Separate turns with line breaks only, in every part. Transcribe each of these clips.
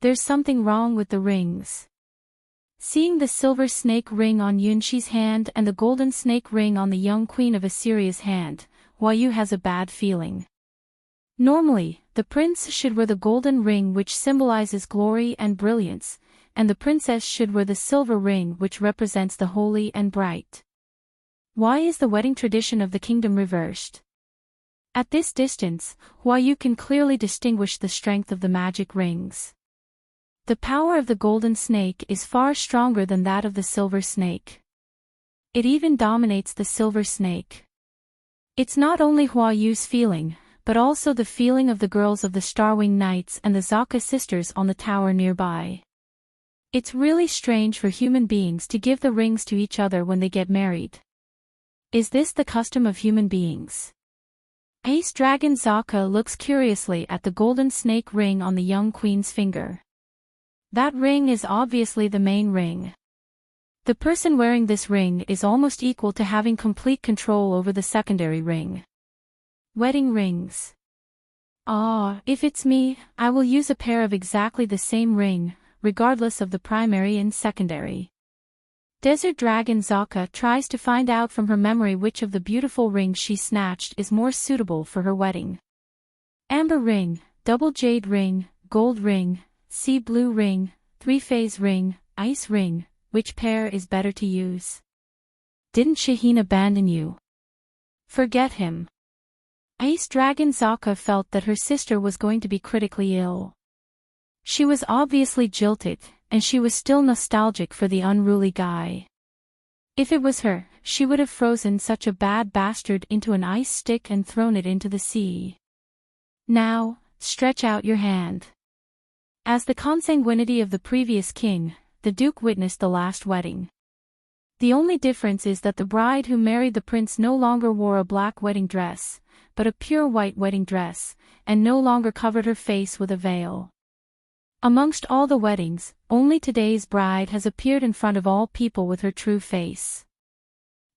There's something wrong with the rings. Seeing the silver snake ring on Yunxi's hand and the golden snake ring on the young queen of Assyria's hand, Hua Yu has a bad feeling. Normally, the prince should wear the golden ring which symbolizes glory and brilliance, and the princess should wear the silver ring which represents the holy and bright. Why is the wedding tradition of the kingdom reversed? At this distance, Hua Yu can clearly distinguish the strength of the magic rings. The power of the golden snake is far stronger than that of the silver snake. It even dominates the silver snake. It's not only Hua Yu's feeling, but also the feeling of the girls of the Starwing Knights and the Zaka sisters on the tower nearby. It's really strange for human beings to give the rings to each other when they get married. Is this the custom of human beings? Ace Dragon Zaka looks curiously at the golden snake ring on the young queen's finger. That ring is obviously the main ring. The person wearing this ring is almost equal to having complete control over the secondary ring. Wedding rings. If it's me, I will use a pair of exactly the same ring, regardless of the primary and secondary. Desert Dragon Zaka tries to find out from her memory which of the beautiful rings she snatched is more suitable for her wedding. Amber ring, double jade ring, gold ring, sea blue ring, three-phase ring, ice ring, which pair is better to use? Didn't Shaheen abandon you? Forget him. Ace Dragon Zaka felt that her sister was going to be critically ill. She was obviously jilted, and she was still nostalgic for the unruly guy. If it was her, she would have frozen such a bad bastard into an ice stick and thrown it into the sea. Now, stretch out your hand. As the consanguinity of the previous king, the duke witnessed the last wedding. The only difference is that the bride who married the prince no longer wore a black wedding dress, but a pure white wedding dress, and no longer covered her face with a veil. Amongst all the weddings, only today's bride has appeared in front of all people with her true face.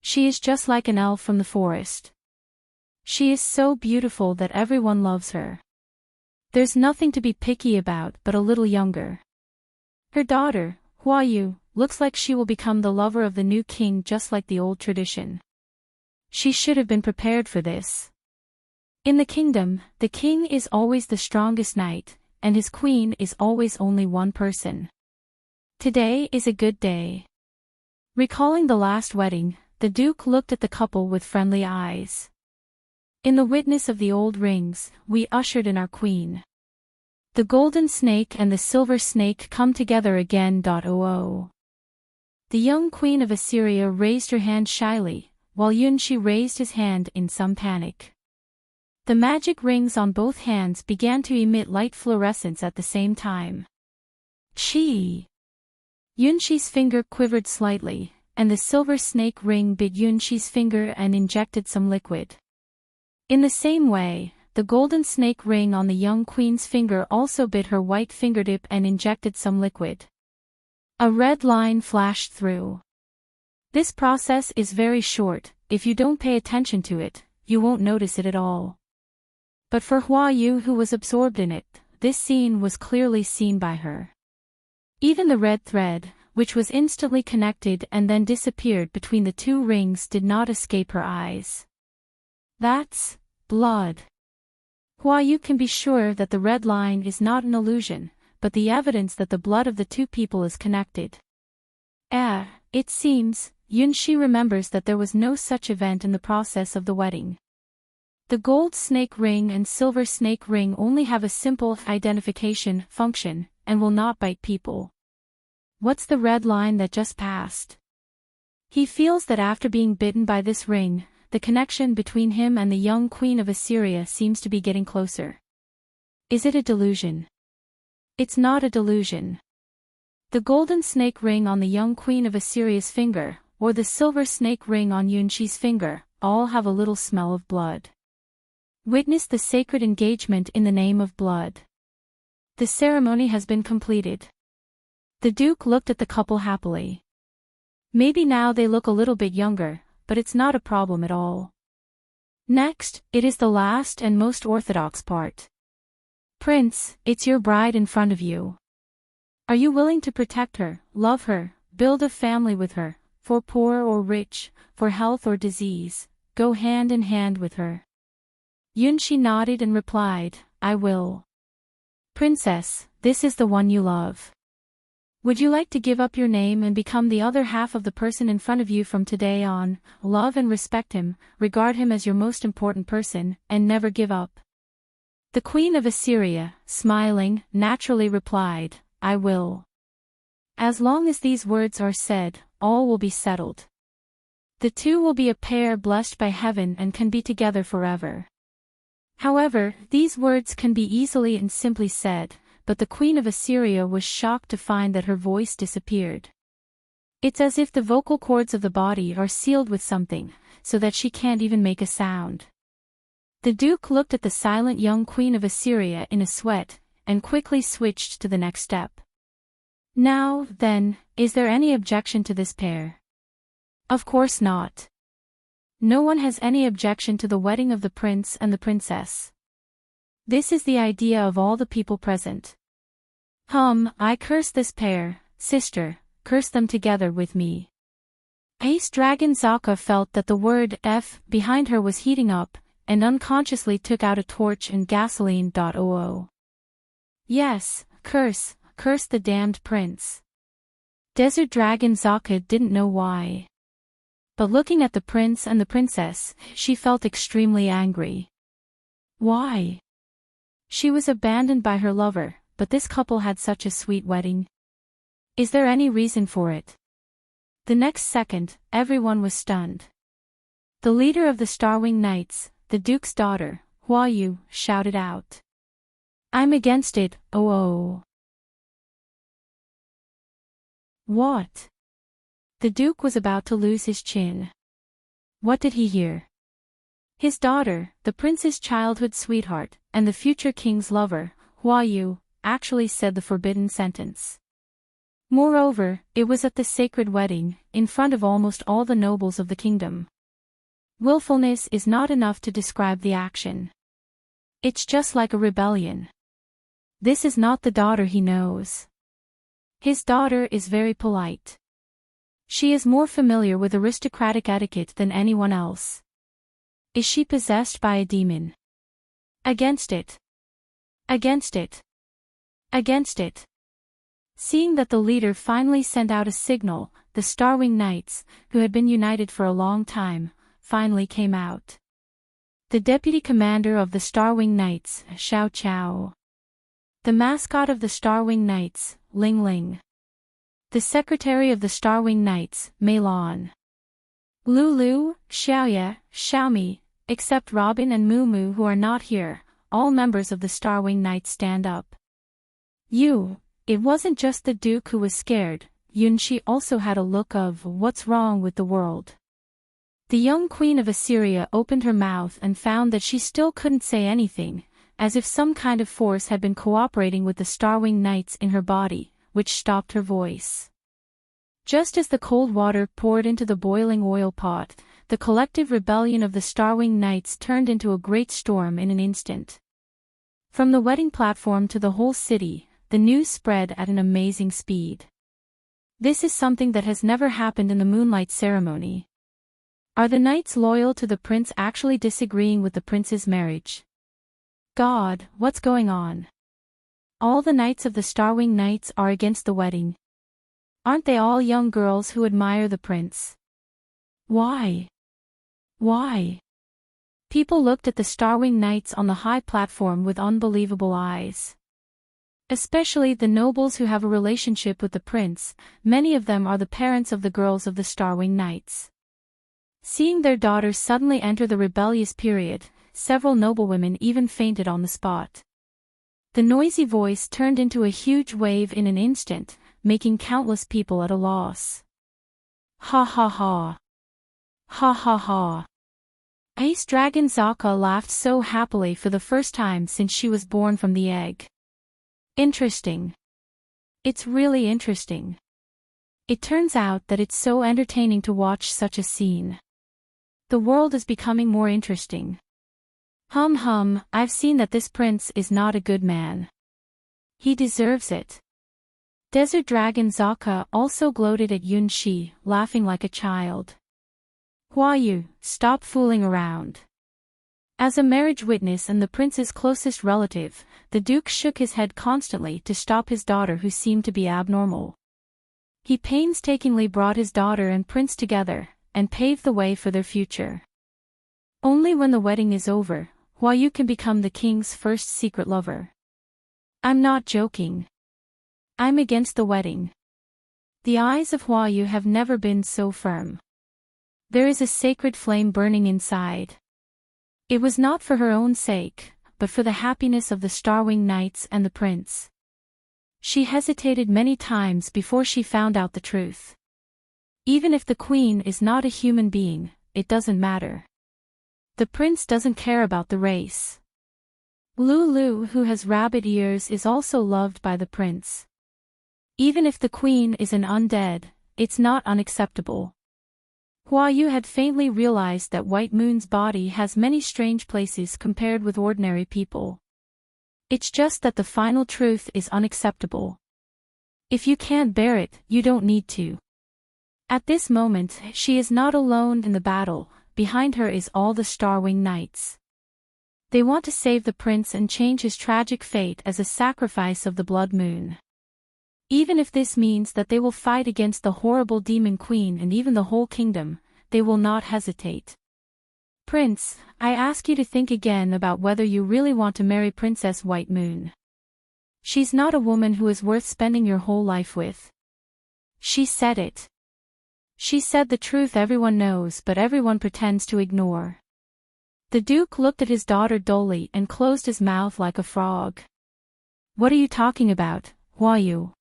She is just like an elf from the forest. She is so beautiful that everyone loves her. There's nothing to be picky about but a little younger. Her daughter, Hua Yu, looks like she will become the lover of the new king just like the old tradition. She should have been prepared for this. In the kingdom, the king is always the strongest knight, and his queen is always only one person. Today is a good day. Recalling the last wedding, the duke looked at the couple with friendly eyes. In the witness of the old rings, we ushered in our queen. The golden snake and the silver snake come together again. The young queen of Assyria raised her hand shyly, while Yunxi raised his hand in some panic. The magic rings on both hands began to emit light fluorescence at the same time. Chi! Yunxi's finger quivered slightly, and the silver snake ring bit Yunxi's finger and injected some liquid. In the same way, the golden snake ring on the young queen's finger also bit her white fingertip and injected some liquid. A red line flashed through. This process is very short. If you don't pay attention to it, you won't notice it at all. But for Hua Yu, who was absorbed in it, this scene was clearly seen by her. Even the red thread, which was instantly connected and then disappeared between the two rings, did not escape her eyes. That's blood. Hua Yu can be sure that the red line is not an illusion, but the evidence that the blood of the two people is connected. It seems, Yunxi remembers that there was no such event in the process of the wedding. The gold snake ring and silver snake ring only have a simple identification function, and will not bite people. What's the red line that just passed? He feels that after being bitten by this ring, the connection between him and the young queen of Assyria seems to be getting closer. Is it a delusion? It's not a delusion. The golden snake ring on the young queen of Assyria's finger, or the silver snake ring on Yunxi's finger, all have a little smell of blood. Witness the sacred engagement in the name of blood. The ceremony has been completed. The Duke looked at the couple happily. Maybe now they look a little bit younger, but it's not a problem at all. Next, it is the last and most orthodox part. Prince, it's your bride in front of you. Are you willing to protect her, love her, build a family with her, for poor or rich, for health or disease, go hand in hand with her? Yunshi nodded and replied, I will. Princess, this is the one you love. Would you like to give up your name and become the other half of the person in front of you from today on? Love and respect him, regard him as your most important person, and never give up. The Queen of Assyria, smiling, naturally replied, I will. As long as these words are said, all will be settled. The two will be a pair blessed by heaven and can be together forever. However, these words can be easily and simply said, but the Queen of Assyria was shocked to find that her voice disappeared. It's as if the vocal cords of the body are sealed with something, so that she can't even make a sound. The Duke looked at the silent young Queen of Assyria in a sweat, and quickly switched to the next step. Now, then, is there any objection to this pair? Of course not. No one has any objection to the wedding of the prince and the princess. This is the idea of all the people present. I curse this pair, sister, curse them together with me. Ace Dragon Zaka felt that the word F behind her was heating up, and unconsciously took out a torch and gasoline. Yes, curse the damned prince. Desert Dragon Zaka didn't know why. But looking at the prince and the princess, she felt extremely angry. Why? She was abandoned by her lover, but this couple had such a sweet wedding. Is there any reason for it? The next second, everyone was stunned. The leader of the Starwing Knights, the Duke's daughter, Hua Yu, shouted out. I'm against it, oh. What? The Duke was about to lose his chin. What did he hear? His daughter, the prince's childhood sweetheart, and the future king's lover, Hua Yu, actually said the forbidden sentence. Moreover, it was at the sacred wedding, in front of almost all the nobles of the kingdom. Willfulness is not enough to describe the action. It's just like a rebellion. This is not the daughter he knows. His daughter is very polite. She is more familiar with aristocratic etiquette than anyone else. Is she possessed by a demon? Against it. Against it. Against it. Seeing that the leader finally sent out a signal, the Starwing Knights, who had been united for a long time, finally came out. The deputy commander of the Starwing Knights, Xiao Chao. The mascot of the Starwing Knights, Ling Ling. The secretary of the Starwing Knights, Mei Lan. Lulu, Xiaoye, Xiaomi, except Robin and Moo Moo who are not here, all members of the Starwing Knights stand up. It wasn't just the Duke who was scared, Yunshi also had a look of what's wrong with the world. The young Queen of Assyria opened her mouth and found that she still couldn't say anything, as if some kind of force had been cooperating with the Starwing Knights in her body, which stopped her voice. Just as the cold water poured into the boiling oil pot, the collective rebellion of the Starwing Knights turned into a great storm in an instant. From the wedding platform to the whole city, the news spread at an amazing speed. This is something that has never happened in the moonlight ceremony. Are the knights loyal to the prince actually disagreeing with the prince's marriage? God, what's going on? All the knights of the Starwing Knights are against the wedding. Aren't they all young girls who admire the prince? Why? Why? People looked at the Starwing Knights on the high platform with unbelievable eyes. Especially the nobles who have a relationship with the prince, many of them are the parents of the girls of the Starwing Knights. Seeing their daughters suddenly enter the rebellious period, several noblewomen even fainted on the spot. The noisy voice turned into a huge wave in an instant, making countless people at a loss. Ha ha ha. Ha ha ha. Ace Dragon Zaka laughed so happily for the first time since she was born from the egg. Interesting. It's really interesting. It turns out that it's so entertaining to watch such a scene. The world is becoming more interesting. I've seen that this prince is not a good man. He deserves it. Desert Dragon Zaka also gloated at Yunxi, laughing like a child. Huayu, stop fooling around. As a marriage witness and the prince's closest relative, the duke shook his head constantly to stop his daughter who seemed to be abnormal. He painstakingly brought his daughter and prince together, and paved the way for their future. Only when the wedding is over, Huayu can become the king's first secret lover. I'm not joking. I'm against the wedding. The eyes of Huayu have never been so firm. There is a sacred flame burning inside. It was not for her own sake, but for the happiness of the Starwing Knights and the prince. She hesitated many times before she found out the truth. Even if the queen is not a human being, it doesn't matter. The prince doesn't care about the race. Lulu, who has rabbit ears, is also loved by the prince. Even if the queen is an undead, it's not unacceptable. Huayu had faintly realized that White Moon's body has many strange places compared with ordinary people. It's just that the final truth is unacceptable. If you can't bear it, you don't need to. At this moment, she is not alone in the battle. Behind her is all the Starwing Knights. They want to save the prince and change his tragic fate as a sacrifice of the Blood Moon. Even if this means that they will fight against the horrible demon queen and even the whole kingdom, they will not hesitate. Prince, I ask you to think again about whether you really want to marry Princess White Moon. She's not a woman who is worth spending your whole life with. She said it. She said the truth everyone knows but everyone pretends to ignore. The Duke looked at his daughter dully and closed his mouth like a frog. What are you talking about, Huayu?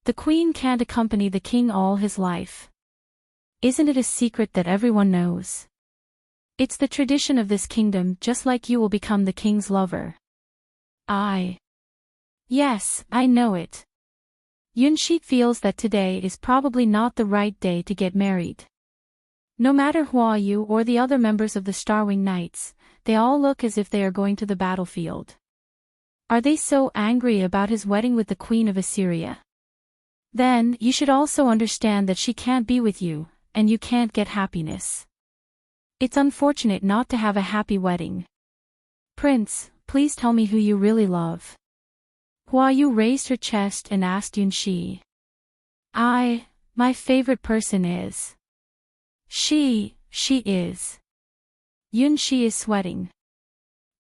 The queen can't accompany the king all his life. Isn't it a secret that everyone knows? It's the tradition of this kingdom, just like you will become the king's lover. Yes, I know it. Yunxi feels that today is probably not the right day to get married. No matter Huayu or the other members of the Starwing Knights, they all look as if they are going to the battlefield. Are they so angry about his wedding with the Queen of Assyria? Then, you should also understand that she can't be with you, and you can't get happiness. It's unfortunate not to have a happy wedding. Prince, please tell me who you really love. Huayu raised her chest and asked Yunxi. My favorite person is. She is. Yunxi is sweating.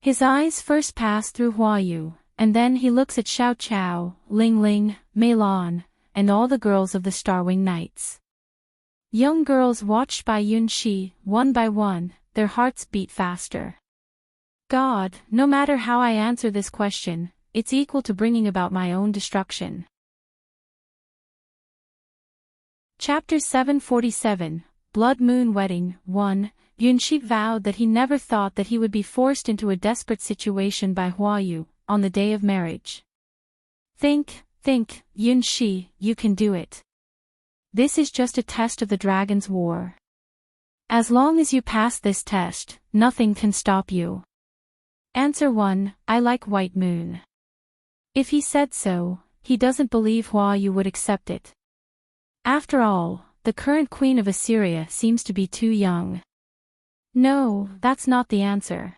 His eyes first pass through Huayu, and then he looks at Xiao Chao, Ling Ling, Mei Lan, and all the girls of the Starwing Knights. Young girls watched by Yunxi, one by one, their hearts beat faster. God, no matter how I answer this question, it's equal to bringing about my own destruction. Chapter 747, Blood Moon Wedding 1. Yunxi vowed that he never thought that he would be forced into a desperate situation by Huayu, on the day of marriage. Think, Yunxi, you can do it. This is just a test of the Dragon's War. As long as you pass this test, nothing can stop you. Answer 1, I like White Moon. If he said so, he doesn't believe Huayu would accept it. After all, the current queen of Assyria seems to be too young. No, that's not the answer.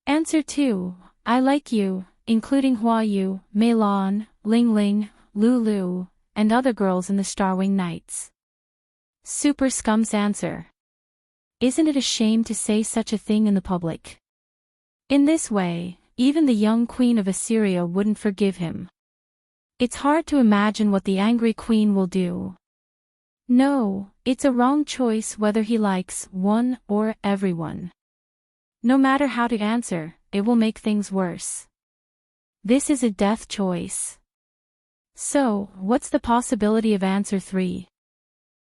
Answer 2, I like you, including Huayu, Mei Lan, Ling Ling, Lulu, and other girls in the Starwing Knights. Super Scum's answer. Isn't it a shame to say such a thing in the public? In this way, even the young queen of Assyria wouldn't forgive him. It's hard to imagine what the angry queen will do. No, it's a wrong choice whether he likes one or everyone. No matter how to answer, it will make things worse. This is a death choice. So, what's the possibility of answer 3?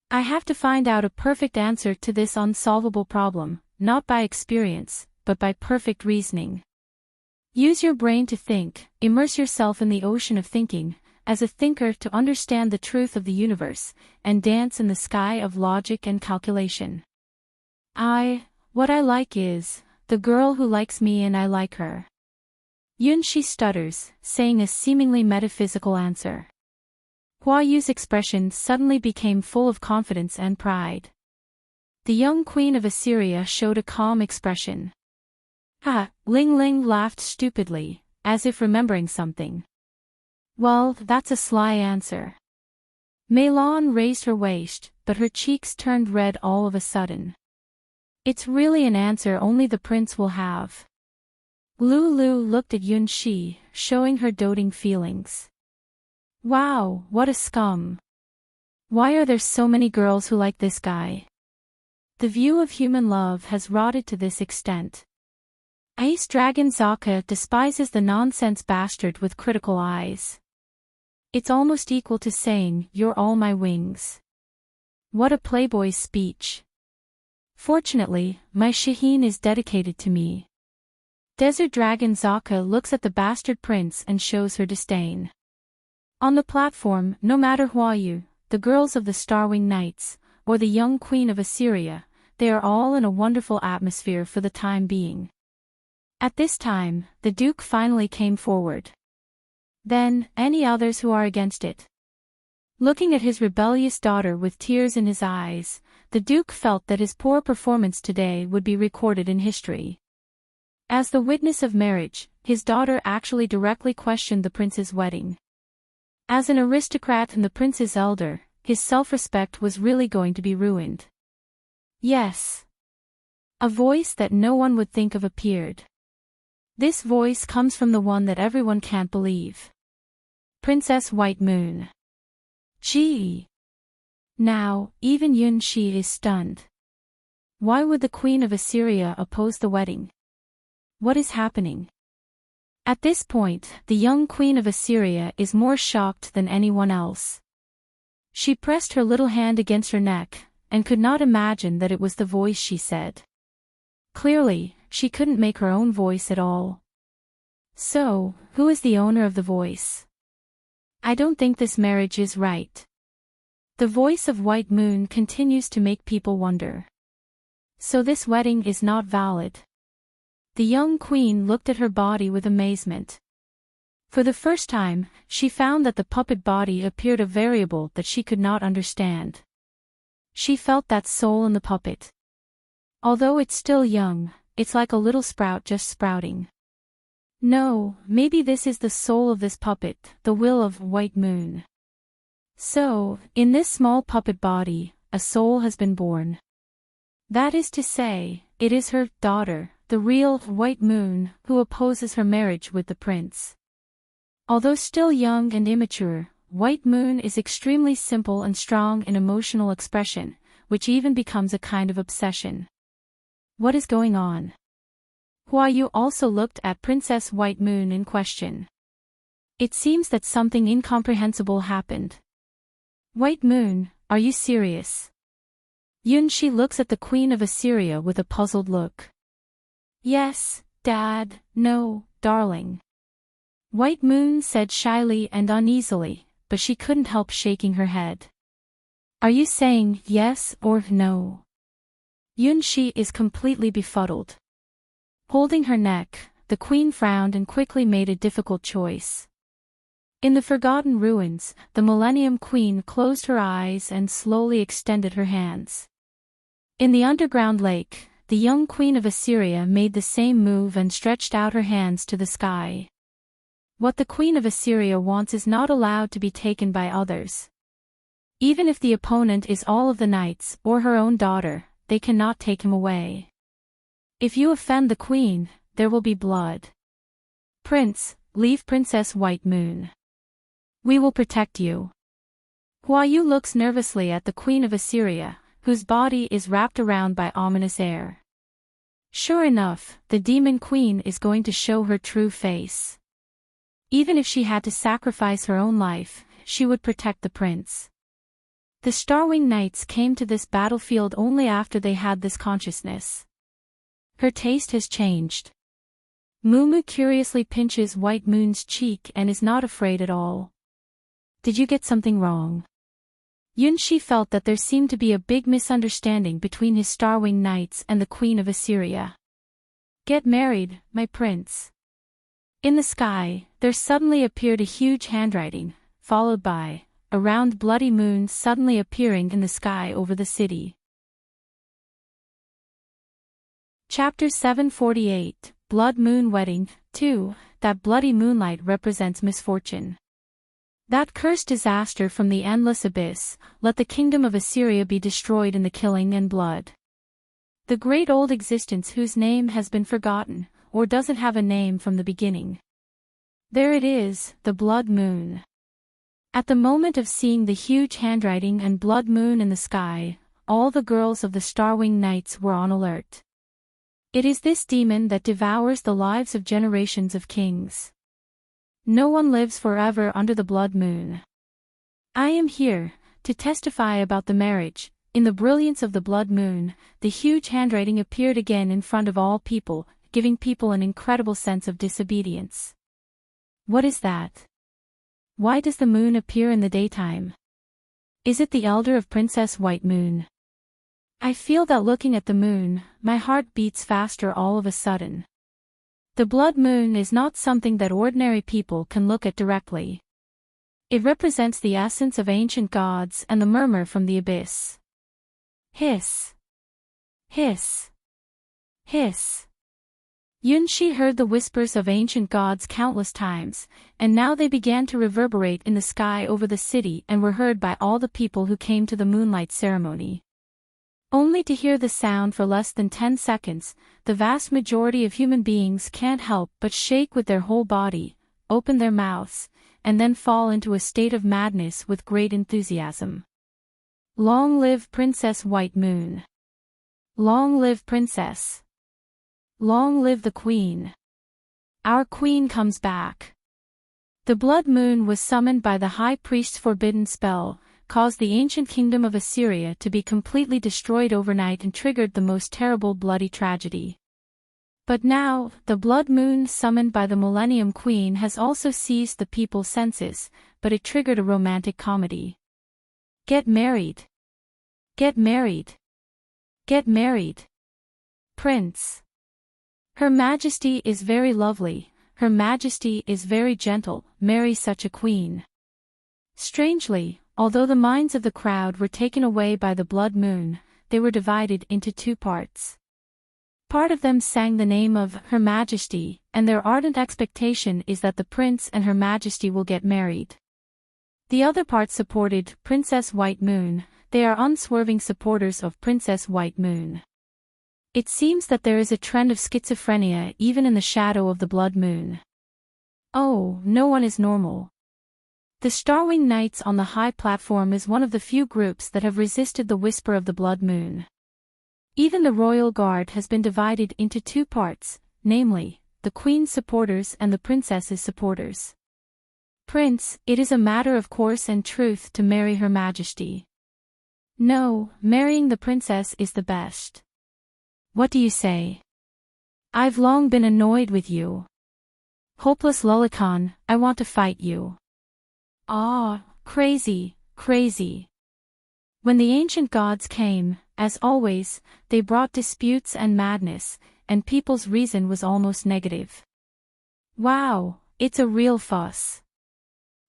I have to find out a perfect answer to this unsolvable problem, not by experience, but by perfect reasoning. Use your brain to think, immerse yourself in the ocean of thinking, as a thinker to understand the truth of the universe, and dance in the sky of logic and calculation. What I like is, the girl who likes me and I like her. Yunxi stutters, saying a seemingly metaphysical answer. Hua Yu's expression suddenly became full of confidence and pride. The young queen of Assyria showed a calm expression. Ha! Ling Ling laughed stupidly, as if remembering something. Well, that's a sly answer. Mei Lan raised her waist, but her cheeks turned red all of a sudden. It's really an answer only the prince will have. Lulu looked at Yun Shi, showing her doting feelings. Wow, what a scum. Why are there so many girls who like this guy? The view of human love has rotted to this extent. Ice Dragon Zaka despises the nonsense bastard with critical eyes. It's almost equal to saying, "You're all my wings." What a playboy's speech. Fortunately, my Shaheen is dedicated to me. Desert Dragon Zaka looks at the bastard prince and shows her disdain. On the platform, no matter Hua Yu, the girls of the Starwing Knights, or the young queen of Assyria, they are all in a wonderful atmosphere for the time being. At this time, the Duke finally came forward. Then, any others who are against it? Looking at his rebellious daughter with tears in his eyes, the Duke felt that his poor performance today would be recorded in history. As the witness of marriage, his daughter actually directly questioned the prince's wedding. As an aristocrat and the prince's elder, his self-respect was really going to be ruined. Yes. A voice that no one would think of appeared. This voice comes from the one that everyone can't believe. Princess White Moon. Gee. Now, even Yun Shi is stunned. Why would the Queen of Assyria oppose the wedding? What is happening? At this point, the young Queen of Assyria is more shocked than anyone else. She pressed her little hand against her neck, and could not imagine that it was the voice she said. Clearly, she couldn't make her own voice at all. So, who is the owner of the voice? I don't think this marriage is right. The voice of White Moon continues to make people wonder. So this wedding is not valid. The young queen looked at her body with amazement. For the first time, she found that the puppet body appeared a variable that she could not understand. She felt that soul in the puppet. Although it's still young, it's like a little sprout just sprouting. No, maybe this is the soul of this puppet, the will of White Moon. So, in this small puppet body, a soul has been born. That is to say, it is her daughter, the real White Moon, who opposes her marriage with the prince. Although still young and immature, White Moon is extremely simple and strong in emotional expression, which even becomes a kind of obsession. What is going on? Hua Yu also looked at Princess White Moon in question. It seems that something incomprehensible happened. White Moon, are you serious? Yun Shi looks at the Queen of Assyria with a puzzled look. Yes, Dad, no, darling. White Moon said shyly and uneasily, but she couldn't help shaking her head. Are you saying yes or no? Yun Shi is completely befuddled. Holding her neck, the queen frowned and quickly made a difficult choice. In the Forgotten Ruins, the Millennium Queen closed her eyes and slowly extended her hands. In the underground lake, the young Queen of Assyria made the same move and stretched out her hands to the sky. What the Queen of Assyria wants is not allowed to be taken by others. Even if the opponent is all of the knights or her own daughter, they cannot take him away. If you offend the queen, there will be blood. Prince, leave Princess White Moon. We will protect you. Hua Yu looks nervously at the Queen of Assyria, whose body is wrapped around by ominous air. Sure enough, the Demon Queen is going to show her true face. Even if she had to sacrifice her own life, she would protect the prince. The Starwing Knights came to this battlefield only after they had this consciousness. Her taste has changed. Mumu curiously pinches White Moon's cheek and is not afraid at all. Did you get something wrong? Yun Shi felt that there seemed to be a big misunderstanding between his Starwing Knights and the Queen of Assyria. Get married, my prince. In the sky, there suddenly appeared a huge handwriting, followed by, a round bloody moon suddenly appearing in the sky over the city. Chapter 748, Blood Moon Wedding. 2. That bloody moonlight represents misfortune. That cursed disaster from the endless abyss, let the kingdom of Assyria be destroyed in the killing and blood. The great old existence whose name has been forgotten, or doesn't have a name from the beginning. There it is, the blood moon. At the moment of seeing the huge handwriting and blood moon in the sky, all the girls of the Star-Winged Knights were on alert. It is this demon that devours the lives of generations of kings. No one lives forever under the blood moon. I am here to testify about the marriage. In the brilliance of the blood moon, the huge handwriting appeared again in front of all people, giving people an incredible sense of disobedience. What is that? Why does the moon appear in the daytime? Is it the elder of Princess White Moon? I feel that looking at the moon, my heart beats faster all of a sudden. The blood moon is not something that ordinary people can look at directly. It represents the essence of ancient gods and the murmur from the abyss. Hiss. Hiss. Hiss. Yunshi heard the whispers of ancient gods countless times, and now they began to reverberate in the sky over the city and were heard by all the people who came to the moonlight ceremony. Only to hear the sound for less than 10 seconds, the vast majority of human beings can't help but shake with their whole body, open their mouths, and then fall into a state of madness with great enthusiasm. Long live Princess White Moon! Long live Princess! Long live the Queen! Our Queen comes back! The blood moon was summoned by the high priest's forbidden spell, caused the ancient kingdom of Assyria to be completely destroyed overnight and triggered the most terrible bloody tragedy. But now, the blood moon summoned by the Millennium Queen has also seized the people's senses, but it triggered a romantic comedy. Get married! Get married! Get married! Prince! Her Majesty is very lovely, Her Majesty is very gentle, marry such a queen. Strangely, although the minds of the crowd were taken away by the blood moon, they were divided into two parts. Part of them sang the name of Her Majesty, and their ardent expectation is that the prince and Her Majesty will get married. The other part supported Princess White Moon. They are unswerving supporters of Princess White Moon. It seems that there is a trend of schizophrenia even in the shadow of the blood moon. Oh, no one is normal. The Star-Winged Knights on the high platform is one of the few groups that have resisted the whisper of the blood moon. Even the royal guard has been divided into two parts, namely, the Queen's supporters and the Princess's supporters. Prince, it is a matter of course and truth to marry Her Majesty. No, marrying the princess is the best. What do you say? I've long been annoyed with you. Hopeless Lullicon, I want to fight you. Ah, crazy, crazy. When the ancient gods came, as always, they brought disputes and madness, and people's reason was almost negative. Wow, it's a real fuss.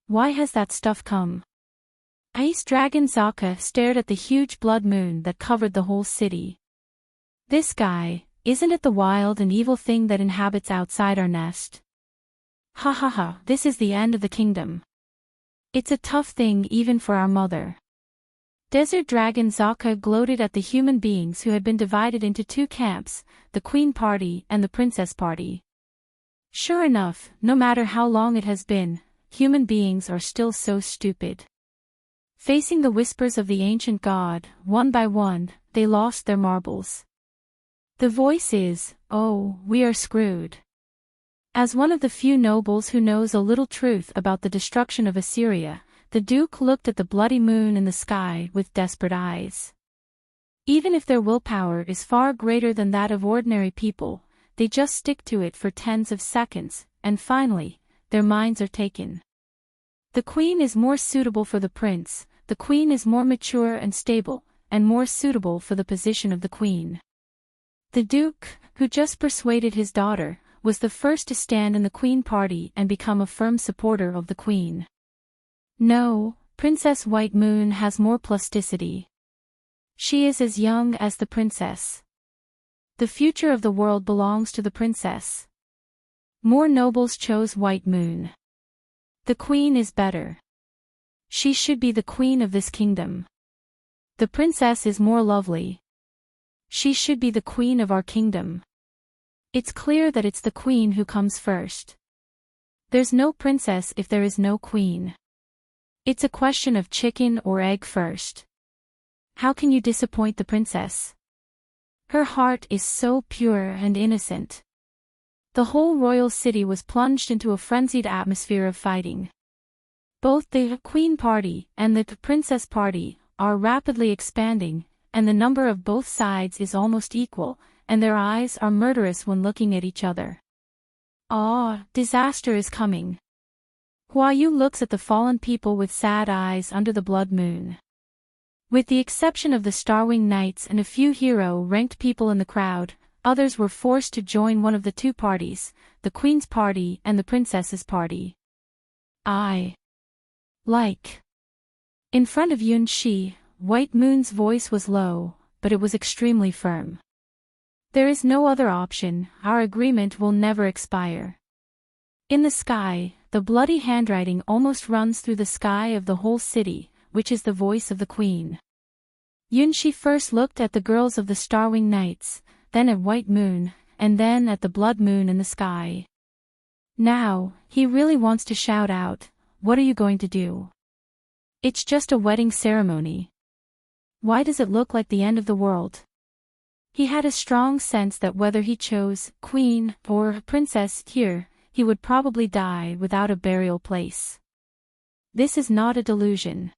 Why has that stuff come? Ice Dragon Zaka stared at the huge blood moon that covered the whole city. This guy, isn't it the wild and evil thing that inhabits outside our nest? Ha ha ha, this is the end of the kingdom. It's a tough thing even for our mother. Desert Dragon Zaka gloated at the human beings who had been divided into two camps, the Queen Party and the Princess Party. Sure enough, no matter how long it has been, human beings are still so stupid. Facing the whispers of the ancient god, one by one, they lost their marbles. The voice is, oh, we are screwed. As one of the few nobles who knows a little truth about the destruction of Assyria, the Duke looked at the bloody moon in the sky with desperate eyes. Even if their willpower is far greater than that of ordinary people, they just stick to it for tens of seconds, and finally, their minds are taken. The queen is more suitable for the prince, the queen is more mature and stable, and more suitable for the position of the queen. The Duke, who just persuaded his daughter, was the first to stand in the Queen Party and become a firm supporter of the Queen. No, Princess White Moon has more plasticity. She is as young as the princess. The future of the world belongs to the princess. More nobles chose White Moon. The queen is better. She should be the queen of this kingdom. The princess is more lovely. She should be the queen of our kingdom. It's clear that it's the queen who comes first. There's no princess if there is no queen. It's a question of chicken or egg first. How can you disappoint the princess? Her heart is so pure and innocent. The whole royal city was plunged into a frenzied atmosphere of fighting. Both the queen party and the princess party are rapidly expanding, and the number of both sides is almost equal, and their eyes are murderous when looking at each other. Ah, disaster is coming. Hua Yu looks at the fallen people with sad eyes under the blood moon. With the exception of the Starwing Knights and a few hero-ranked people in the crowd, others were forced to join one of the two parties, the Queen's party and the Princess's party. In front of Yun Shi, White Moon's voice was low, but it was extremely firm. There is no other option, our agreement will never expire. In the sky, the bloody handwriting almost runs through the sky of the whole city, which is the voice of the Queen. Yun Shi first looked at the girls of the Starwing Knights, then at White Moon, and then at the blood moon in the sky. Now, he really wants to shout out, "What are you going to do? It's just a wedding ceremony. Why does it look like the end of the world?" He had a strong sense that whether he chose queen or princess here, he would probably die without a burial place. This is not a delusion.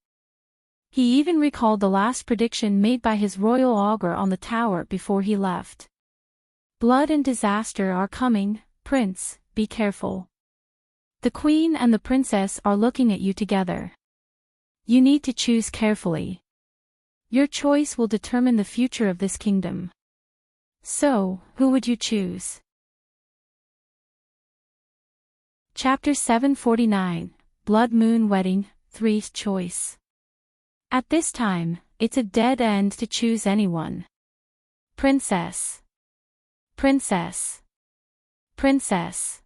He even recalled the last prediction made by his royal augur on the tower before he left. Blood and disaster are coming, Prince, be careful. The queen and the princess are looking at you together. You need to choose carefully. Your choice will determine the future of this kingdom. So, who would you choose? Chapter 749, Blood Moon Wedding, Three's Choice. At this time, it's a dead end to choose anyone. Princess. Princess. Princess.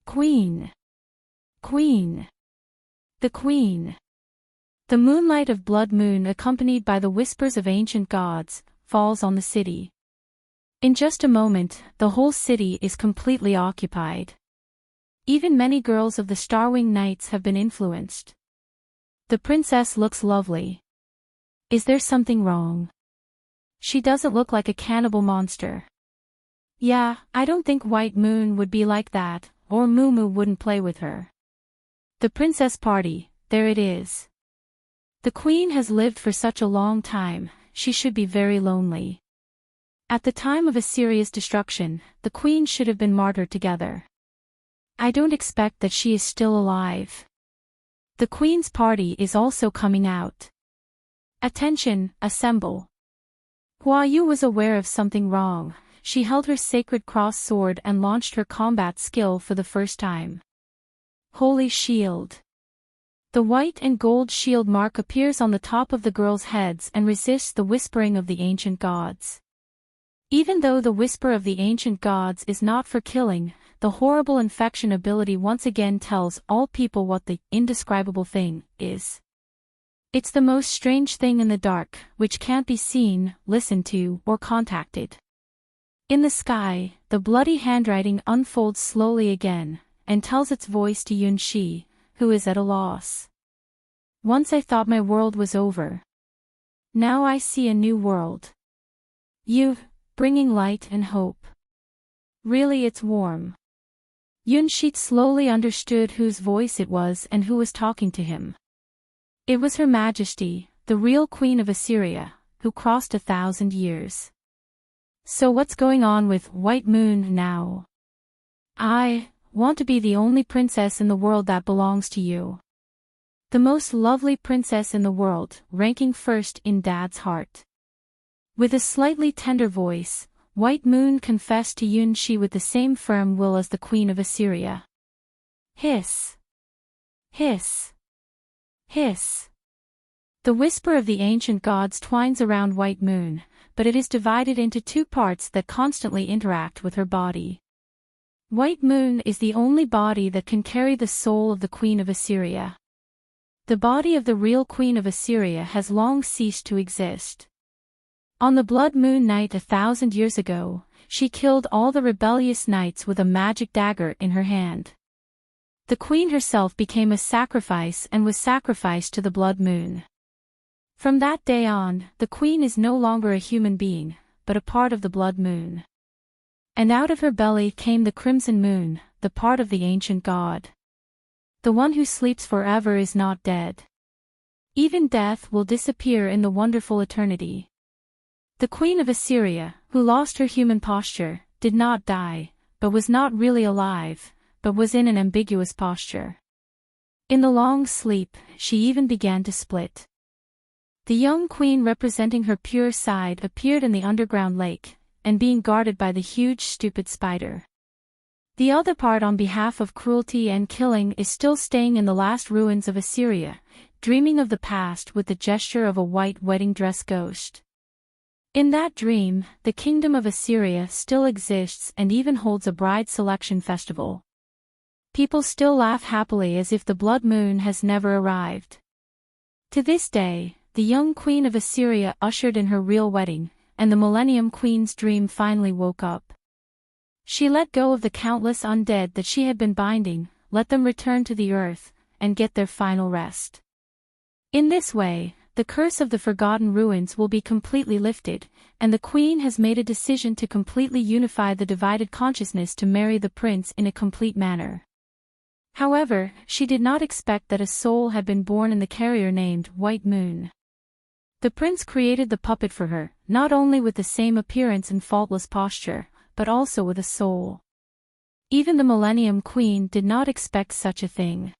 Queen. Queen. The Queen. The moonlight of Blood Moon, accompanied by the whispers of ancient gods, falls on the city. In just a moment, the whole city is completely occupied. Even many girls of the Starwing Knights have been influenced. The princess looks lovely. Is there something wrong? She doesn't look like a cannibal monster. Yeah, I don't think White Moon would be like that, or Mumu wouldn't play with her. The princess party, there it is. The queen has lived for such a long time, she should be very lonely. At the time of Assyria's destruction, the queen should have been martyred together. I don't expect that she is still alive. The queen's party is also coming out. Attention, assemble. Hua Yu was aware of something wrong. She held her sacred cross sword and launched her combat skill for the first time. Holy Shield. The white and gold shield mark appears on the top of the girls' heads and resists the whispering of the ancient gods. Even though the whisper of the ancient gods is not for killing, the horrible infection ability once again tells all people what the indescribable thing is. It's the most strange thing in the dark, which can't be seen, listened to, or contacted. In the sky, the bloody handwriting unfolds slowly again, and tells its voice to Yun Shi, who is at a loss. Once I thought my world was over. Now I see a new world. You, bringing light and hope. Really, it's warm. Yun Shi slowly understood whose voice it was and who was talking to him. It was Her Majesty, the real Queen of Assyria, who crossed 1,000 years. So what's going on with White Moon now? I want to be the only princess in the world that belongs to you. The most lovely princess in the world, ranking first in Dad's heart. With a slightly tender voice, White Moon confessed to Yun Shi with the same firm will as the Queen of Assyria. Hiss. Hiss. Hiss. The whisper of the ancient gods twines around White Moon, but it is divided into two parts that constantly interact with her body. White Moon is the only body that can carry the soul of the Queen of Assyria. The body of the real Queen of Assyria has long ceased to exist. On the blood moon night 1,000 years ago, she killed all the rebellious knights with a magic dagger in her hand. The queen herself became a sacrifice and was sacrificed to the blood moon. From that day on, the queen is no longer a human being, but a part of the blood moon. And out of her belly came the crimson moon, the part of the ancient god. The one who sleeps forever is not dead. Even death will disappear in the wonderful eternity. The Queen of Assyria, who lost her human posture, did not die, but was not really alive, but was in an ambiguous posture. In the long sleep, she even began to split. The young queen representing her pure side appeared in the underground lake, and being guarded by the huge stupid spider. The other part on behalf of cruelty and killing is still staying in the last ruins of Assyria, dreaming of the past with the gesture of a white wedding dress ghost. In that dream, the kingdom of Assyria still exists and even holds a bride selection festival. People still laugh happily as if the blood moon has never arrived. To this day, the young queen of Assyria ushered in her real wedding, and the Millennium Queen's dream finally woke up. She let go of the countless undead that she had been binding, let them return to the earth, and get their final rest. In this way, the curse of the forgotten ruins will be completely lifted, and the queen has made a decision to completely unify the divided consciousness to marry the prince in a complete manner. However, she did not expect that a soul had been born in the carrier named White Moon. The prince created the puppet for her, not only with the same appearance and faultless posture, but also with a soul. Even the Millennium Queen did not expect such a thing.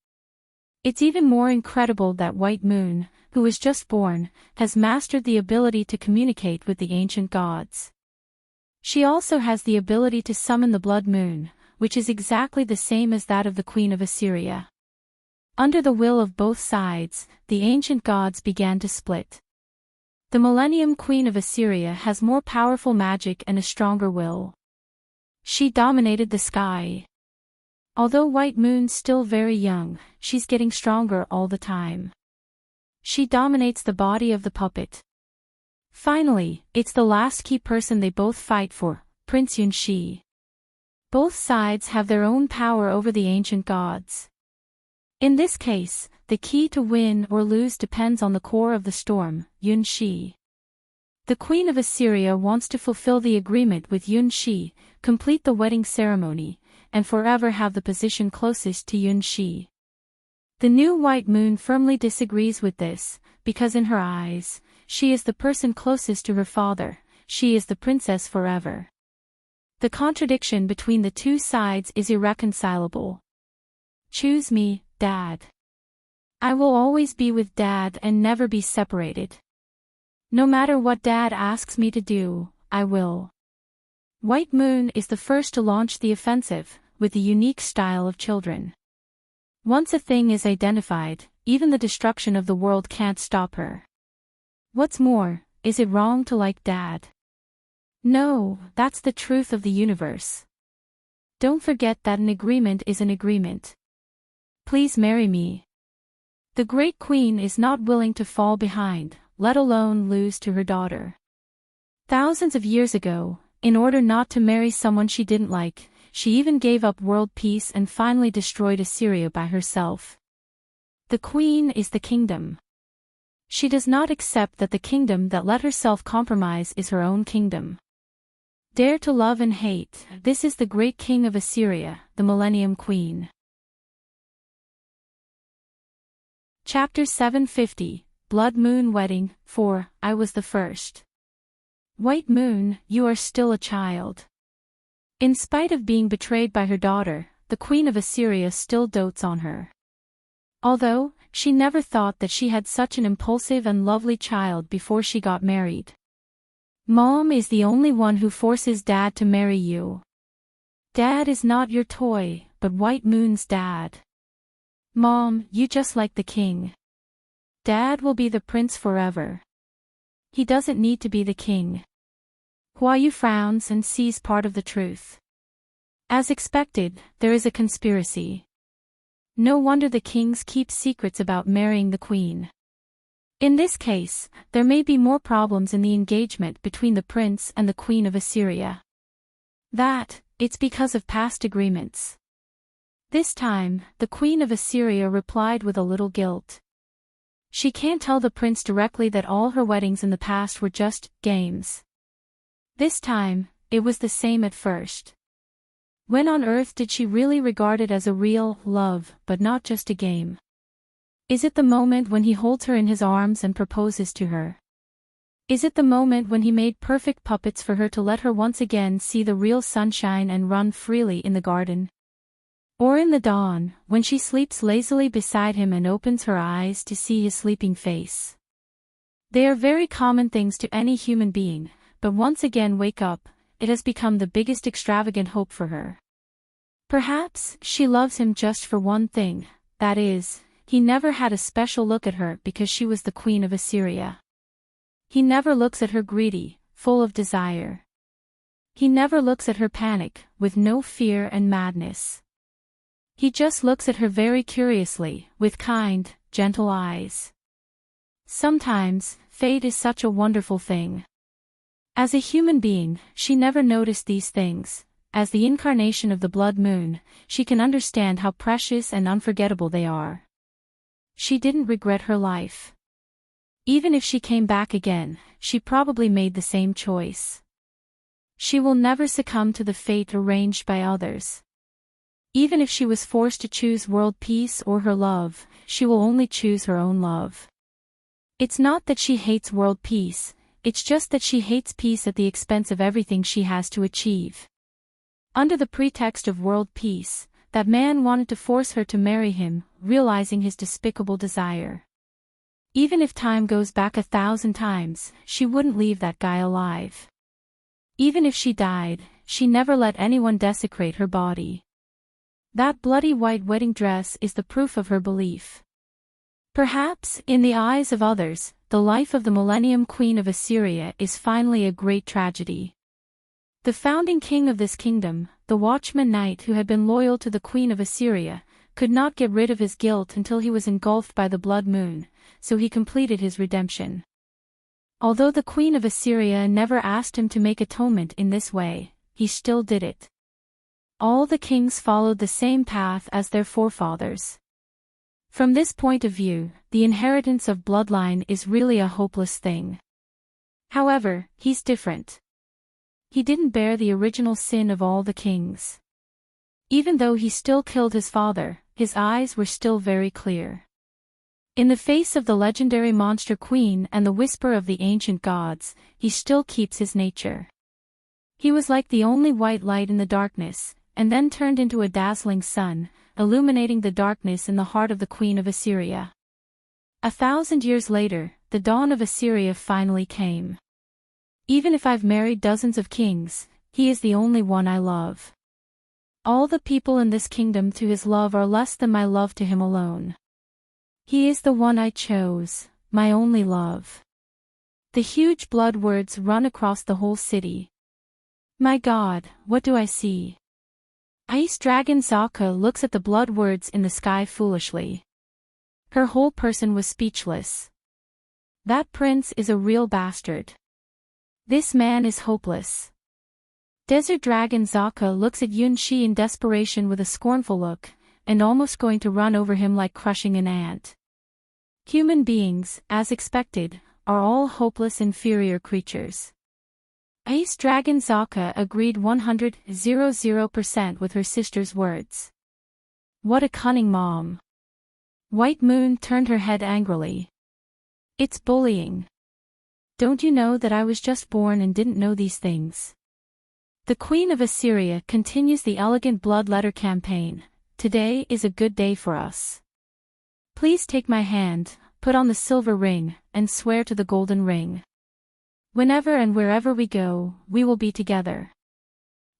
It's even more incredible that White Moon, who was just born, has mastered the ability to communicate with the ancient gods. She also has the ability to summon the blood moon, which is exactly the same as that of the Queen of Assyria. Under the will of both sides, the ancient gods began to split. The Millennium Queen of Assyria has more powerful magic and a stronger will. She dominated the sky. Although White Moon's still very young, she's getting stronger all the time. She dominates the body of the puppet. Finally, it's the last key person they both fight for, Prince Yunshi. Both sides have their own power over the ancient gods. In this case, the key to win or lose depends on the core of the storm, Yunshi. The Queen of Assyria wants to fulfill the agreement with Yunshi, complete the wedding ceremony, and forever have the position closest to Yunshi. The new White Moon firmly disagrees with this, because in her eyes, she is the person closest to her father, she is the princess forever. The contradiction between the two sides is irreconcilable. Choose me, Dad. I will always be with Dad and never be separated. No matter what Dad asks me to do, I will. White Moon is the first to launch the offensive, with the unique style of children. Once a thing is identified, even the destruction of the world can't stop her. What's more, is it wrong to like Dad? No, that's the truth of the universe. Don't forget that an agreement is an agreement. Please marry me. The Great Queen is not willing to fall behind, let alone lose to her daughter. Thousands of years ago, in order not to marry someone she didn't like, she even gave up world peace and finally destroyed Assyria by herself. The queen is the kingdom. She does not accept that the kingdom that let herself compromise is her own kingdom. Dare to love and hate, this is the great king of Assyria, the Millennium Queen. Chapter 750, Blood Moon Wedding, 4, I was the first. White Moon, you are still a child. In spite of being betrayed by her daughter, the Queen of Assyria still dotes on her. Although, she never thought that she had such an impulsive and lovely child before she got married. Mom is the only one who forces Dad to marry you. Dad is not your toy, but White Moon's dad. Mom, you just like the king. Dad will be the prince forever. He doesn't need to be the king. Hua Yu frowns and sees part of the truth. As expected, there is a conspiracy. No wonder the kings keep secrets about marrying the queen. In this case, there may be more problems in the engagement between the prince and the queen of Assyria. It's because of past agreements. This time, the queen of Assyria replied with a little guilt. She can't tell the prince directly that all her weddings in the past were just games. This time, it was the same at first. When on earth did she really regard it as a real love, but not just a game? Is it the moment when he holds her in his arms and proposes to her? Is it the moment when he made perfect puppets for her to let her once again see the real sunshine and run freely in the garden? Or in the dawn, when she sleeps lazily beside him and opens her eyes to see his sleeping face? They are very common things to any human being, but once again wake up, it has become the biggest extravagant hope for her. Perhaps she loves him just for one thing, that is, he never had a special look at her because she was the queen of Assyria. He never looks at her greedy, full of desire. He never looks at her panic, with no fear and madness. He just looks at her very curiously, with kind, gentle eyes. Sometimes, fate is such a wonderful thing. As a human being, she never noticed these things. As the incarnation of the blood moon, she can understand how precious and unforgettable they are. She didn't regret her life. Even if she came back again, she probably made the same choice. She will never succumb to the fate arranged by others. Even if she was forced to choose world peace or her love, she will only choose her own love. It's not that she hates world peace, it's just that she hates peace at the expense of everything she has to achieve. Under the pretext of world peace, that man wanted to force her to marry him, realizing his despicable desire. Even if time goes back 1,000 times, she wouldn't leave that guy alive. Even if she died, she never let anyone desecrate her body. That bloody white wedding dress is the proof of her belief. Perhaps, in the eyes of others, the life of the Millennium Queen of Assyria is finally a great tragedy. The founding king of this kingdom, the watchman knight who had been loyal to the Queen of Assyria, could not get rid of his guilt until he was engulfed by the blood moon, so he completed his redemption. Although the Queen of Assyria never asked him to make atonement in this way, he still did it. All the kings followed the same path as their forefathers. From this point of view, the inheritance of bloodline is really a hopeless thing. However, he's different. He didn't bear the original sin of all the kings. Even though he still killed his father, his eyes were still very clear. In the face of the legendary monster queen and the whisper of the ancient gods, he still keeps his nature. He was like the only white light in the darkness, and then turned into a dazzling sun, illuminating the darkness in the heart of the Queen of Assyria. 1,000 years later, the dawn of Assyria finally came. Even if I've married dozens of kings, he is the only one I love. All the people in this kingdom to his love are less than my love to him alone. He is the one I chose, my only love. The huge blood words run across the whole city. My God, what do I see? Ice Dragon Zaka looks at the blood words in the sky foolishly. Her whole person was speechless. That prince is a real bastard. This man is hopeless. Desert Dragon Zaka looks at Yun Shi in desperation with a scornful look, and almost going to run over him like crushing an ant. Human beings, as expected, are all hopeless inferior creatures. Ice Dragon Zaka agreed 100% with her sister's words. What a cunning mom. White Moon turned her head angrily. It's bullying. Don't you know that I was just born and didn't know these things? The Queen of Assyria continues the elegant blood letter campaign. Today is a good day for us. Please take my hand, put on the silver ring, and swear to the golden ring. Whenever and wherever we go, we will be together.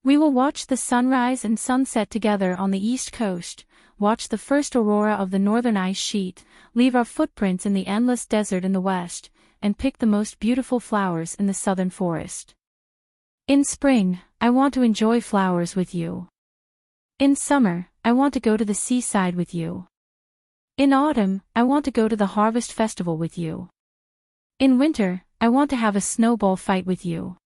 We will watch the sunrise and sunset together on the east coast, watch the first aurora of the northern ice sheet, leave our footprints in the endless desert in the west, and pick the most beautiful flowers in the southern forest. In spring, I want to enjoy flowers with you. In summer, I want to go to the seaside with you. In autumn, I want to go to the harvest festival with you. In winter, I want to have a snowball fight with you.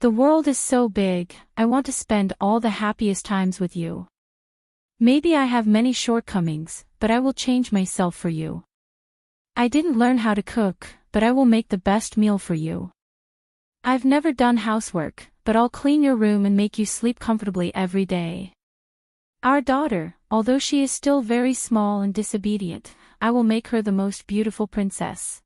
The world is so big, I want to spend all the happiest times with you. Maybe I have many shortcomings, but I will change myself for you. I didn't learn how to cook, but I will make the best meal for you. I've never done housework, but I'll clean your room and make you sleep comfortably every day. Our daughter, although she is still very small and disobedient, I will make her the most beautiful princess.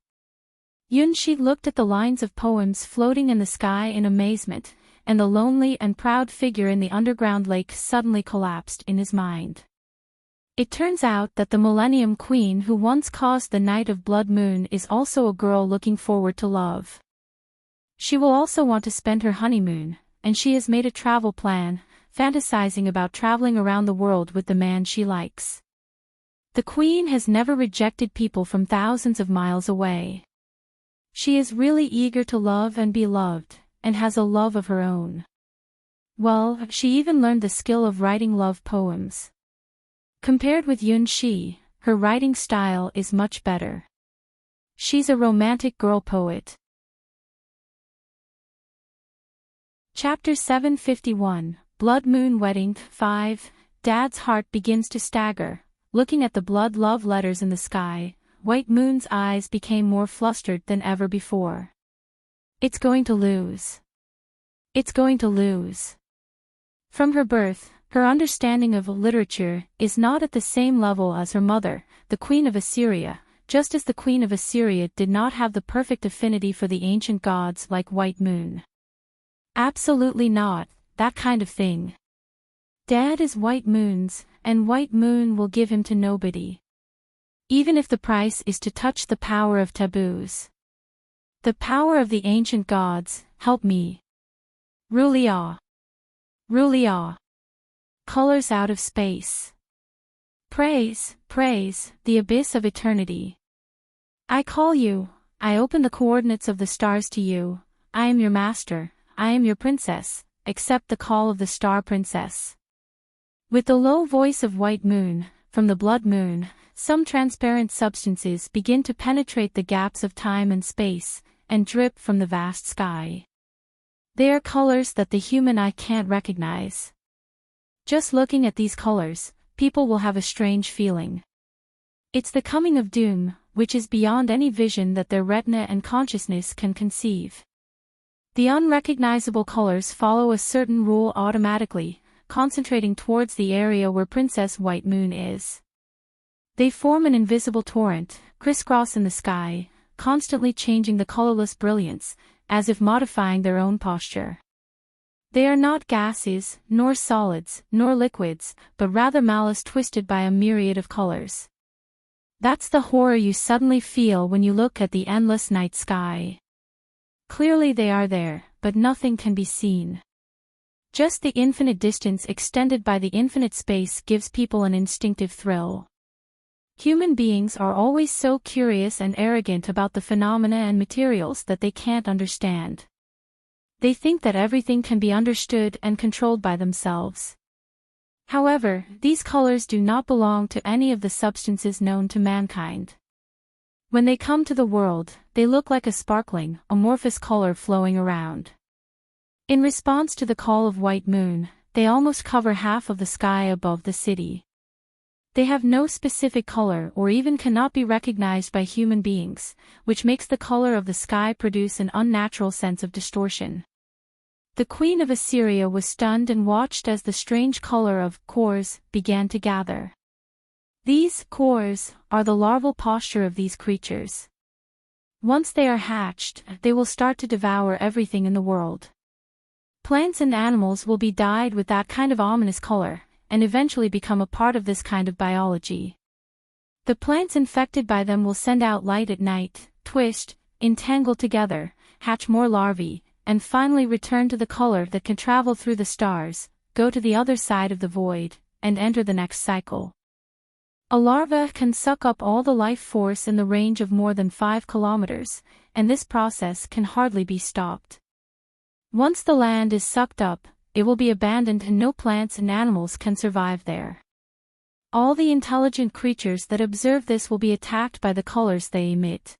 Yunshi looked at the lines of poems floating in the sky in amazement, and the lonely and proud figure in the underground lake suddenly collapsed in his mind. It turns out that the Millennium Queen who once caused the Night of Blood Moon is also a girl looking forward to love. She will also want to spend her honeymoon, and she has made a travel plan, fantasizing about traveling around the world with the man she likes. The Queen has never rejected people from thousands of miles away. She is really eager to love and be loved, and has a love of her own. Well, she even learned the skill of writing love poems. Compared with Yunshi, her writing style is much better. She's a romantic girl poet. Chapter 751, Blood Moon Wedding 5. Dad's heart begins to stagger. Looking at the blood love letters in the sky, White Moon's eyes became more flustered than ever before. It's going to lose. It's going to lose. From her birth, her understanding of literature is not at the same level as her mother, the Queen of Assyria, just as the Queen of Assyria did not have the perfect affinity for the ancient gods like White Moon. Absolutely not, that kind of thing. Dad is White Moon's, and White Moon will give him to nobody. Even if the price is to touch the power of taboos. The power of the ancient gods, help me. Rulia. Rulia. Colors out of space. Praise, praise, the abyss of eternity. I call you, I open the coordinates of the stars to you, I am your master, I am your princess, accept the call of the star princess. With the low voice of White Moon, from the blood moon, some transparent substances begin to penetrate the gaps of time and space, and drip from the vast sky. They are colors that the human eye can't recognize. Just looking at these colors, people will have a strange feeling. It's the coming of doom, which is beyond any vision that their retina and consciousness can conceive. The unrecognizable colors follow a certain rule automatically, concentrating towards the area where Princess White Moon is. They form an invisible torrent, crisscross in the sky, constantly changing the colorless brilliance, as if modifying their own posture. They are not gases, nor solids, nor liquids, but rather malice twisted by a myriad of colors. That's the horror you suddenly feel when you look at the endless night sky. Clearly they are there, but nothing can be seen. Just the infinite distance extended by the infinite space gives people an instinctive thrill. Human beings are always so curious and arrogant about the phenomena and materials that they can't understand. They think that everything can be understood and controlled by themselves. However, these colors do not belong to any of the substances known to mankind. When they come to the world, they look like a sparkling, amorphous color flowing around. In response to the call of White Moon, they almost cover half of the sky above the city. They have no specific color or even cannot be recognized by human beings, which makes the color of the sky produce an unnatural sense of distortion. The Queen of Assyria was stunned and watched as the strange color of cores began to gather. These cores are the larval posture of these creatures. Once they are hatched, they will start to devour everything in the world. Plants and animals will be dyed with that kind of ominous color, and eventually become a part of this kind of biology. The plants infected by them will send out light at night, twist, entangle together, hatch more larvae, and finally return to the color that can travel through the stars, go to the other side of the void, and enter the next cycle. A larva can suck up all the life force in the range of more than 5 kilometers, and this process can hardly be stopped. Once the land is sucked up, it will be abandoned and no plants and animals can survive there. All the intelligent creatures that observe this will be attacked by the colors they emit.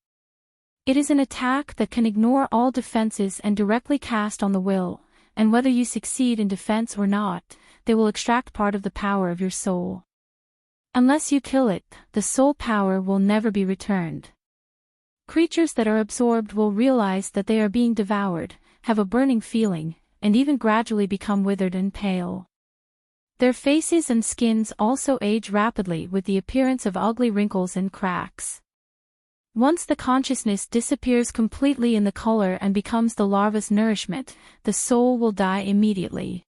It is an attack that can ignore all defenses and directly cast on the will, and whether you succeed in defense or not, they will extract part of the power of your soul. Unless you kill it, the soul power will never be returned. Creatures that are absorbed will realize that they are being devoured, have a burning feeling, and even gradually become withered and pale. Their faces and skins also age rapidly with the appearance of ugly wrinkles and cracks. Once the consciousness disappears completely in the color and becomes the larva's nourishment, the soul will die immediately.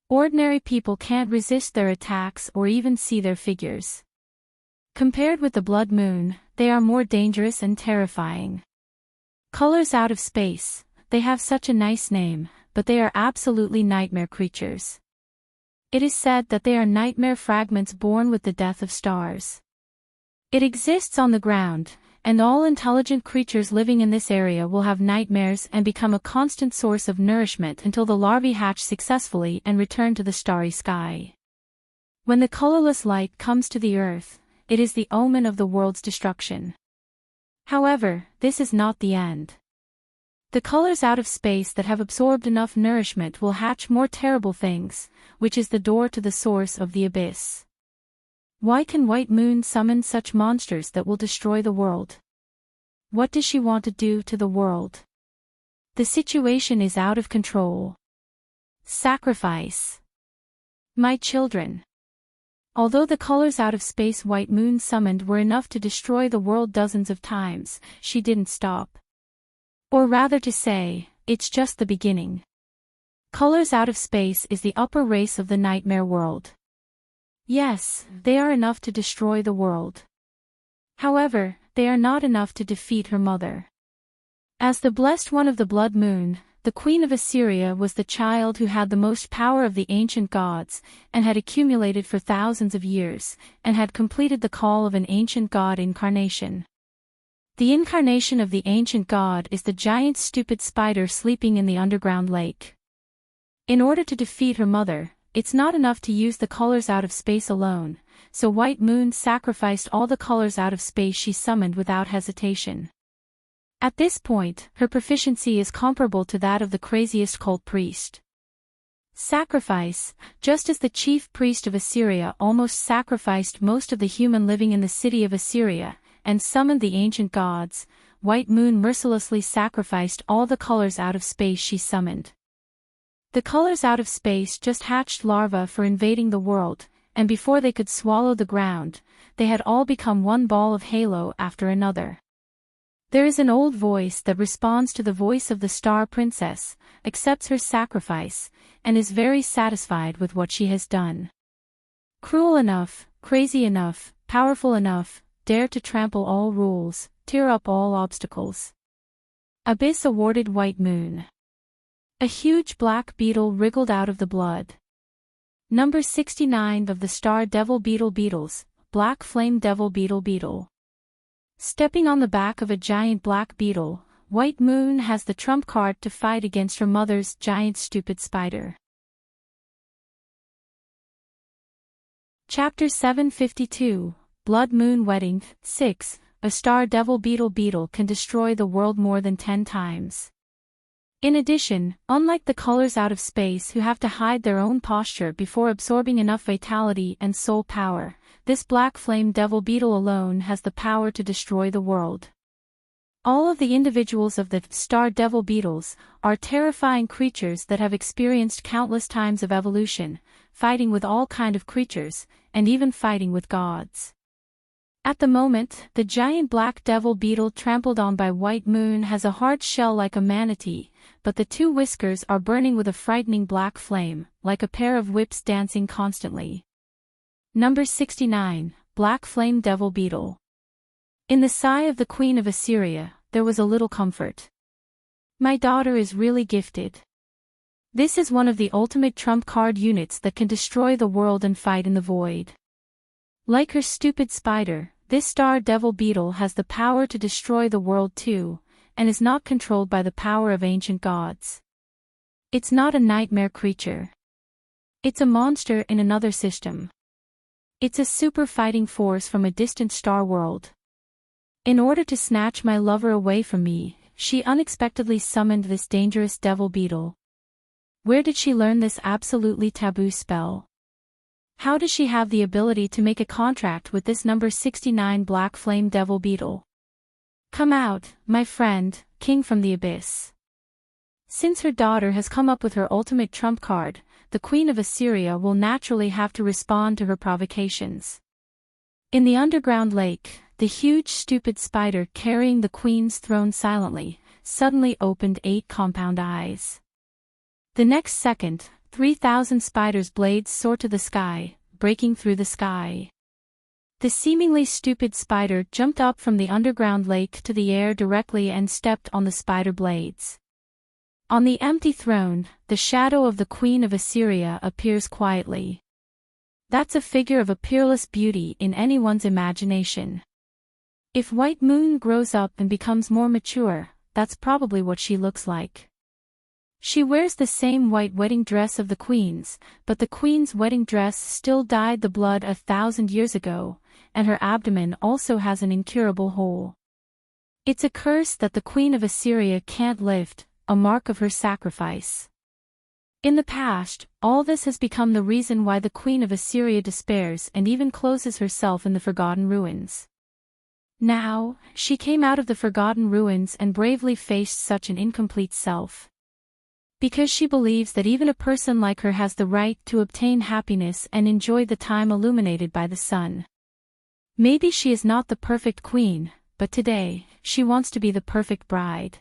Ordinary people can't resist their attacks or even see their figures. Compared with the blood moon, they are more dangerous and terrifying. Colors out of space, they have such a nice name, but they are absolutely nightmare creatures. It is said that they are nightmare fragments born with the death of stars. It exists on the ground, and all intelligent creatures living in this area will have nightmares and become a constant source of nourishment until the larvae hatch successfully and return to the starry sky. When the colorless light comes to the earth, it is the omen of the world's destruction. However, this is not the end. The colors out of space that have absorbed enough nourishment will hatch more terrible things, which is the door to the source of the abyss. Why can White Moon summon such monsters that will destroy the world? What does she want to do to the world? The situation is out of control. Sacrifice. My children. Although the colors out of space White Moon summoned were enough to destroy the world dozens of times, she didn't stop. Or rather to say, it's just the beginning. Colors out of space is the upper race of the nightmare world. Yes, they are enough to destroy the world. However, they are not enough to defeat her mother. As the blessed one of the blood moon, the queen of Assyria was the child who had the most power of the ancient gods, and had accumulated for thousands of years, and had completed the call of an ancient god incarnation. The incarnation of the ancient god is the giant stupid spider sleeping in the underground lake. In order to defeat her mother, it's not enough to use the colors out of space alone, so White Moon sacrificed all the colors out of space she summoned without hesitation. At this point, her proficiency is comparable to that of the craziest cult priest. Sacrifice, just as the chief priest of Assyria almost sacrificed most of the human living in the city of Assyria, and summoned the ancient gods, White Moon mercilessly sacrificed all the colors out of space she summoned. The colors out of space just hatched larvae for invading the world, and before they could swallow the ground, they had all become one ball of halo after another. There is an old voice that responds to the voice of the star princess, accepts her sacrifice, and is very satisfied with what she has done. Cruel enough, crazy enough, powerful enough, dare to trample all rules, tear up all obstacles. Abyss awarded White Moon. A huge black beetle wriggled out of the blood. Number 69 of the star devil beetle beetles, black flame devil beetle. Stepping on the back of a giant black beetle, White Moon has the trump card to fight against her mother's giant stupid spider. Chapter 752, Blood Moon Wedding, 6, a star devil beetle can destroy the world more than 10 times. In addition, unlike the colors out of space who have to hide their own posture before absorbing enough vitality and soul power, this black flame devil beetle alone has the power to destroy the world. All of the individuals of the star devil beetles are terrifying creatures that have experienced countless times of evolution, fighting with all kind of creatures, and even fighting with gods. At the moment, the giant black devil beetle trampled on by White Moon has a hard shell like a manatee, but the two whiskers are burning with a frightening black flame, like a pair of whips dancing constantly. Number 69, Black Flame Devil Beetle. In the sigh of the Queen of Assyria, there was a little comfort. My daughter is really gifted. This is one of the ultimate trump card units that can destroy the world and fight in the void. Like her stupid spider, this star devil beetle has the power to destroy the world too, and is not controlled by the power of ancient gods. It's not a nightmare creature. It's a monster in another system. It's a super fighting force from a distant star world. In order to snatch my lover away from me, she unexpectedly summoned this dangerous devil beetle. Where did she learn this absolutely taboo spell? How does she have the ability to make a contract with this number 69 black flame devil beetle? Come out, my friend, king from the abyss. Since her daughter has come up with her ultimate trump card, the Queen of Assyria will naturally have to respond to her provocations. In the underground lake, the huge stupid spider carrying the queen's throne silently, suddenly opened 8 compound eyes. The next second, 3,000 spiders' blades soar to the sky, breaking through the sky. The seemingly stupid spider jumped up from the underground lake to the air directly and stepped on the spider blades. On the empty throne, the shadow of the Queen of Assyria appears quietly. That's a figure of a peerless beauty in anyone's imagination. If White Moon grows up and becomes more mature, that's probably what she looks like. She wears the same white wedding dress of the queen's, but the queen's wedding dress still dyed the blood 1,000 years ago, and her abdomen also has an incurable hole. It's a curse that the Queen of Assyria can't lift, a mark of her sacrifice. In the past, all this has become the reason why the Queen of Assyria despairs and even closes herself in the Forgotten Ruins. Now, she came out of the Forgotten Ruins and bravely faced such an incomplete self. Because she believes that even a person like her has the right to obtain happiness and enjoy the time illuminated by the sun. Maybe she is not the perfect queen, but today, she wants to be the perfect bride.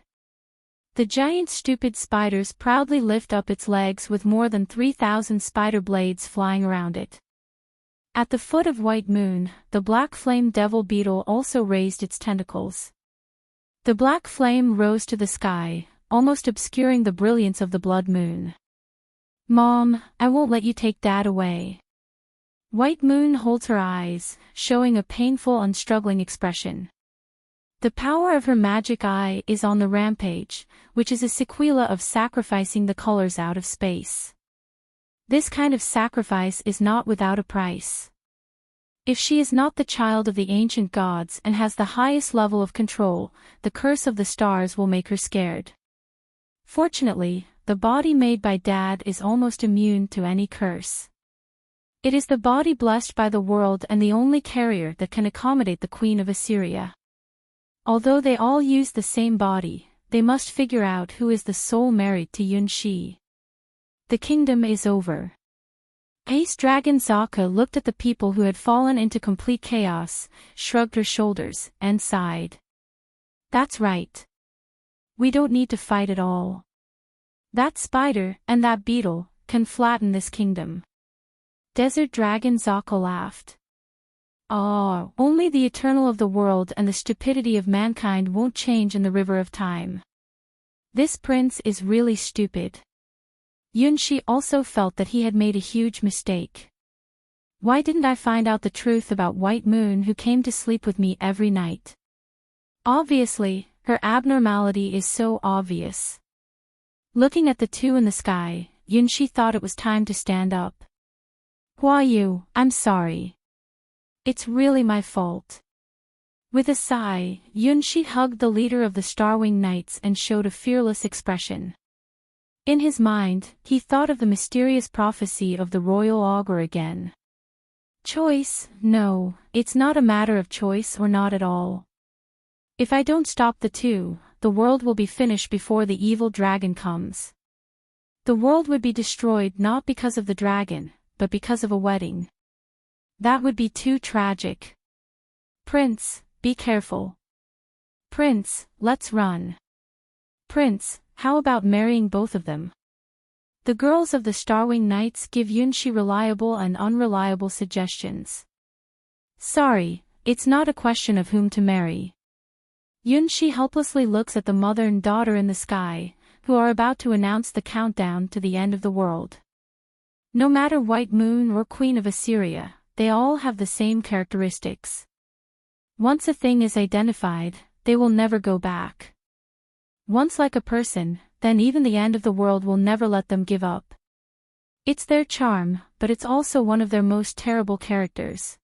The giant stupid spiders proudly lift up its legs with more than 3,000 spider blades flying around it. At the foot of White Moon, the black flame devil beetle also raised its tentacles. The black flame rose to the sky, almost obscuring the brilliance of the blood moon. Mom, I won't let you take Dad away. White Moon holds her eyes, showing a painful and struggling expression. The power of her magic eye is on the rampage, which is a sequela of sacrificing the colors out of space. This kind of sacrifice is not without a price. If she is not the child of the ancient gods and has the highest level of control, the curse of the stars will make her scared. Fortunately, the body made by Dad is almost immune to any curse. It is the body blessed by the world and the only carrier that can accommodate the Queen of Assyria. Although they all use the same body, they must figure out who is the soul married to Yunshi. The kingdom is over. Ace Dragon Zaka looked at the people who had fallen into complete chaos, shrugged her shoulders, and sighed. That's right. We don't need to fight at all. That spider, and that beetle, can flatten this kingdom. Desert Dragon Zaka laughed. Ah, only the eternal of the world and the stupidity of mankind won't change in the river of time. This prince is really stupid. Yunshi also felt that he had made a huge mistake. Why didn't I find out the truth about White Moon who came to sleep with me every night? Obviously, her abnormality is so obvious. Looking at the two in the sky, Yunshi thought it was time to stand up. Huayu, I'm sorry. It's really my fault. With a sigh, Yunshi hugged the leader of the Starwing Knights and showed a fearless expression. In his mind, he thought of the mysterious prophecy of the royal augur again. Choice? No, it's not a matter of choice or not at all. If I don't stop the two, the world will be finished before the evil dragon comes. The world would be destroyed not because of the dragon, but because of a wedding. That would be too tragic. Prince, be careful. Prince, let's run. Prince, how about marrying both of them? The girls of the Starwing Knights give Yunshi reliable and unreliable suggestions. Sorry, it's not a question of whom to marry. Yunxi helplessly looks at the mother and daughter in the sky, who are about to announce the countdown to the end of the world. No matter White Moon or Queen of Assyria, they all have the same characteristics. Once a thing is identified, they will never go back. Once like a person, then even the end of the world will never let them give up. It's their charm, but it's also one of their most terrible characters.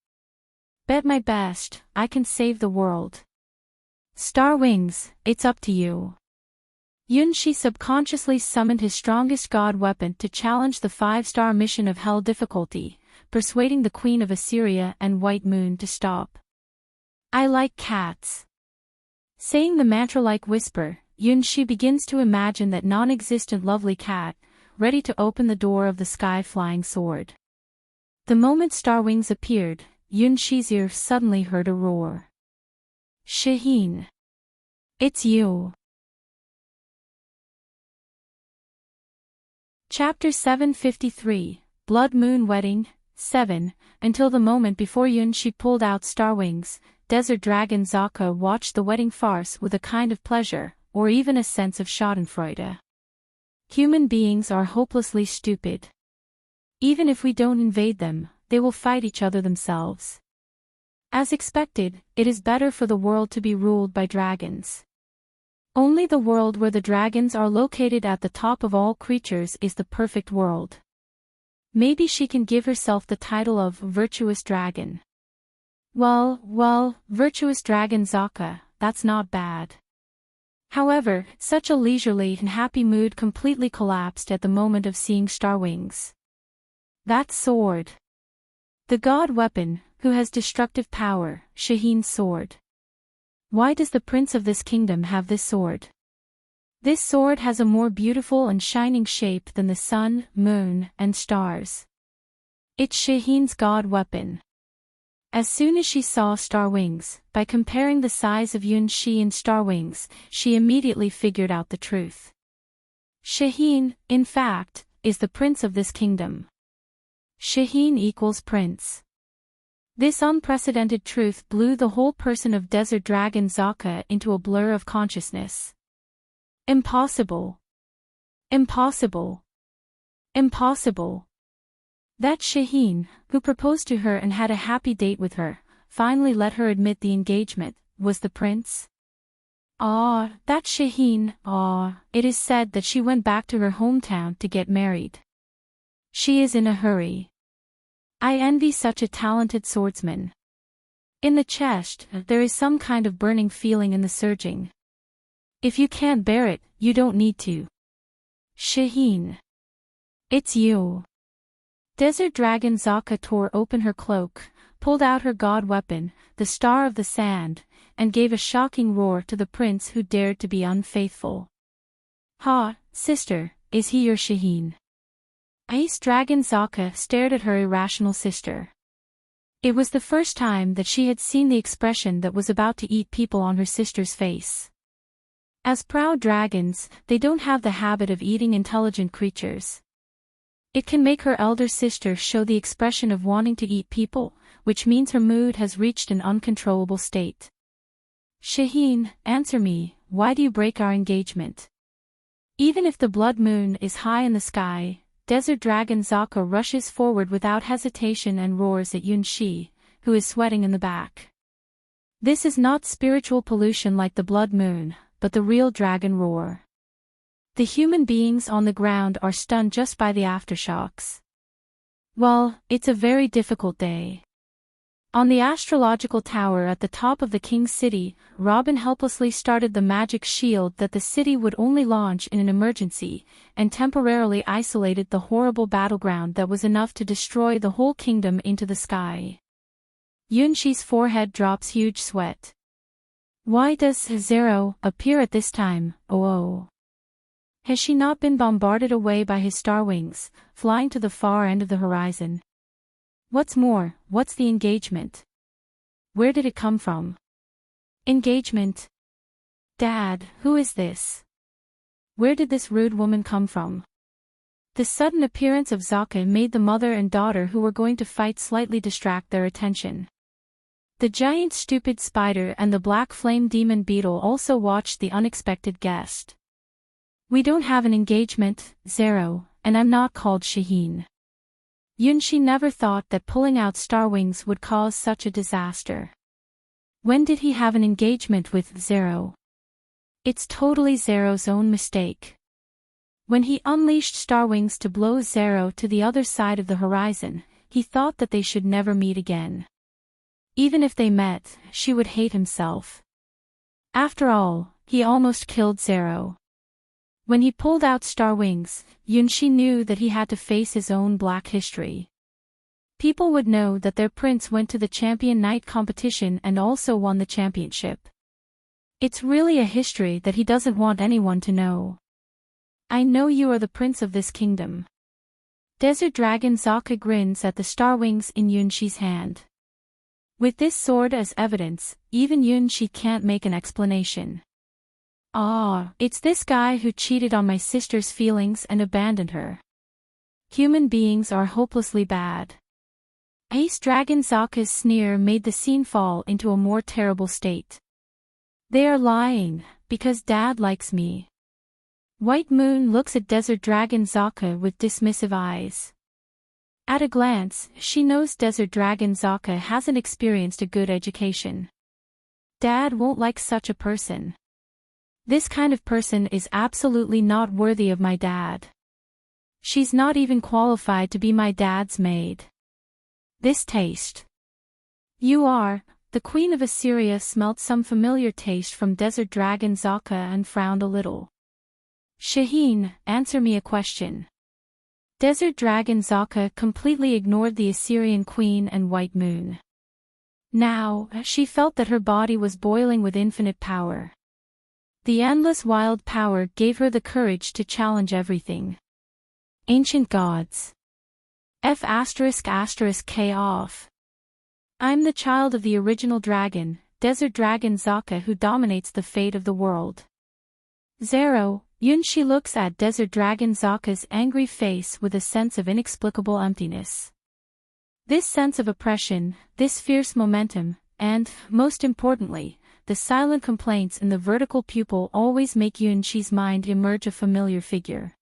Bet my best, I can save the world. Star Wings, it's up to you. Yunxi subconsciously summoned his strongest god weapon to challenge the 5-star mission of Hell difficulty, persuading the Queen of Assyria and White Moon to stop. I like cats. Saying the mantra-like whisper, Yunxi begins to imagine that non-existent lovely cat, ready to open the door of the sky-flying sword. The moment Star Wings appeared, Yunxi's ear suddenly heard a roar. Shaheen. It's you. Chapter 753, Blood Moon Wedding, 7. Until the moment before Yunxi pulled out Star Wings, Desert Dragon Zaka watched the wedding farce with a kind of pleasure, or even a sense of schadenfreude. Human beings are hopelessly stupid. Even if we don't invade them, they will fight each other themselves. As expected, it is better for the world to be ruled by dragons. Only the world where the dragons are located at the top of all creatures is the perfect world. Maybe she can give herself the title of Virtuous Dragon. Well, Virtuous Dragon Zaka, that's not bad. However, such a leisurely and happy mood completely collapsed at the moment of seeing Star Wings. That sword. The god weapon, who has destructive power, Shaheen's sword. Why does the prince of this kingdom have this sword? This sword has a more beautiful and shining shape than the sun, moon, and stars. It's Shaheen's god weapon. As soon as she saw Star Wings, by comparing the size of Yunxi and Star Wings, she immediately figured out the truth. Shaheen, in fact, is the prince of this kingdom. Shaheen equals prince. This unprecedented truth blew the whole person of Desert Dragon Zaka into a blur of consciousness. Impossible. Impossible. Impossible. That Shaheen, who proposed to her and had a happy date with her, finally let her admit the engagement, was the prince? That Shaheen, it is said that she went back to her hometown to get married. She is in a hurry. I envy such a talented swordsman. In the chest, there is some kind of burning feeling in the surging. If you can't bear it, you don't need to. Shaheen. It's you. Desert Dragon Zaka tore open her cloak, pulled out her god weapon, the Star of the Sand, and gave a shocking roar to the prince who dared to be unfaithful. Ha, sister, is he your Shaheen? Ice Dragon Zaka stared at her irrational sister. It was the first time that she had seen the expression that was about to eat people on her sister's face. As proud dragons, they don't have the habit of eating intelligent creatures. It can make her elder sister show the expression of wanting to eat people, which means her mood has reached an uncontrollable state. Shaheen, answer me, why do you break our engagement? Even if the blood moon is high in the sky, Desert Dragon Zaka rushes forward without hesitation and roars at Yunxi, who is sweating in the back. This is not spiritual pollution like the blood moon, but the real dragon roar. The human beings on the ground are stunned just by the aftershocks. Well, it's a very difficult day. On the astrological tower at the top of the king's city, Robin helplessly started the magic shield that the city would only launch in an emergency, and temporarily isolated the horrible battleground that was enough to destroy the whole kingdom into the sky. Yunxi's forehead drops huge sweat. Why does Zero appear at this time, oh? Has she not been bombarded away by his star wings, flying to the far end of the horizon? What's more, what's the engagement? Where did it come from? Engagement? Dad, who is this? Where did this rude woman come from? The sudden appearance of Zaka made the mother and daughter who were going to fight slightly distract their attention. The giant stupid spider and the black flame demon beetle also watched the unexpected guest. We don't have an engagement, Zero, and I'm not called Shaheen. Yunshi never thought that pulling out star wings would cause such a disaster. When did he have an engagement with Zero? It's totally Zero's own mistake. When he unleashed star wings to blow Zero to the other side of the horizon, he thought that they should never meet again. Even if they met, she would hate himself. After all, he almost killed Zero. When he pulled out star wings, Yunshi knew that he had to face his own black history. People would know that their prince went to the champion night competition and also won the championship. It's really a history that he doesn't want anyone to know. I know you are the prince of this kingdom. Desert Dragon Zaka grins at the star wings in Yunshi's hand. With this sword as evidence, even Yunshi can't make an explanation. Ah, it's this guy who cheated on my sister's feelings and abandoned her. Human beings are hopelessly bad. Ace Dragon Zaka's sneer made the scene fall into a more terrible state. They are lying, because Dad likes me. White Moon looks at Desert Dragon Zaka with dismissive eyes. At a glance, she knows Desert Dragon Zaka hasn't experienced a good education. Dad won't like such a person. This kind of person is absolutely not worthy of my dad. She's not even qualified to be my dad's maid. This taste. You are, the Queen of Assyria smelt some familiar taste from Desert Dragon Zaka and frowned a little. Shaheen, answer me a question. Desert Dragon Zaka completely ignored the Assyrian Queen and White Moon. Now, she felt that her body was boiling with infinite power. The endless wild power gave her the courage to challenge everything. Ancient gods. F***K off. I'm the child of the original dragon, Desert Dragon Zaka, who dominates the fate of the world. Zero, Yunshi looks at Desert Dragon Zaka's angry face with a sense of inexplicable emptiness. This sense of oppression, this fierce momentum, and, most importantly, the silent complaints in the vertical pupil always make Yunshi's mind emerge a familiar figure.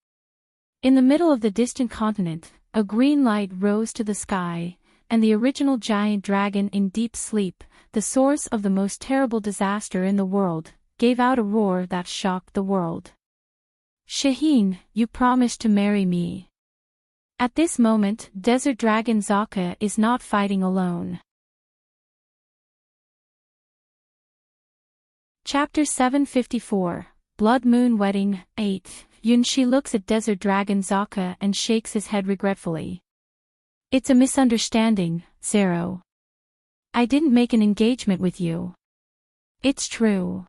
In the middle of the distant continent, a green light rose to the sky, and the original giant dragon in deep sleep, the source of the most terrible disaster in the world, gave out a roar that shocked the world. Shaheen, you promised to marry me. At this moment, Desert Dragon Zaka is not fighting alone. Chapter 754, Blood Moon Wedding, 8. Yunshi looks at Desert Dragon Zaka and shakes his head regretfully. It's a misunderstanding, Zero. I didn't make an engagement with you. It's true.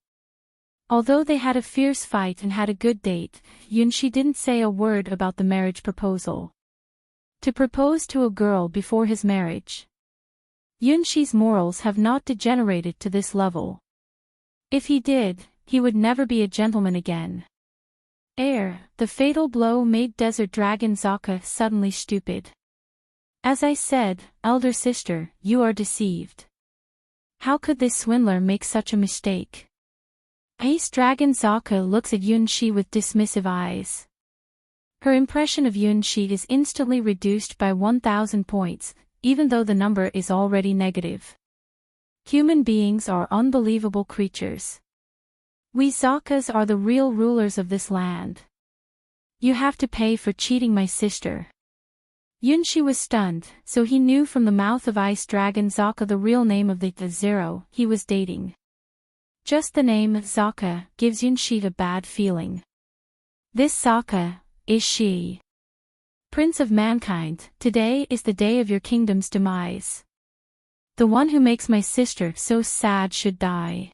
Although they had a fierce fight and had a good date, Yunshi didn't say a word about the marriage proposal. To propose to a girl before his marriage. Yunshi's morals have not degenerated to this level. If he did, he would never be a gentleman again. The fatal blow made Desert Dragon Zaka suddenly stupid. As I said, elder sister, you are deceived. How could this swindler make such a mistake? Ace Dragon Zaka looks at Yunshi with dismissive eyes. Her impression of Yunshi is instantly reduced by 1,000 points, even though the number is already negative. Human beings are unbelievable creatures. We Zakas are the real rulers of this land. You have to pay for cheating my sister. Yunshi was stunned, so he knew from the mouth of Ice Dragon Zaka the real name of the Zero he was dating. Just the name Zaka gives Yunshi a bad feeling. This Zaka, is she? Prince of mankind, today is the day of your kingdom's demise. The one who makes my sister so sad should die.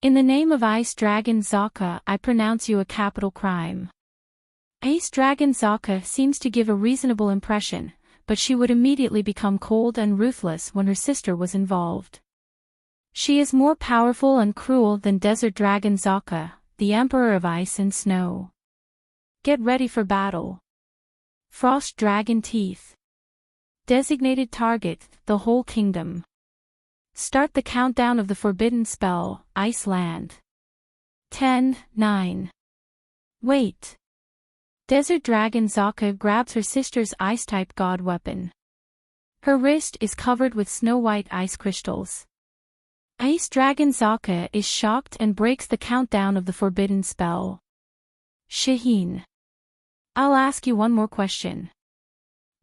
In the name of Ice Dragon Zaka, I pronounce you a capital crime. Ace Dragon Zaka seems to give a reasonable impression, but she would immediately become cold and ruthless when her sister was involved. She is more powerful and cruel than Desert Dragon Zaka, the Emperor of Ice and Snow. Get ready for battle. Frost Dragon Teeth. Designated target, the whole kingdom. Start the countdown of the forbidden spell, Iceland. 10, 9. Wait. Desert Dragon Zaka grabs her sister's ice-type god weapon. Her wrist is covered with snow-white ice crystals. Ice Dragon Zaka is shocked and breaks the countdown of the forbidden spell. Shaheen. I'll ask you one more question.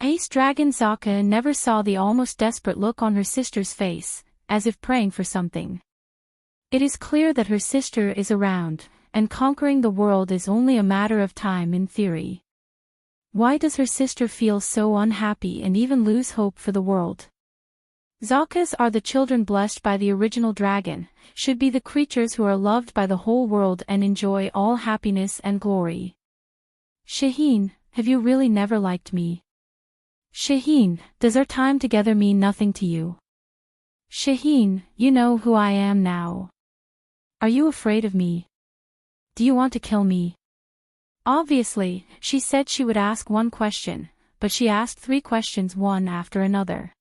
Ice Dragon Zaka never saw the almost desperate look on her sister's face, as if praying for something. It is clear that her sister is around, and conquering the world is only a matter of time in theory. Why does her sister feel so unhappy and even lose hope for the world? Zakas are the children blessed by the original dragon, should be the creatures who are loved by the whole world and enjoy all happiness and glory. Shaheen, have you really never liked me? Shaheen, does our time together mean nothing to you? Shaheen, you know who I am now. Are you afraid of me? Do you want to kill me? Obviously, she said she would ask one question, but she asked 3 questions one after another.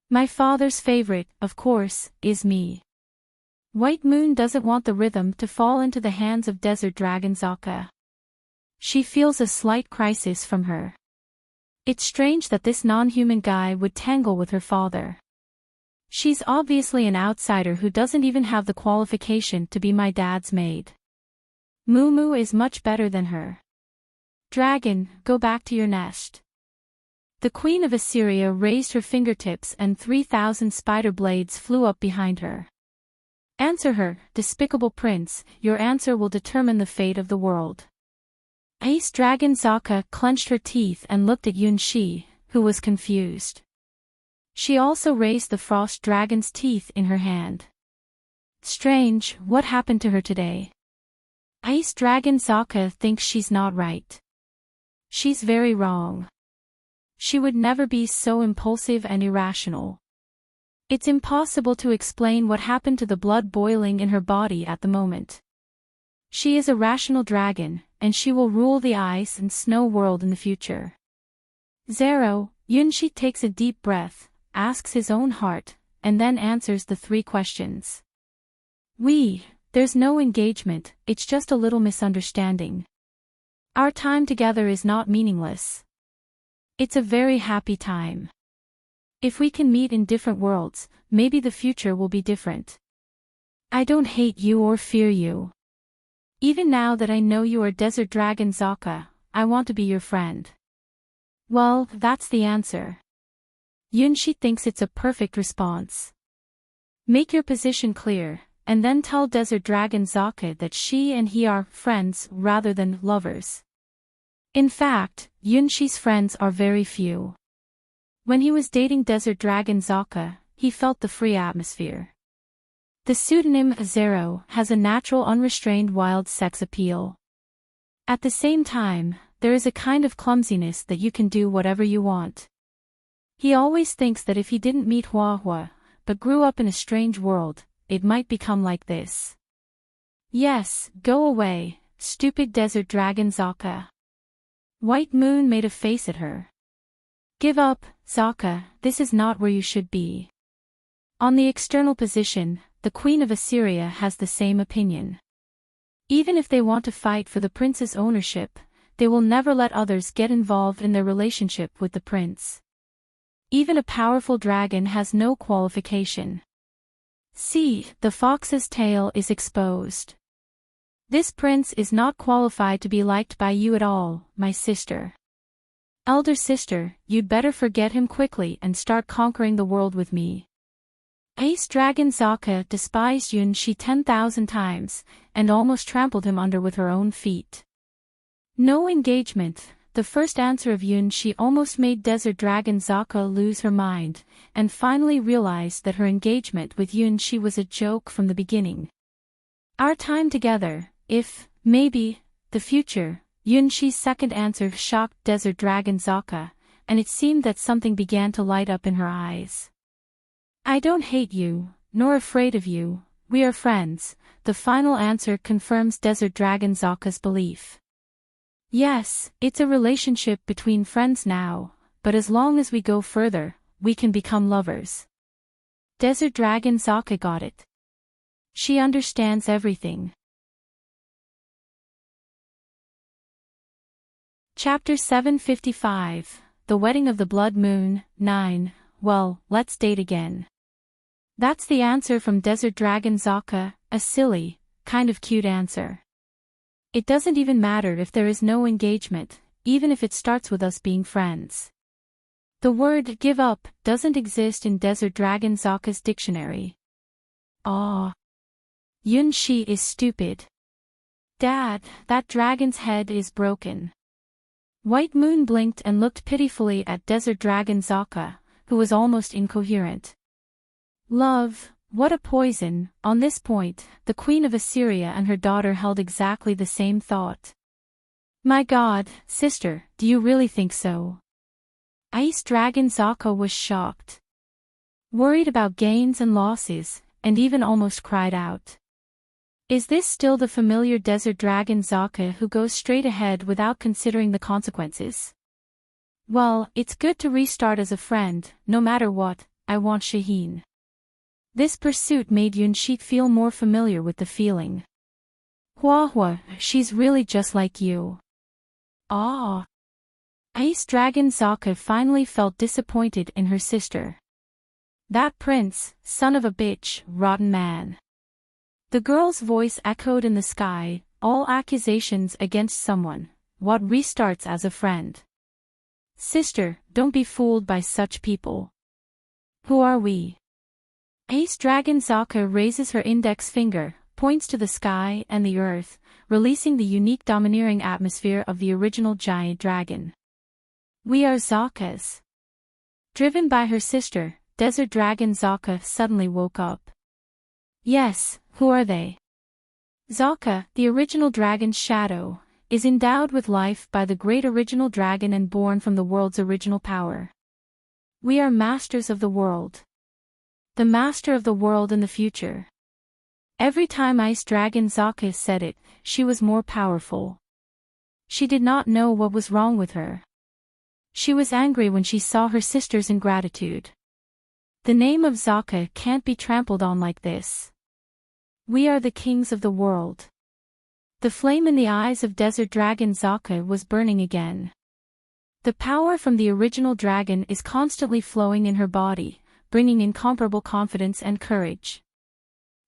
My father's favorite, of course, is me. White Moon doesn't want the rhythm to fall into the hands of Desert Dragon Zaka. She feels a slight crisis from her. It's strange that this non-human guy would tangle with her father. She's obviously an outsider who doesn't even have the qualification to be my dad's maid. Mumu is much better than her. Dragon, go back to your nest. The Queen of Assyria raised her fingertips and 3,000 spider blades flew up behind her. Answer her, despicable prince, your answer will determine the fate of the world. Ice Dragon Zaka clenched her teeth and looked at Yunshi, who was confused. She also raised the frost dragon's teeth in her hand. Strange, what happened to her today? Ice Dragon Zaka thinks she's not right. She's very wrong. She would never be so impulsive and irrational. It's impossible to explain what happened to the blood boiling in her body at the moment. She is a rational dragon, and she will rule the ice and snow world in the future. Zero, Yunshi takes a deep breath, asks his own heart, and then answers the 3 questions. There's no engagement, it's just a little misunderstanding. Our time together is not meaningless. It's a very happy time. If we can meet in different worlds, maybe the future will be different. I don't hate you or fear you. Even now that I know you are Desert Dragon Zaka, I want to be your friend. Well, that's the answer. Yunshi thinks it's a perfect response. Make your position clear, and then tell Desert Dragon Zaka that she and he are friends rather than lovers. In fact, Yunshi's friends are very few. When he was dating Desert Dragon Zaka, he felt the free atmosphere. The pseudonym Zero has a natural unrestrained wild sex appeal. At the same time, there is a kind of clumsiness that you can do whatever you want. He always thinks that if he didn't meet Hua, but grew up in a strange world, it might become like this. Yes, go away, stupid Desert Dragon Zaka. White Moon made a face at her. Give up, Zaka, this is not where you should be. On the external position, the Queen of Assyria has the same opinion. Even if they want to fight for the prince's ownership, they will never let others get involved in their relationship with the prince. Even a powerful dragon has no qualification. See, the fox's tail is exposed. This prince is not qualified to be liked by you at all, my sister. Elder sister, you'd better forget him quickly and start conquering the world with me. Ice Dragon Zaka despised Yunshi 10,000 times, and almost trampled him under with her own feet. No engagement. The first answer of Yunshi almost made Desert Dragon Zaka lose her mind, and finally realized that her engagement with Yunshi was a joke from the beginning. Our time together, if, maybe, the future. Yunshi's second answer shocked Desert Dragon Zaka, and it seemed that something began to light up in her eyes. I don't hate you, nor afraid of you, we are friends. The final answer confirms Desert Dragon Zaka's belief. Yes, it's a relationship between friends now, but as long as we go further, we can become lovers. Desert Dragon Sokka got it. She understands everything. Chapter 755, The Wedding of the Blood Moon, 9, Well, let's date again. That's the answer from Desert Dragon Sokka, a silly, kind of cute answer. It doesn't even matter if there is no engagement, even if it starts with us being friends. The word give up doesn't exist in Desert Dragon Sokka's dictionary. Aw. Yunshi is stupid. Dad, that dragon's head is broken. White Moon blinked and looked pitifully at Desert Dragon Sokka, who was almost incoherent. Love, what a poison. On this point, the Queen of Assyria and her daughter held exactly the same thought. My God, sister, do you really think so? Ice Dragon Sokka was shocked. Worried about gains and losses, and even almost cried out. Is this still the familiar Desert Dragon Sokka who goes straight ahead without considering the consequences? Well, it's good to restart as a friend, no matter what. I want Shaheen. This pursuit made Yunshi feel more familiar with the feeling. Hua, she's really just like you. Ah. Ice Dragon Sokka finally felt disappointed in her sister. That prince, son of a bitch, rotten man. The girl's voice echoed in the sky, all accusations against someone. What restarts as a friend? Sister, don't be fooled by such people. Who are we? Ice Dragon Sokka raises her index finger, points to the sky and the earth, releasing the unique domineering atmosphere of the original giant dragon. We are Sokkas. Driven by her sister, Desert Dragon Sokka suddenly woke up. Yes, who are they? Sokka, the original dragon's shadow, is endowed with life by the great original dragon and born from the world's original power. We are masters of the world. The master of the world in the future. Every time Ice Dragon Sokka said it, she was more powerful. She did not know what was wrong with her. She was angry when she saw her sister's ingratitude. The name of Sokka can't be trampled on like this. We are the kings of the world. The flame in the eyes of Desert Dragon Sokka was burning again. The power from the original dragon is constantly flowing in her body, bringing incomparable confidence and courage.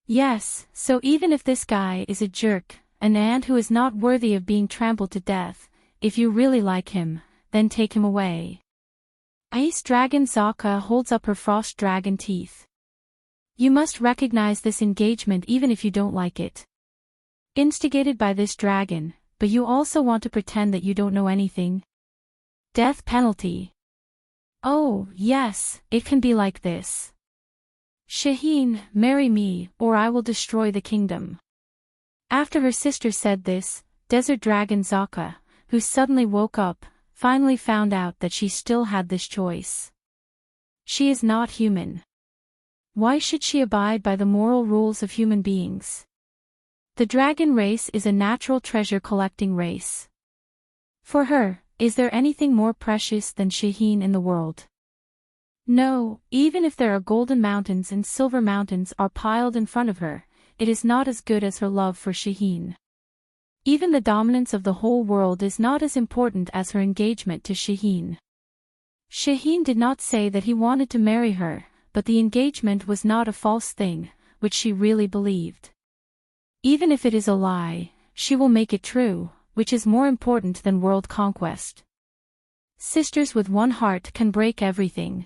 Yes, so even if this guy is a jerk, an ant who is not worthy of being trampled to death, if you really like him, then take him away. Ice Dragon Sokka holds up her frost dragon teeth. You must recognize this engagement even if you don't like it. Instigated by this dragon, but you also want to pretend that you don't know anything? Death penalty. Oh, yes, it can be like this. Shaheen, marry me, or I will destroy the kingdom. After her sister said this, Desert Dragon Sokka, who suddenly woke up, finally found out that she still had this choice. She is not human. Why should she abide by the moral rules of human beings? The dragon race is a natural treasure-collecting race. For her, is there anything more precious than Shaheen in the world? No, even if there are golden mountains and silver mountains are piled in front of her, it is not as good as her love for Shaheen. Even the dominance of the whole world is not as important as her engagement to Shaheen. Shaheen did not say that he wanted to marry her, but the engagement was not a false thing, which she really believed. Even if it is a lie, she will make it true, which is more important than world conquest. Sisters with one heart can break everything.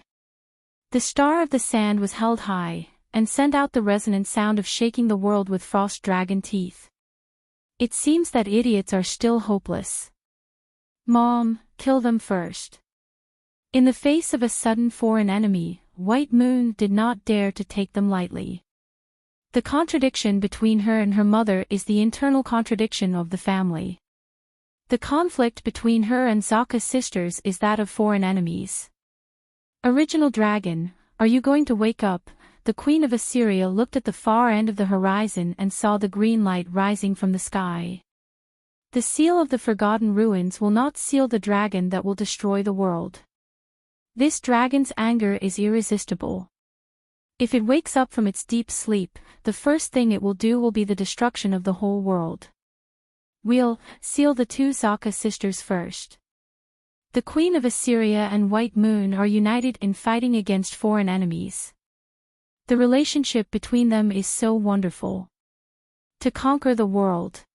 The star of the sand was held high, and sent out the resonant sound of shaking the world with frost dragon teeth. It seems that idiots are still hopeless. Mom, kill them first. In the face of a sudden foreign enemy, White Moon did not dare to take them lightly. The contradiction between her and her mother is the internal contradiction of the family. The conflict between her and Sokka's sisters is that of foreign enemies. Original Dragon, are you going to wake up? The Queen of Assyria looked at the far end of the horizon and saw the green light rising from the sky. The seal of the Forgotten Ruins will not seal the dragon that will destroy the world. This dragon's anger is irresistible. If it wakes up from its deep sleep, the first thing it will do will be the destruction of the whole world. We'll seal the two Zaka sisters first. The Queen of Assyria and White Moon are united in fighting against foreign enemies. The relationship between them is so wonderful. To conquer the world.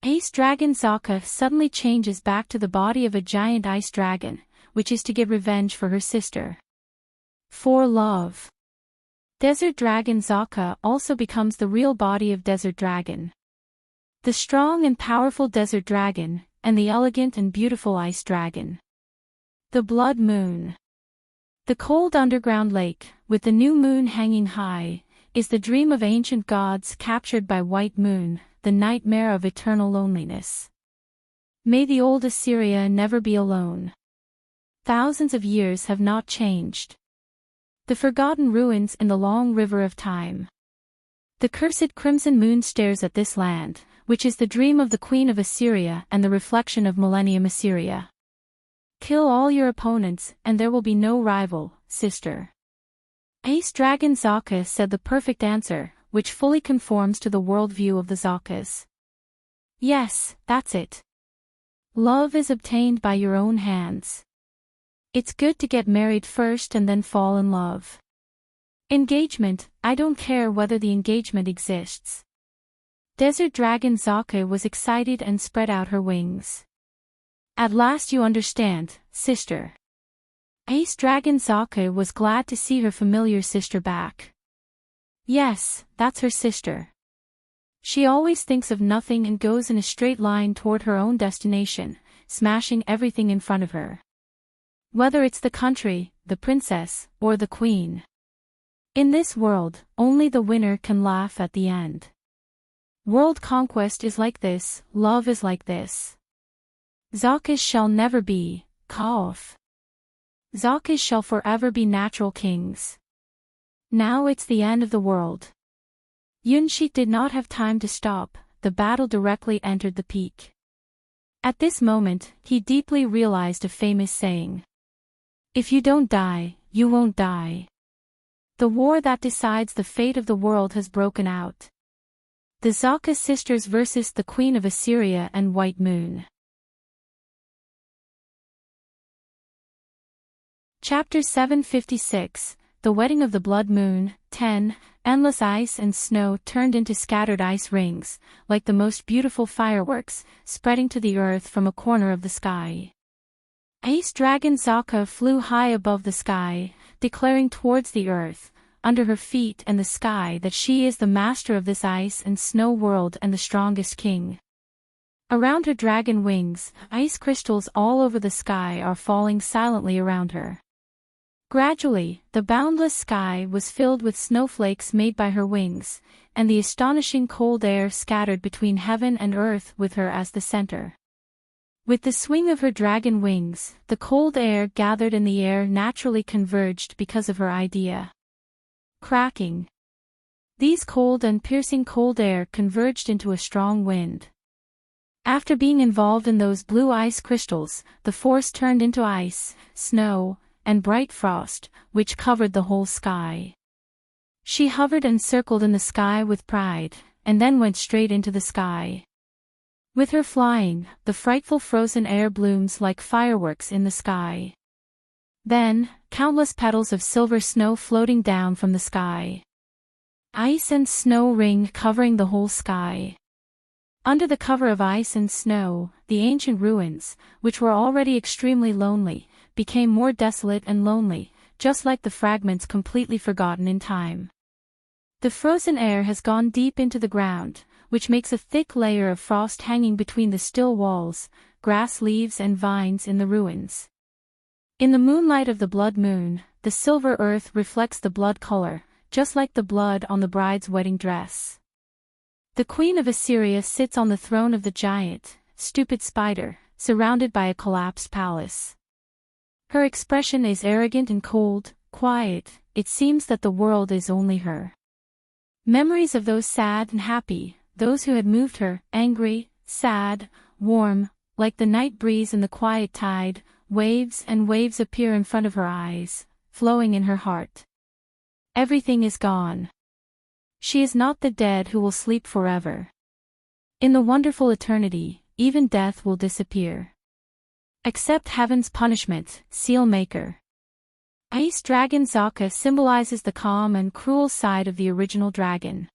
Ace Dragon Zaka suddenly changes back to the body of a giant ice dragon, which is to get revenge for her sister. For love. Desert Dragon Zaka also becomes the real body of Desert Dragon. The strong and powerful Desert Dragon, and the elegant and beautiful Ice Dragon. The Blood Moon. The cold underground lake, with the new moon hanging high, is the dream of ancient gods captured by White Moon, the nightmare of eternal loneliness. May the old Assyria never be alone. Thousands of years have not changed. The forgotten ruins in the long river of time. The cursed crimson moon stares at this land, which is the dream of the Queen of Assyria and the reflection of Millennium Assyria. Kill all your opponents and there will be no rival, sister. Ace Dragon Zaka said the perfect answer, which fully conforms to the worldview of the Zakas. Yes, that's it. Love is obtained by your own hands. It's good to get married first and then fall in love. Engagement, I don't care whether the engagement exists. Desert Dragon Zaka was excited and spread out her wings. At last you understand, sister. Ace Dragon Zaka was glad to see her familiar sister back. Yes, that's her sister. She always thinks of nothing and goes in a straight line toward her own destination, smashing everything in front of her. Whether it's the country, the princess, or the queen. In this world, only the winner can laugh at the end. World conquest is like this, love is like this. Zakas shall never be, Kaof. Zakas shall forever be natural kings. Now it's the end of the world. Yunshi did not have time to stop, the battle directly entered the peak. At this moment, he deeply realized a famous saying. If you don't die, you won't die. The war that decides the fate of the world has broken out. The Zaka sisters versus the Queen of Assyria and White Moon. Chapter 756, The Wedding of the Blood Moon, 10, Endless ice and snow turned into scattered ice rings, like the most beautiful fireworks, spreading to the earth from a corner of the sky. Ace Dragon Zaka flew high above the sky, declaring towards the earth, under her feet and the sky that she is the master of this ice and snow world and the strongest king. Around her dragon wings, ice crystals all over the sky are falling silently around her. Gradually, the boundless sky was filled with snowflakes made by her wings, and the astonishing cold air scattered between heaven and earth with her as the center. With the swing of her dragon wings, the cold air gathered in the air naturally converged because of her idea. Cracking. These cold and piercing cold air converged into a strong wind. After being involved in those blue ice crystals, the force turned into ice, snow, and bright frost, which covered the whole sky. She hovered and circled in the sky with pride, and then went straight into the sky. With her flying, the frightful frozen air blooms like fireworks in the sky. Then, countless petals of silver snow floating down from the sky. Ice and snow ring covering the whole sky. Under the cover of ice and snow, the ancient ruins, which were already extremely lonely, became more desolate and lonely, just like the fragments completely forgotten in time. The frozen air has gone deep into the ground, which makes a thick layer of frost hanging between the still walls, grass leaves and vines in the ruins. In the moonlight of the blood moon, the silver earth reflects the blood color, just like the blood on the bride's wedding dress. The Queen of Assyria sits on the throne of the giant, stupid spider, surrounded by a collapsed palace. Her expression is arrogant and cold, quiet, it seems that the world is only her. Memories of those sad and happy, those who had moved her, angry, sad, warm, like the night breeze and the quiet tide, waves and waves appear in front of her eyes, flowing in her heart. Everything is gone. She is not the dead who will sleep forever. In the wonderful eternity, even death will disappear. Accept heaven's punishment, seal maker. Ice dragon Zaka symbolizes the calm and cruel side of the original dragon.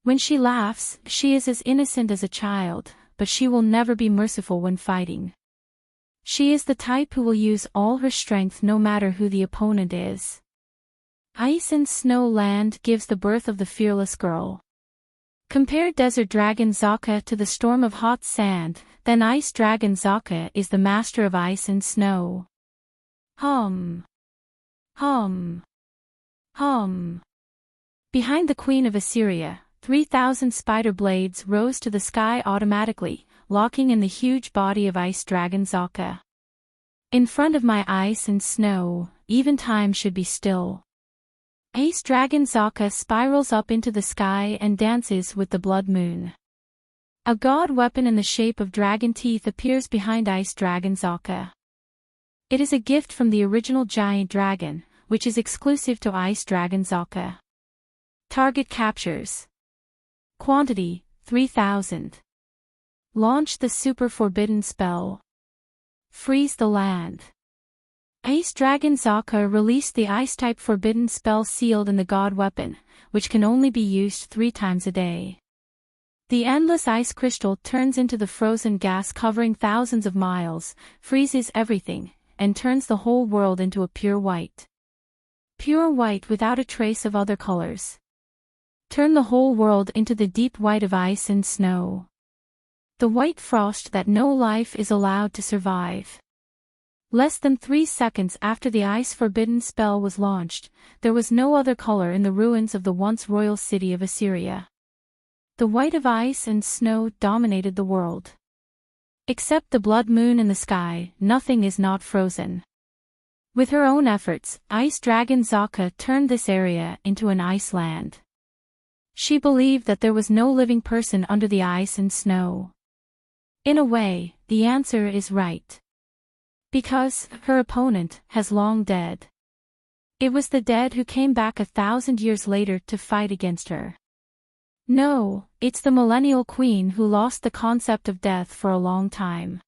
When she laughs, she is as innocent as a child, but she will never be merciful when fighting. She is the type who will use all her strength no matter who the opponent is. Ice and Snow Land gives the birth of the fearless girl. Compare Desert Dragon Zaka to the storm of hot sand, then Ice Dragon Zaka is the master of ice and snow. Hum. Hum. Hum. Behind the Queen of Assyria, 3,000 spider blades rose to the sky automatically, locking in the huge body of Ice Dragon Zaka. In front of my ice and snow, even time should be still. Ice Dragon Zaka spirals up into the sky and dances with the blood moon. A god weapon in the shape of dragon teeth appears behind Ice Dragon Zaka. It is a gift from the original giant dragon, which is exclusive to Ice Dragon Zaka. Target captures. Quantity, 3,000. Launch the super forbidden spell. Freeze the land. Ice Dragon Zaka released the Ice-type forbidden spell sealed in the god weapon, which can only be used 3 times a day. The endless ice crystal turns into the frozen gas covering thousands of miles, freezes everything, and turns the whole world into a pure white. Pure white without a trace of other colors. Turn the whole world into the deep white of ice and snow. The white frost that no life is allowed to survive. Less than 3 seconds after the ice forbidden spell was launched, there was no other color in the ruins of the once royal city of Assyria. The white of ice and snow dominated the world. Except the blood moon in the sky, nothing is not frozen. With her own efforts, Ice Dragon Zaka turned this area into an ice land. She believed that there was no living person under the ice and snow. In a way, the answer is right. Because her opponent has long dead. It was the dead who came back 1,000 years later to fight against her. No, it's the millennial queen who lost the concept of death for a long time.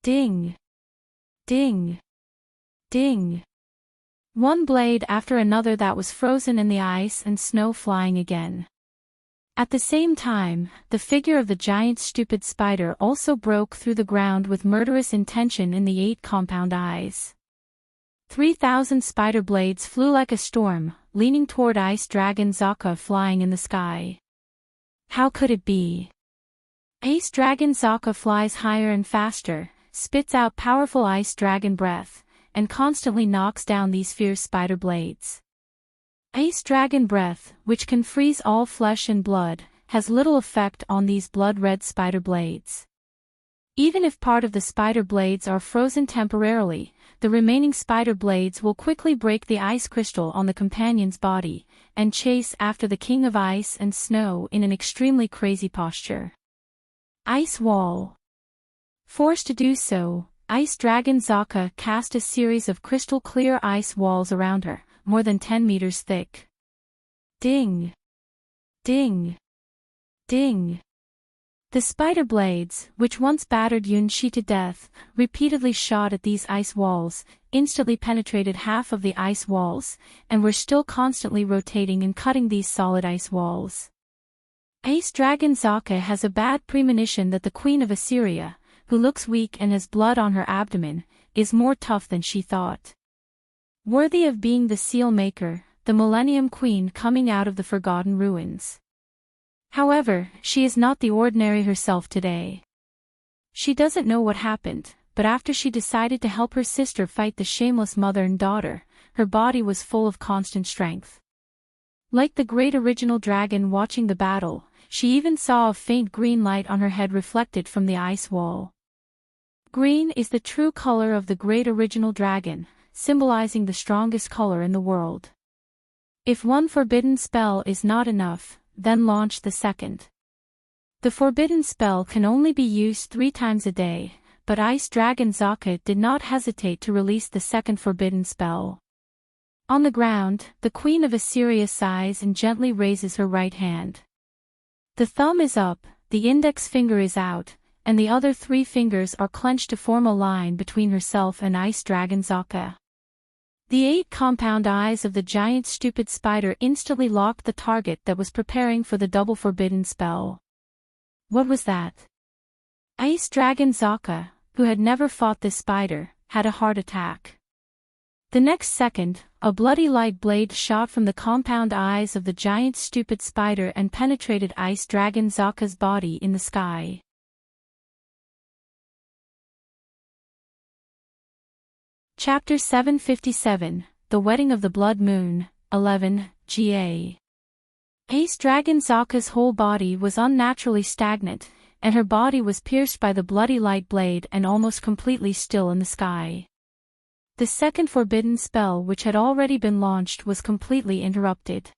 Ding. Ding. Ding. One blade after another that was frozen in the ice and snow flying again. At the same time, the figure of the giant stupid spider also broke through the ground with murderous intention in the 8 compound eyes. 3,000 spider blades flew like a storm, leaning toward Ice Dragon Zaka flying in the sky. How could it be? Ice Dragon Zaka flies higher and faster, spits out powerful ice dragon breath, and constantly knocks down these fierce spider blades. Ice Dragon Breath, which can freeze all flesh and blood, has little effect on these blood-red spider blades. Even if part of the spider blades are frozen temporarily, the remaining spider blades will quickly break the ice crystal on the companion's body, and chase after the king of ice and snow in an extremely crazy posture. Ice Wall. Forced to do so, Ice Dragon Zaka cast a series of crystal-clear ice walls around her, more than 10 meters thick. Ding. Ding. Ding. The spider blades, which once battered Yunshi to death, repeatedly shot at these ice walls, instantly penetrated half of the ice walls, and were still constantly rotating and cutting these solid ice walls. Ice Dragon Zaka has a bad premonition that the Queen of Assyria, who looks weak and has blood on her abdomen, is more tough than she thought. Worthy of being the seal maker, the Millennium Queen coming out of the forgotten ruins. However, she is not the ordinary herself today. She doesn't know what happened, but after she decided to help her sister fight the shameless mother and daughter, her body was full of constant strength. Like the great original dragon watching the battle, she even saw a faint green light on her head reflected from the ice wall. Green is the true color of the great original dragon, symbolizing the strongest color in the world. If one forbidden spell is not enough, then launch the second. The forbidden spell can only be used 3 times a day, but Ice Dragon Zaka did not hesitate to release the second forbidden spell. On the ground, the Queen of Assyria sighs and gently raises her right hand. The thumb is up, the index finger is out, and the other 3 fingers are clenched to form a line between herself and Ice Dragon Zaka. The 8 compound eyes of the giant stupid spider instantly locked the target that was preparing for the double forbidden spell. What was that? Ice Dragon Zaka, who had never fought this spider, had a heart attack. The next second, a bloody light blade shot from the compound eyes of the giant stupid spider and penetrated Ice Dragon Zaka's body in the sky. Chapter 757, The Wedding of the Blood Moon, 11, GA. Ice Dragon Zaka's whole body was unnaturally stagnant, and her body was pierced by the bloody light blade and almost completely still in the sky. The second forbidden spell which had already been launched was completely interrupted.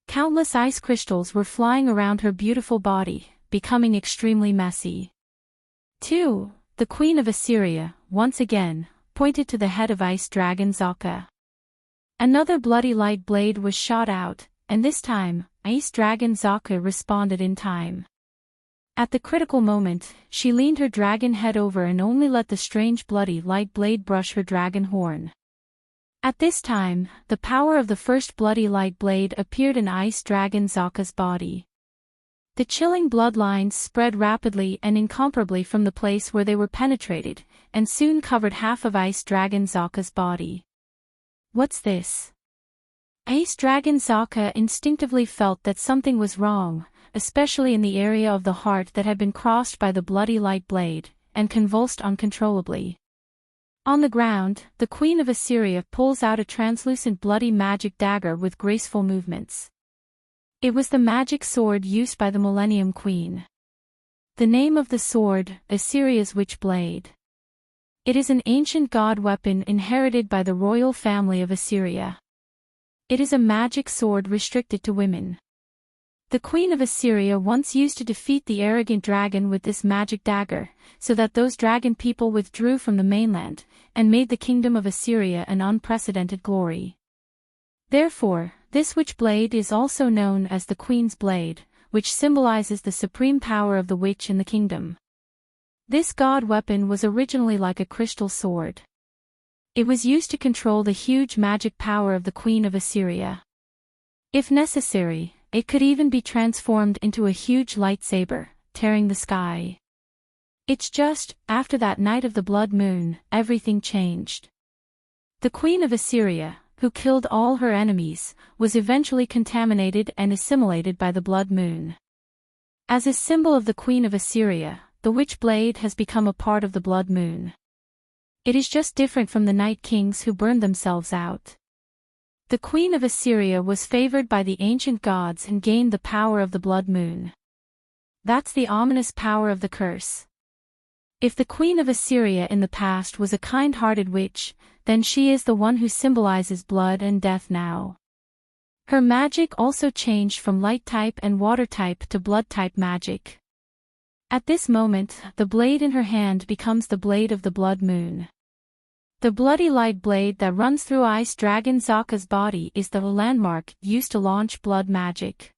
Countless ice crystals were flying around her beautiful body, becoming extremely messy. 2. The Queen of Assyria, once again, pointed to the head of Ice Dragon Zaka. Another bloody light blade was shot out, and this time, Ice Dragon Zaka responded in time. At the critical moment, she leaned her dragon head over and only let the strange bloody light blade brush her dragon horn. At this time, the power of the first bloody light blade appeared in Ice Dragon Zaka's body. The chilling bloodlines spread rapidly and incomparably from the place where they were penetrated, and soon covered half of Ice Dragon Zaka's body. What's this? Ice Dragon Zaka instinctively felt that something was wrong, especially in the area of the heart that had been crossed by the bloody light blade, and convulsed uncontrollably. On the ground, the Queen of Assyria pulls out a translucent bloody magic dagger with graceful movements. It was the magic sword used by the Millennium Queen. The name of the sword, Assyria's Witch Blade. It is an ancient god weapon inherited by the royal family of Assyria. It is a magic sword restricted to women. The Queen of Assyria once used to defeat the arrogant dragon with this magic dagger, so that those dragon people withdrew from the mainland, and made the kingdom of Assyria an unprecedented glory. Therefore, this witch blade is also known as the Queen's Blade, which symbolizes the supreme power of the witch in the kingdom. This god weapon was originally like a crystal sword. It was used to control the huge magic power of the Queen of Assyria. If necessary, it could even be transformed into a huge lightsaber, tearing the sky. It's just, after that night of the blood moon, everything changed. The Queen of Assyria, who killed all her enemies, was eventually contaminated and assimilated by the blood moon. As a symbol of the Queen of Assyria, the witch blade has become a part of the blood moon. It is just different from the night kings who burned themselves out. The Queen of Assyria was favored by the ancient gods and gained the power of the blood moon. That's the ominous power of the curse. If the Queen of Assyria in the past was a kind-hearted witch, then she is the one who symbolizes blood and death now. Her magic also changed from light type and water type to blood type magic. At this moment, the blade in her hand becomes the blade of the blood moon. The bloody light blade that runs through Ice Dragon Zaka's body is the landmark used to launch blood magic.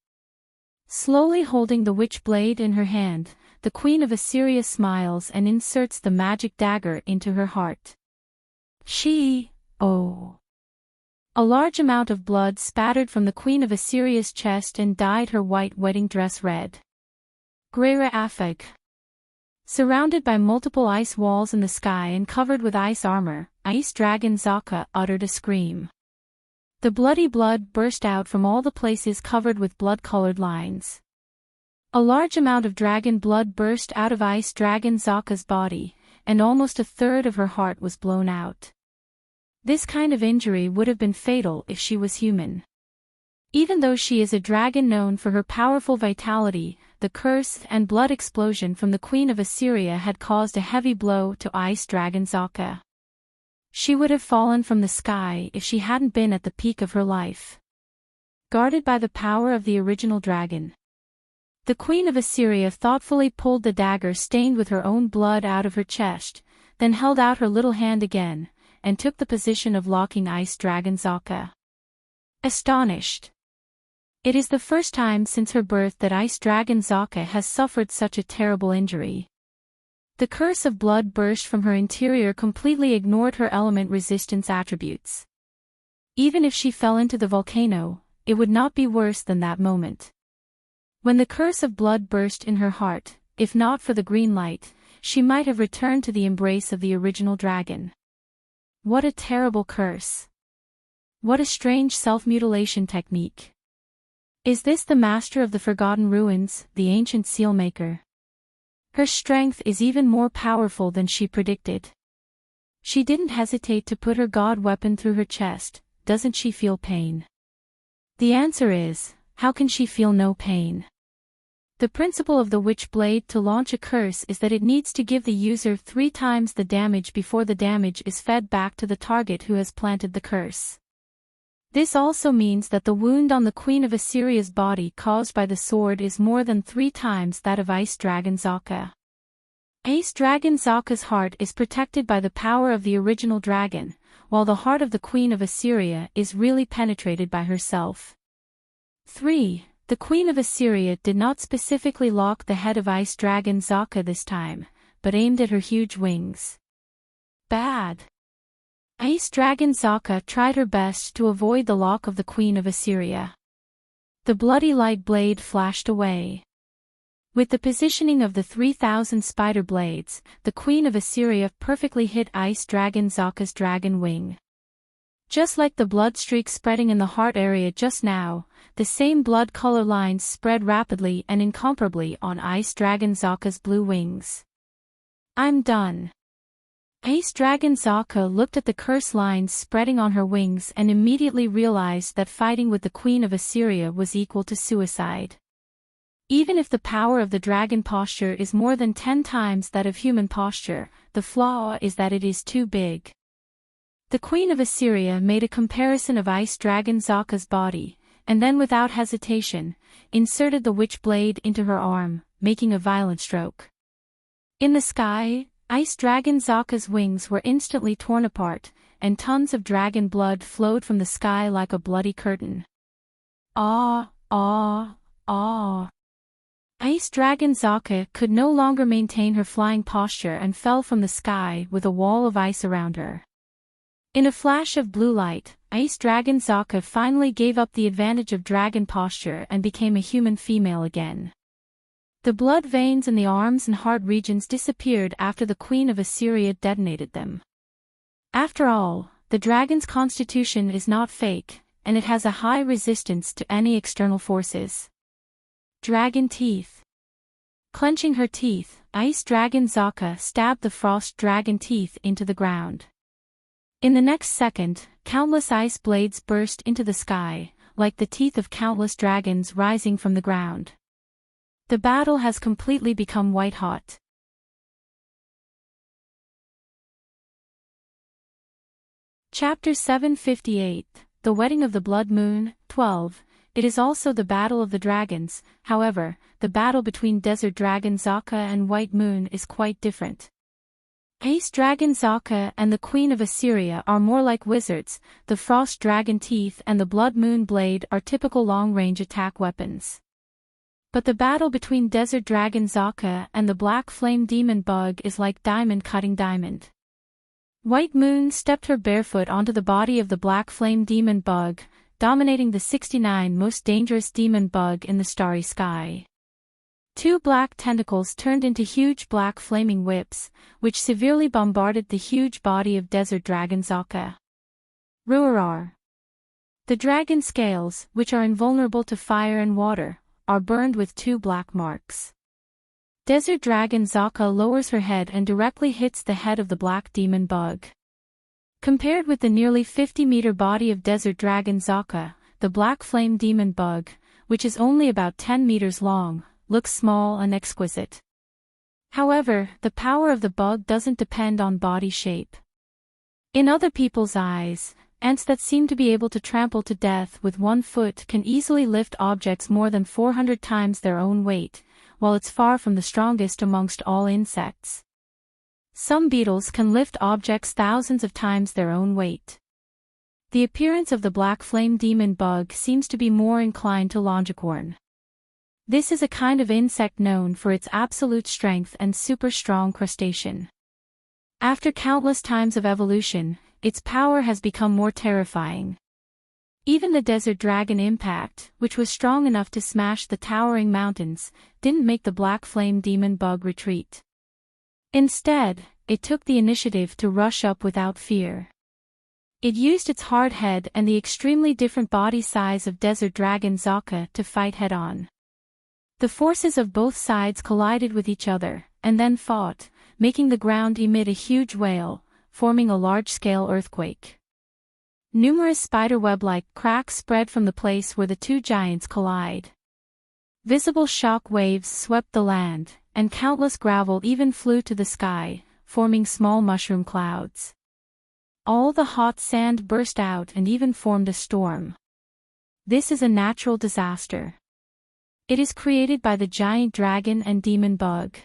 Slowly holding the witch blade in her hand, the Queen of Assyria smiles and inserts the magic dagger into her heart. A large amount of blood spattered from the Queen of Assyria's chest and dyed her white wedding dress red. Greira Afeg. Surrounded by multiple ice walls in the sky and covered with ice armor, Ice Dragon Zaka uttered a scream. The bloody blood burst out from all the places covered with blood-colored lines. A large amount of dragon blood burst out of Ice Dragon Zaka's body, and almost a third of her heart was blown out. This kind of injury would have been fatal if she was human. Even though she is a dragon known for her powerful vitality, the curse and blood explosion from the Queen of Assyria had caused a heavy blow to Ice Dragon Zaka. She would have fallen from the sky if she hadn't been at the peak of her life. Guarded by the power of the original dragon, the Queen of Assyria thoughtfully pulled the dagger stained with her own blood out of her chest, then held out her little hand again, and took the position of locking Ice Dragon Zaka. Astonished. It is the first time since her birth that Ice Dragon Zaka has suffered such a terrible injury. The curse of blood burst from her interior completely ignored her element resistance attributes. Even if she fell into the volcano, it would not be worse than that moment. When the curse of blood burst in her heart, if not for the green light, she might have returned to the embrace of the original dragon. What a terrible curse. What a strange self-mutilation technique. Is this the master of the Forgotten Ruins, the ancient sealmaker? Her strength is even more powerful than she predicted. She didn't hesitate to put her god weapon through her chest. Doesn't she feel pain? The answer is, how can she feel no pain? The principle of the witch blade to launch a curse is that it needs to give the user 3 times the damage before the damage is fed back to the target who has planted the curse. This also means that the wound on the Queen of Assyria's body caused by the sword is more than 3 times that of Ice Dragon Zaka. Ice Dragon Zaka's heart is protected by the power of the original dragon, while the heart of the Queen of Assyria is really penetrated by herself. 3. The Queen of Assyria did not specifically lock the head of Ice Dragon Zaka this time, but aimed at her huge wings. Bad. Ice Dragon Zaka tried her best to avoid the lock of the Queen of Assyria. The bloody light blade flashed away. With the positioning of the 3,000 spider blades, the Queen of Assyria perfectly hit Ice Dragon Zaka's dragon wing. Just like the blood streak spreading in the heart area just now, the same blood color lines spread rapidly and incomparably on Ice Dragon Zaka's blue wings. I'm done. Ice Dragon Zaka looked at the curse lines spreading on her wings and immediately realized that fighting with the Queen of Assyria was equal to suicide. Even if the power of the dragon posture is more than 10 times that of human posture, the flaw is that it is too big. The Queen of Assyria made a comparison of Ice Dragon Zaka's body, and then without hesitation, inserted the witch blade into her arm, making a violent stroke. In the sky, Ice Dragon Zaka's wings were instantly torn apart, and tons of dragon blood flowed from the sky like a bloody curtain. Ah, ah, ah. Ice Dragon Zaka could no longer maintain her flying posture and fell from the sky with a wall of ice around her. In a flash of blue light, Ice Dragon Zaka finally gave up the advantage of dragon posture and became a human female again. The blood veins in the arms and heart regions disappeared after the Queen of Assyria detonated them. After all, the dragon's constitution is not fake, and it has a high resistance to any external forces. Dragon teeth. Clenching her teeth, Ice Dragon Zaka stabbed the frost dragon teeth into the ground. In the next second, countless ice blades burst into the sky, like the teeth of countless dragons rising from the ground. The battle has completely become white-hot. Chapter 758, The Wedding of the Blood Moon, 12. It is also the Battle of the Dragons. However, the battle between Desert Dragon Zaka and White Moon is quite different. Ice Dragon Zaka and the Queen of Assyria are more like wizards. The Frost Dragon Teeth and the Blood Moon Blade are typical long-range attack weapons. But the battle between Desert Dragon Zaka and the Black Flame Demon Bug is like diamond cutting diamond. White Moon stepped her barefoot onto the body of the Black Flame Demon Bug, dominating the 69 most dangerous demon bug in the starry sky. 2 black tentacles turned into huge black flaming whips, which severely bombarded the huge body of Desert Dragon Zaka. Ruarar. The dragon scales, which are invulnerable to fire and water, are burned with 2 black marks. Desert Dragon Zaka lowers her head and directly hits the head of the black demon bug. Compared with the nearly 50-meter body of Desert Dragon Zaka, the Black Flame Demon Bug, which is only about 10 meters long, looks small and exquisite. However, the power of the bug doesn't depend on body shape. In other people's eyes, ants that seem to be able to trample to death with 1 foot can easily lift objects more than 400 times their own weight, while it's far from the strongest amongst all insects. Some beetles can lift objects thousands of times their own weight. The appearance of the black flame demon bug seems to be more inclined to longicorn. This is a kind of insect known for its absolute strength and super strong crustacean. After countless times of evolution, its power has become more terrifying. Even the desert dragon impact, which was strong enough to smash the towering mountains, didn't make the black flame demon bug retreat. Instead, it took the initiative to rush up without fear. It used its hard head and the extremely different body size of desert dragon Zaka to fight head-on. The forces of both sides collided with each other, and then fought, making the ground emit a huge wail, forming a large-scale earthquake. Numerous spiderweb-like cracks spread from the place where the two giants collide. Visible shock waves swept the land, and countless gravel even flew to the sky, forming small mushroom clouds. All the hot sand burst out and even formed a storm. This is a natural disaster. It is created by the giant dragon and demon bug.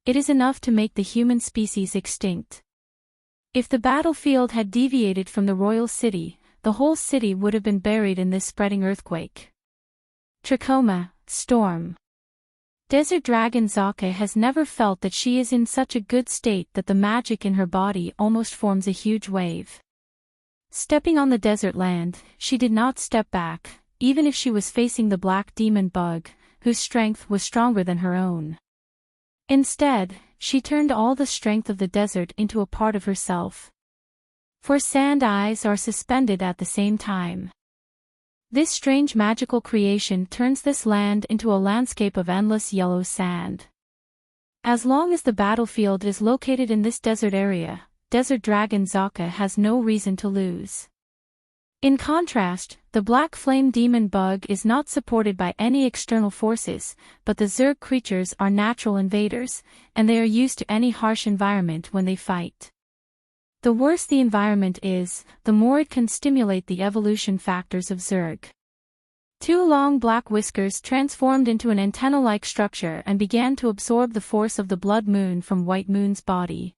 It is enough to make the human species extinct. If the battlefield had deviated from the royal city, the whole city would have been buried in this spreading earthquake. Trachoma, storm. Desert dragon Zaka has never felt that she is in such a good state that the magic in her body almost forms a huge wave. Stepping on the desert land, she did not step back, even if she was facing the black demon bug, whose strength was stronger than her own. Instead, she turned all the strength of the desert into a part of herself. For sand eyes are suspended at the same time. This strange magical creation turns this land into a landscape of endless yellow sand. As long as the battlefield is located in this desert area, Desert Dragon Zaka has no reason to lose. In contrast, the black flame demon bug is not supported by any external forces, but the Zerg creatures are natural invaders, and they are used to any harsh environment when they fight. The worse the environment is, the more it can stimulate the evolution factors of Zerg. Two long black whiskers transformed into an antenna-like structure and began to absorb the force of the blood moon from White Moon's body.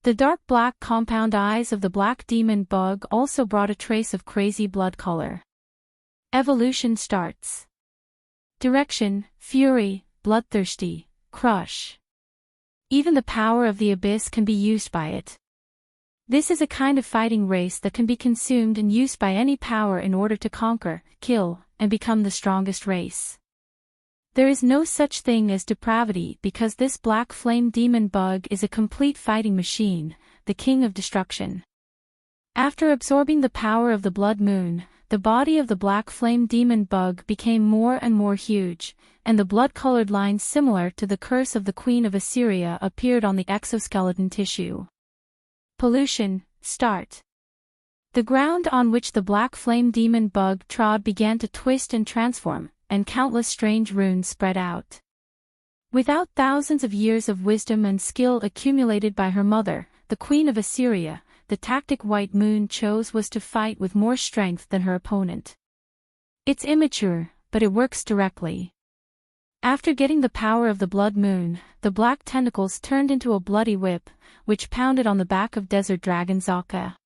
The dark black compound eyes of the black demon bug also brought a trace of crazy blood color. Evolution starts. Direction, fury, bloodthirsty, crush. Even the power of the abyss can be used by it. This is a kind of fighting race that can be consumed and used by any power in order to conquer, kill, and become the strongest race. There is no such thing as depravity because this black flame demon bug is a complete fighting machine, the king of destruction. After absorbing the power of the blood moon, the body of the black flame demon bug became more and more huge, and the blood-colored lines similar to the curse of the Queen of Assyria appeared on the exoskeleton tissue. Pollution, start. The ground on which the black flame demon bug trod began to twist and transform, and countless strange runes spread out. Without thousands of years of wisdom and skill accumulated by her mother, the Queen of Assyria, the tactic White Moon chose was to fight with more strength than her opponent. It's immature, but it works directly. After getting the power of the blood moon, the black tentacles turned into a bloody whip, which pounded on the back of Desert Dragon Zaka.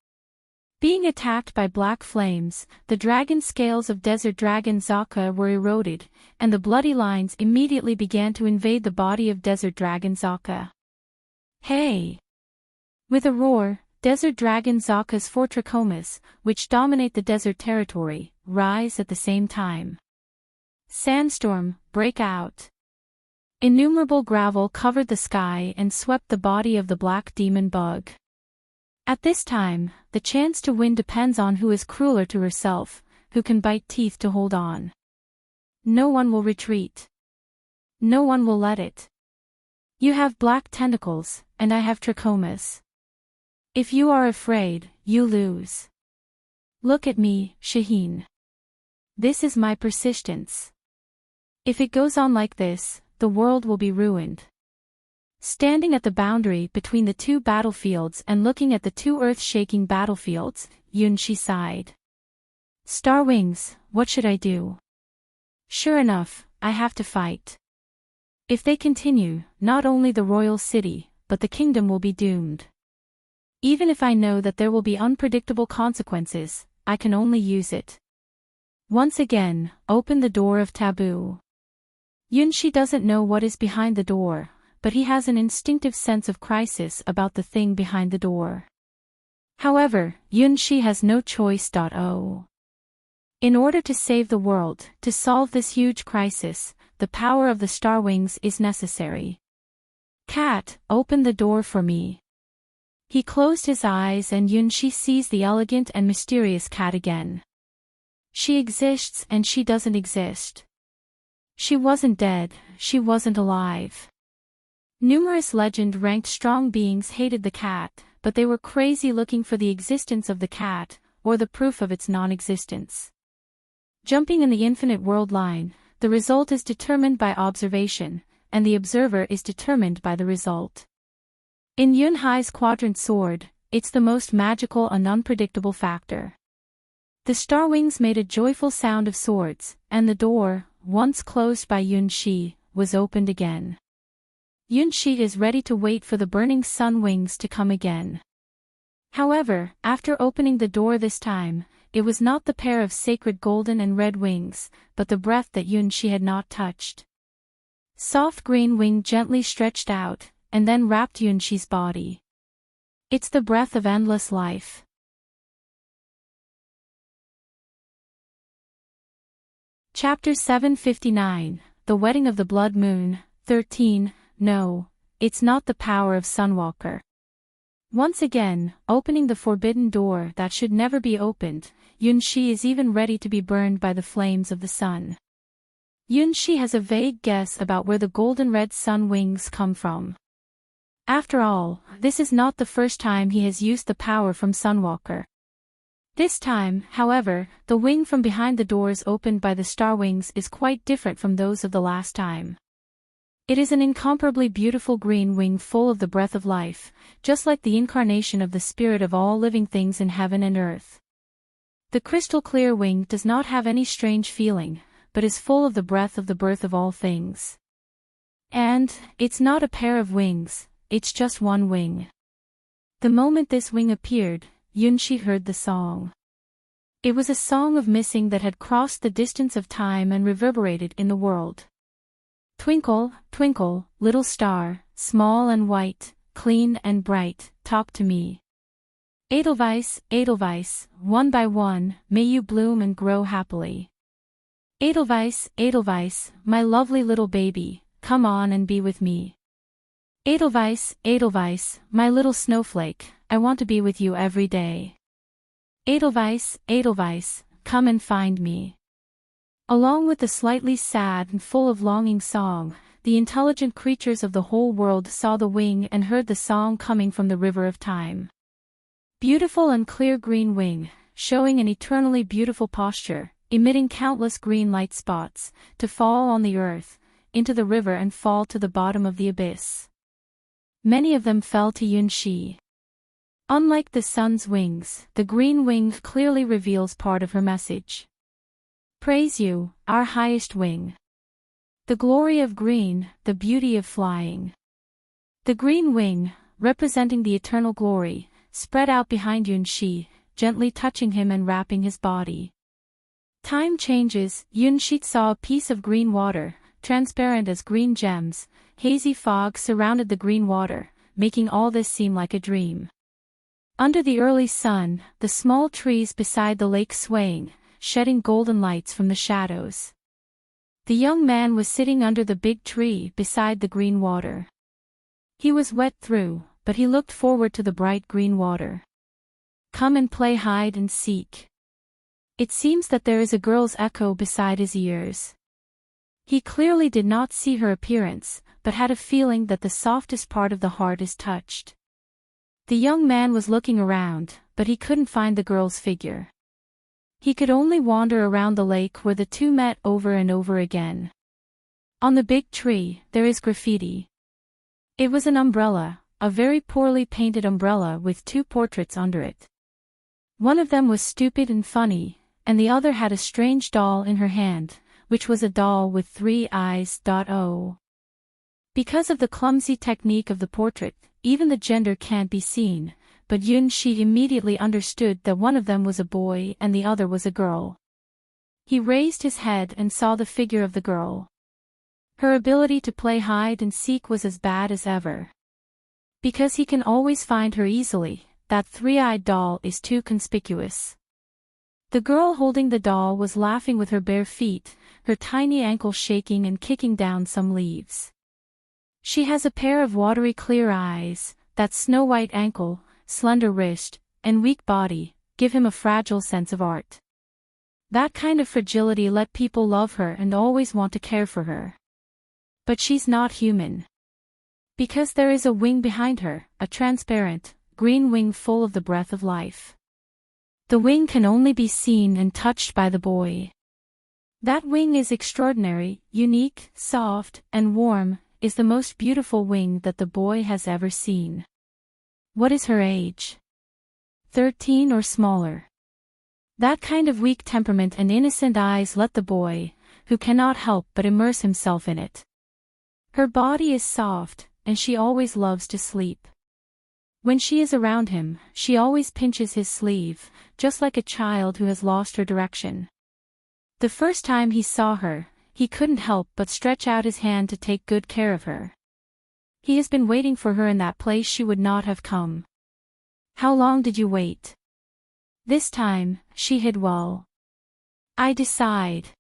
Being attacked by black flames, the dragon scales of Desert Dragon Zaka were eroded, and the bloody lines immediately began to invade the body of Desert Dragon Zaka. Hey! With a roar, Desert Dragon Zaka's four trachomas, which dominate the desert territory, rise at the same time. Sandstorm, break out. Innumerable gravel covered the sky and swept the body of the black demon bug. At this time, the chance to win depends on who is crueler to herself, who can bite teeth to hold on. No one will retreat. No one will let it. You have black tentacles, and I have trachomas. If you are afraid, you lose. Look at me, Shaheen. This is my persistence. If it goes on like this, the world will be ruined. Standing at the boundary between the two battlefields and looking at the two earth-shaking battlefields, Yunshi sighed. Star Wings, what should I do? Sure enough, I have to fight. If they continue, not only the royal city, but the kingdom will be doomed. Even if I know that there will be unpredictable consequences, I can only use it. Once again, open the door of taboo. Yunshi doesn't know what is behind the door, but he has an instinctive sense of crisis about the thing behind the door. However, Yunshi has no choice. In order to save the world, to solve this huge crisis, the power of the star wings is necessary. Cat, open the door for me. He closed his eyes and Yunshi sees the elegant and mysterious cat again. She exists and she doesn't exist. She wasn't dead, she wasn't alive. Numerous legend-ranked strong beings hated the cat, but they were crazy looking for the existence of the cat, or the proof of its non-existence. Jumping in the infinite world line, the result is determined by observation, and the observer is determined by the result. In Yunhai's quadrant sword, it's the most magical and unpredictable factor. The star wings made a joyful sound of swords, and the door, once closed by Yunshi, was opened again. Yunshi is ready to wait for the burning sun wings to come again. However, after opening the door this time, it was not the pair of sacred golden and red wings, but the breath that Yunshi had not touched. Soft green wing gently stretched out, and then wrapped Yunshi's body. It's the breath of endless life. Chapter 759, The Wedding of the Blood Moon, 13, No, it's not the power of Sunwalker. Once again, opening the forbidden door that should never be opened, Yunshi is even ready to be burned by the flames of the sun. Yunshi has a vague guess about where the golden red sun wings come from. After all, this is not the first time he has used the power from Sunwalker. This time, however, the wing from behind the doors opened by the star wings is quite different from those of the last time. It is an incomparably beautiful green wing full of the breath of life, just like the incarnation of the spirit of all living things in heaven and earth. The crystal clear wing does not have any strange feeling, but is full of the breath of the birth of all things. And, it's not a pair of wings, it's just one wing. The moment this wing appeared, Yunshi heard the song. It was a song of missing that had crossed the distance of time and reverberated in the world. Twinkle, twinkle, little star, small and white, clean and bright, talk to me. Edelweiss, Edelweiss, one by one, may you bloom and grow happily. Edelweiss, Edelweiss, my lovely little baby, come on and be with me. Edelweiss, Edelweiss, my little snowflake, I want to be with you every day. Edelweiss, Edelweiss, come and find me. Along with the slightly sad and full of longing song, the intelligent creatures of the whole world saw the wing and heard the song coming from the river of time. Beautiful and clear green wing, showing an eternally beautiful posture, emitting countless green light spots, to fall on the earth, into the river and fall to the bottom of the abyss. Many of them fell to Yunshi. Unlike the sun's wings, the green wing clearly reveals part of her message. Praise you, our highest wing. The glory of green, the beauty of flying. The green wing, representing the eternal glory, spread out behind Yunshi, gently touching him and wrapping his body. Time changes, Yunshi saw a piece of green water, transparent as green gems. Hazy fog surrounded the green water, making all this seem like a dream. Under the early sun, the small trees beside the lake swaying, shedding golden lights from the shadows. The young man was sitting under the big tree beside the green water. He was wet through, but he looked forward to the bright green water. Come and play hide and seek. It seems that there is a girl's echo beside his ears. He clearly did not see her appearance, but had a feeling that the softest part of the heart is touched. The young man was looking around, but he couldn't find the girl's figure. He could only wander around the lake where the two met over and over again. On the big tree, there is graffiti. It was an umbrella, a very poorly painted umbrella with two portraits under it. One of them was stupid and funny, and the other had a strange doll in her hand, which was a doll with 3 eyes. Because of the clumsy technique of the portrait, even the gender can't be seen, but Yun-shi immediately understood that one of them was a boy and the other was a girl. He raised his head and saw the figure of the girl. Her ability to play hide and seek was as bad as ever. Because he can always find her easily, that three-eyed doll is too conspicuous. The girl holding the doll was laughing with her bare feet, her tiny ankles shaking and kicking down some leaves. She has a pair of watery clear eyes, that snow-white ankle, slender wrist, and weak body, give him a fragile sense of art. That kind of fragility let people love her and always want to care for her. But she's not human. Because there is a wing behind her, a transparent, green wing full of the breath of life. The wing can only be seen and touched by the boy. That wing is extraordinary, unique, soft, and warm, is the most beautiful wing that the boy has ever seen. What is her age? 13 or smaller. That kind of weak temperament and innocent eyes let the boy, who cannot help but immerse himself in it. Her body is soft, and she always loves to sleep. When she is around him, she always pinches his sleeve, just like a child who has lost her direction. The first time he saw her, he couldn't help but stretch out his hand to take good care of her. He has been waiting for her in that place she would not have come. How long did you wait? This time, she hid well. I decide.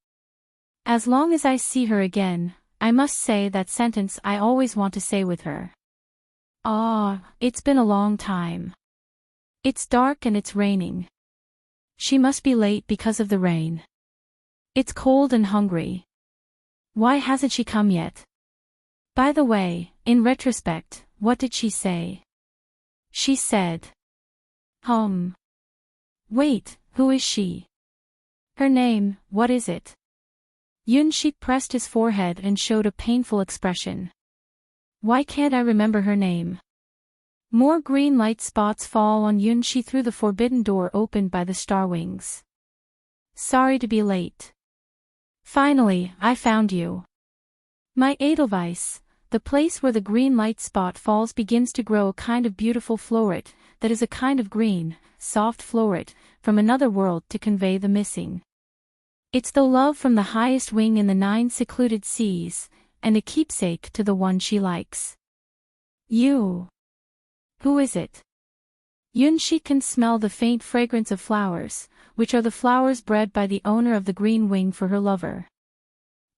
As long as I see her again, I must say that sentence I always want to say with her. Ah, it's been a long time. It's dark and it's raining. She must be late because of the rain. It's cold and hungry. Why hasn't she come yet? By the way, in retrospect, what did she say? She said. Wait, who is she? Her name, what is it? Yun-shi pressed his forehead and showed a painful expression. Why can't I remember her name? More green light spots fall on Yun-shi through the forbidden door opened by the star wings. Sorry to be late. Finally, I found you. My Edelweiss, the place where the green light spot falls begins to grow a kind of beautiful floret, that is a kind of green, soft floret, from another world to convey the missing. It's the love from the highest wing in the 9 secluded seas, and a keepsake to the one she likes. You. Who is it? Yun-shi can smell the faint fragrance of flowers, which are the flowers bred by the owner of the green wing for her lover.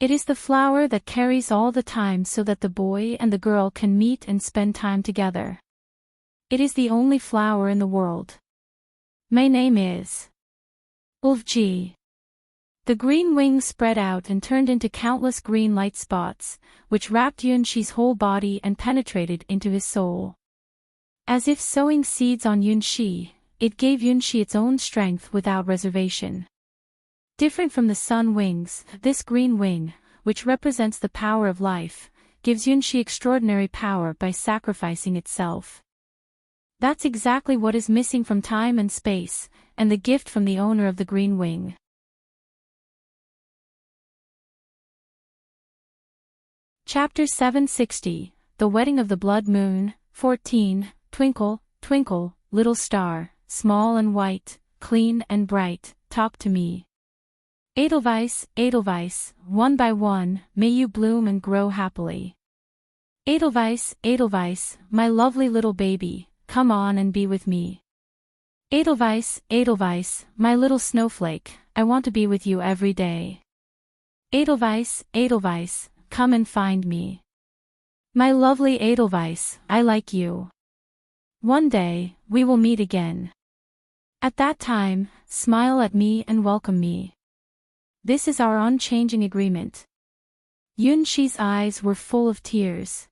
It is the flower that carries all the time so that the boy and the girl can meet and spend time together. It is the only flower in the world. My name is Ulfji. The green wings spread out and turned into countless green light spots, which wrapped Yun-shi's whole body and penetrated into his soul. As if sowing seeds on Yun-shi, it gave Yun-shi its own strength without reservation. Different from the sun wings, this green wing, which represents the power of life, gives Yun-shi extraordinary power by sacrificing itself. That's exactly what is missing from time and space, and the gift from the owner of the green wing. Chapter 760, The Wedding of the Blood Moon, 14, Twinkle, twinkle, little star, small and white, clean and bright, talk to me. Edelweiss, Edelweiss, one by one, may you bloom and grow happily. Edelweiss, Edelweiss, my lovely little baby, come on and be with me. Edelweiss, Edelweiss, my little snowflake, I want to be with you every day. Edelweiss, Edelweiss, come and find me. My lovely Edelweiss, I like you. One day, we will meet again. At that time, smile at me and welcome me. This is our unchanging agreement. Yun-shi's eyes were full of tears.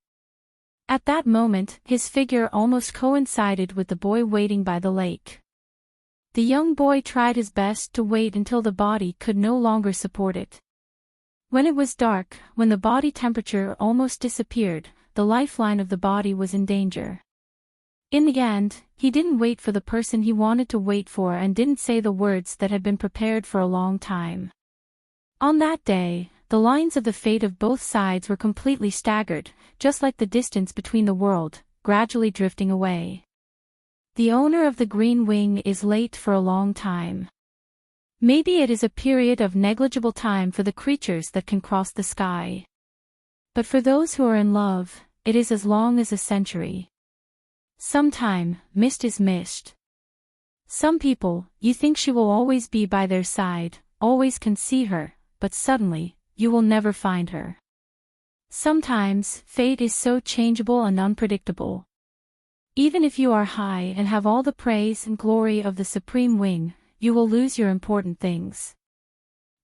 At that moment, his figure almost coincided with the boy waiting by the lake. The young boy tried his best to wait until the body could no longer support it. When it was dark, when the body temperature almost disappeared, the lifeline of the body was in danger. In the end, he didn't wait for the person he wanted to wait for and didn't say the words that had been prepared for a long time. On that day, the the lines of the fate of both sides were completely staggered, just like the distance between the world, gradually drifting away. The owner of the green wing is late for a long time. Maybe it is a period of negligible time for the creatures that can cross the sky. But for those who are in love, it is as long as a century. Sometime, mist is mist. Some people, you think she will always be by their side, always can see her, but suddenly, you will never find her. Sometimes, fate is so changeable and unpredictable. Even if you are high and have all the praise and glory of the supreme wing, you will lose your important things.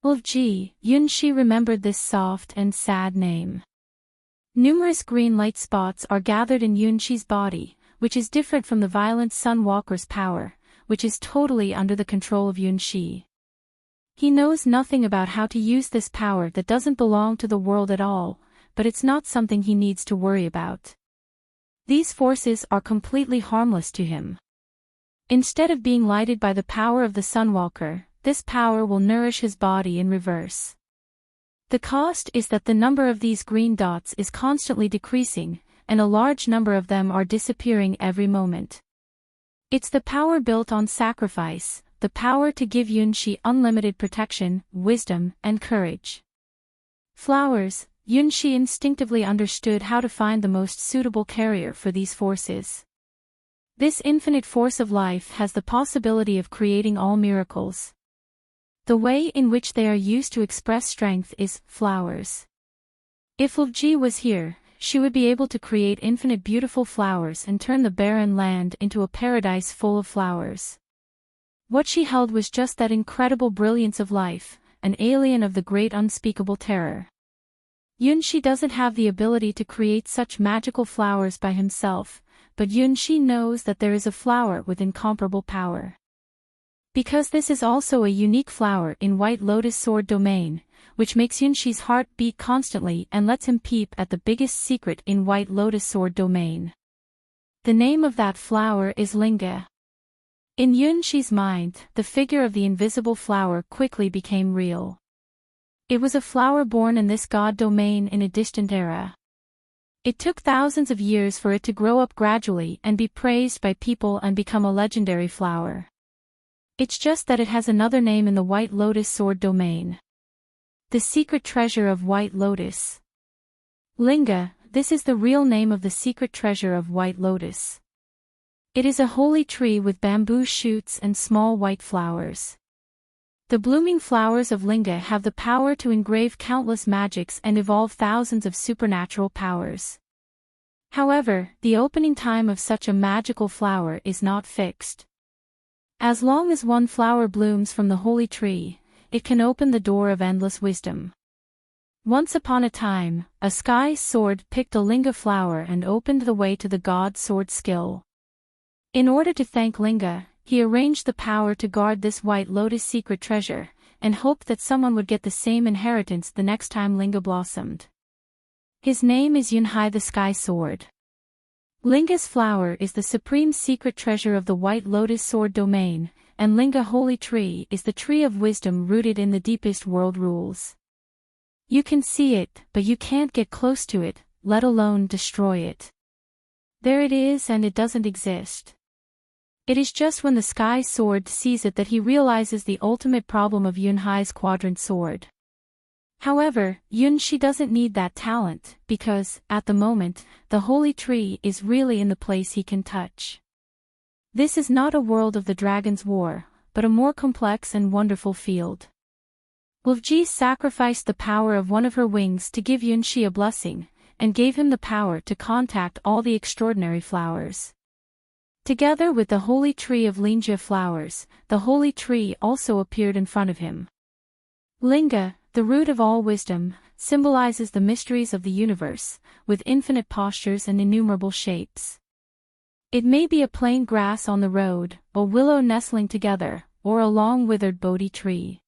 LoveLore, Yunxi remembered this soft and sad name. Numerous green light spots are gathered in Yunxi's body, which is different from the violent Sun Walker's power, which is totally under the control of Yunxi. He knows nothing about how to use this power that doesn't belong to the world at all, but it's not something he needs to worry about. These forces are completely harmless to him. Instead of being lighted by the power of the Sunwalker, this power will nourish his body in reverse. The cost is that the number of these green dots is constantly decreasing, and a large number of them are disappearing every moment. It's the power built on sacrifice, the power to give Yunxi unlimited protection, wisdom, and courage. Flowers. Yunxi instinctively understood how to find the most suitable carrier for these forces. This infinite force of life has the possibility of creating all miracles. The way in which they are used to express strength is flowers. If LoveLore was here, she would be able to create infinite beautiful flowers and turn the barren land into a paradise full of flowers. What she held was just that incredible brilliance of life, an alien of the great unspeakable terror. Yunxi doesn't have the ability to create such magical flowers by himself, but Yunxi knows that there is a flower with incomparable power. Because this is also a unique flower in White Lotus Sword domain, which makes Yunxi's heart beat constantly and lets him peep at the biggest secret in White Lotus Sword domain. The name of that flower is Linga. In Yunxi's mind, the figure of the invisible flower quickly became real. It was a flower born in this god domain in a distant era. It took thousands of years for it to grow up gradually and be praised by people and become a legendary flower. It's just that it has another name in the White Lotus Sword domain. The secret treasure of White Lotus. Linga, this is the real name of the secret treasure of White Lotus. It is a holy tree with bamboo shoots and small white flowers. The blooming flowers of Linga have the power to engrave countless magics and evolve thousands of supernatural powers. However, the opening time of such a magical flower is not fixed. As long as one flower blooms from the holy tree, it can open the door of endless wisdom. Once upon a time, a sky sword picked a Linga flower and opened the way to the god sword skill. In order to thank Linga, he arranged the power to guard this White Lotus secret treasure, and hoped that someone would get the same inheritance the next time Linga blossomed. His name is Yunhai the Sky Sword. Linga's flower is the supreme secret treasure of the White Lotus Sword domain, and Linga Holy Tree is the tree of wisdom rooted in the deepest world rules. You can see it, but you can't get close to it, let alone destroy it. There it is and it doesn't exist. It is just when the Sky Sword sees it that he realizes the ultimate problem of Yunhai's quadrant sword. However, Yunxi doesn't need that talent, because, at the moment, the holy tree is really in the place he can touch. This is not a world of the Dragon's War, but a more complex and wonderful field. LoveLore sacrificed the power of one of her wings to give Yunxi a blessing, and gave him the power to contact all the extraordinary flowers. Together with the holy tree of Linga flowers, the holy tree also appeared in front of him. Linga, the root of all wisdom, symbolizes the mysteries of the universe, with infinite postures and innumerable shapes. It may be a plain grass on the road, a willow nestling together, or a long withered Bodhi tree.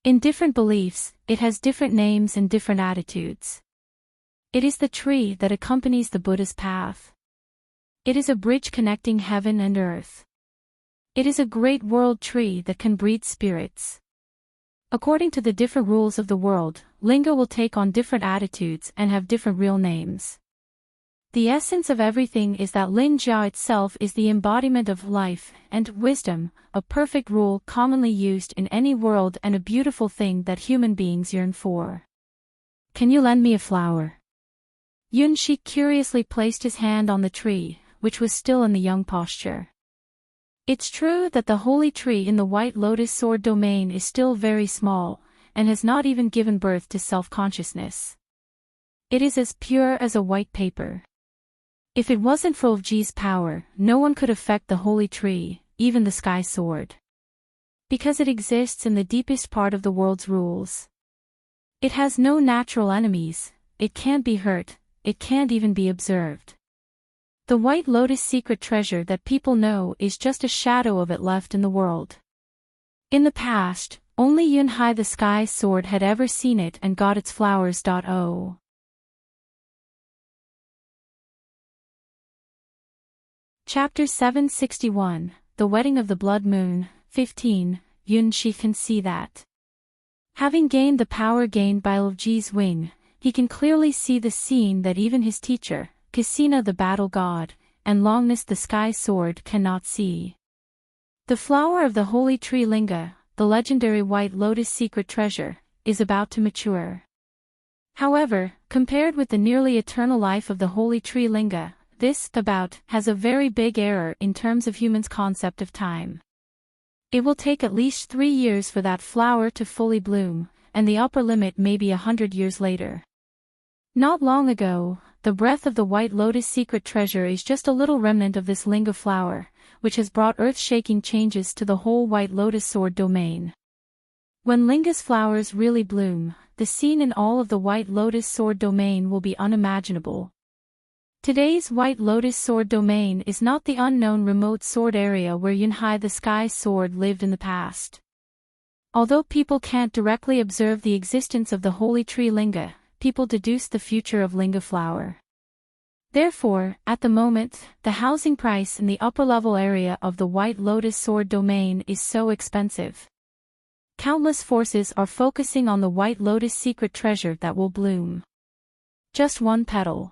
In different beliefs, it has different names and different attitudes. It is the tree that accompanies the Buddha's path. It is a bridge connecting heaven and earth. It is a great world tree that can breed spirits. According to the different rules of the world, linga will take on different attitudes and have different real names. The essence of everything is that Lin Jia itself is the embodiment of life and wisdom, a perfect rule commonly used in any world and a beautiful thing that human beings yearn for. Can you lend me a flower? Yunxi curiously placed his hand on the tree, which was still in the young posture. It's true that the holy tree in the White Lotus Sword domain is still very small, and has not even given birth to self-consciousness. It is as pure as a white paper. If it wasn't for Ji's power, no one could affect the holy tree, even the sky sword. Because it exists in the deepest part of the world's rules. It has no natural enemies, it can't be hurt, it can't even be observed. The White Lotus secret treasure that people know is just a shadow of it left in the world. In the past, only Yunhai the Sky Sword had ever seen it and got its flowers. Chapter 761, The Wedding of the Blood Moon, 15, Yunxi can see that. Having gained the power gained by Ji's wing, he can clearly see the scene that even his teacher, Kasina the battle god, and Longness the sky sword cannot see. The flower of the holy tree linga, the legendary White Lotus secret treasure, is about to mature. However, compared with the nearly eternal life of the holy tree linga, this about has a very big error in terms of humans' concept of time. It will take at least 3 years for that flower to fully bloom, and the upper limit may be 100 years later. Not long ago, the breath of the White Lotus secret treasure is just a little remnant of this linga flower, which has brought earth-shaking changes to the whole White Lotus Sword domain. When linga's flowers really bloom, the scene in all of the White Lotus Sword domain will be unimaginable. Today's White Lotus Sword domain is not the unknown remote sword area where Yunhai the Sky Sword lived in the past. Although people can't directly observe the existence of the holy tree linga, people deduce the future of linga flower. Therefore, at the moment, the housing price in the upper-level area of the White Lotus Sword domain is so expensive. Countless forces are focusing on the White Lotus secret treasure that will bloom. Just one petal.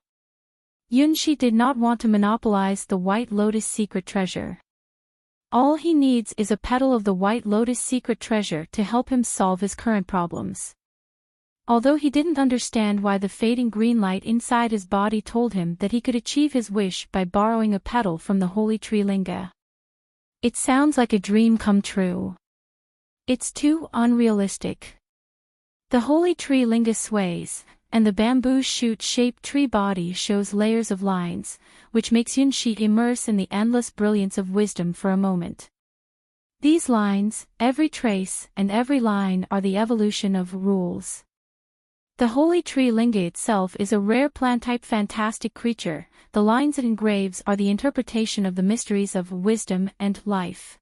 Yunxi did not want to monopolize the White Lotus secret treasure. All he needs is a petal of the White Lotus secret treasure to help him solve his current problems. Although he didn't understand why the fading green light inside his body told him that he could achieve his wish by borrowing a petal from the holy tree linga. It sounds like a dream come true. It's too unrealistic. The holy tree linga sways, and the bamboo shoot-shaped tree body shows layers of lines, which makes Yunxi immerse in the endless brilliance of wisdom for a moment. These lines, every trace and every line are the evolution of rules. The holy tree linga itself is a rare plant-type fantastic creature. The lines it engraves are the interpretation of the mysteries of wisdom and life.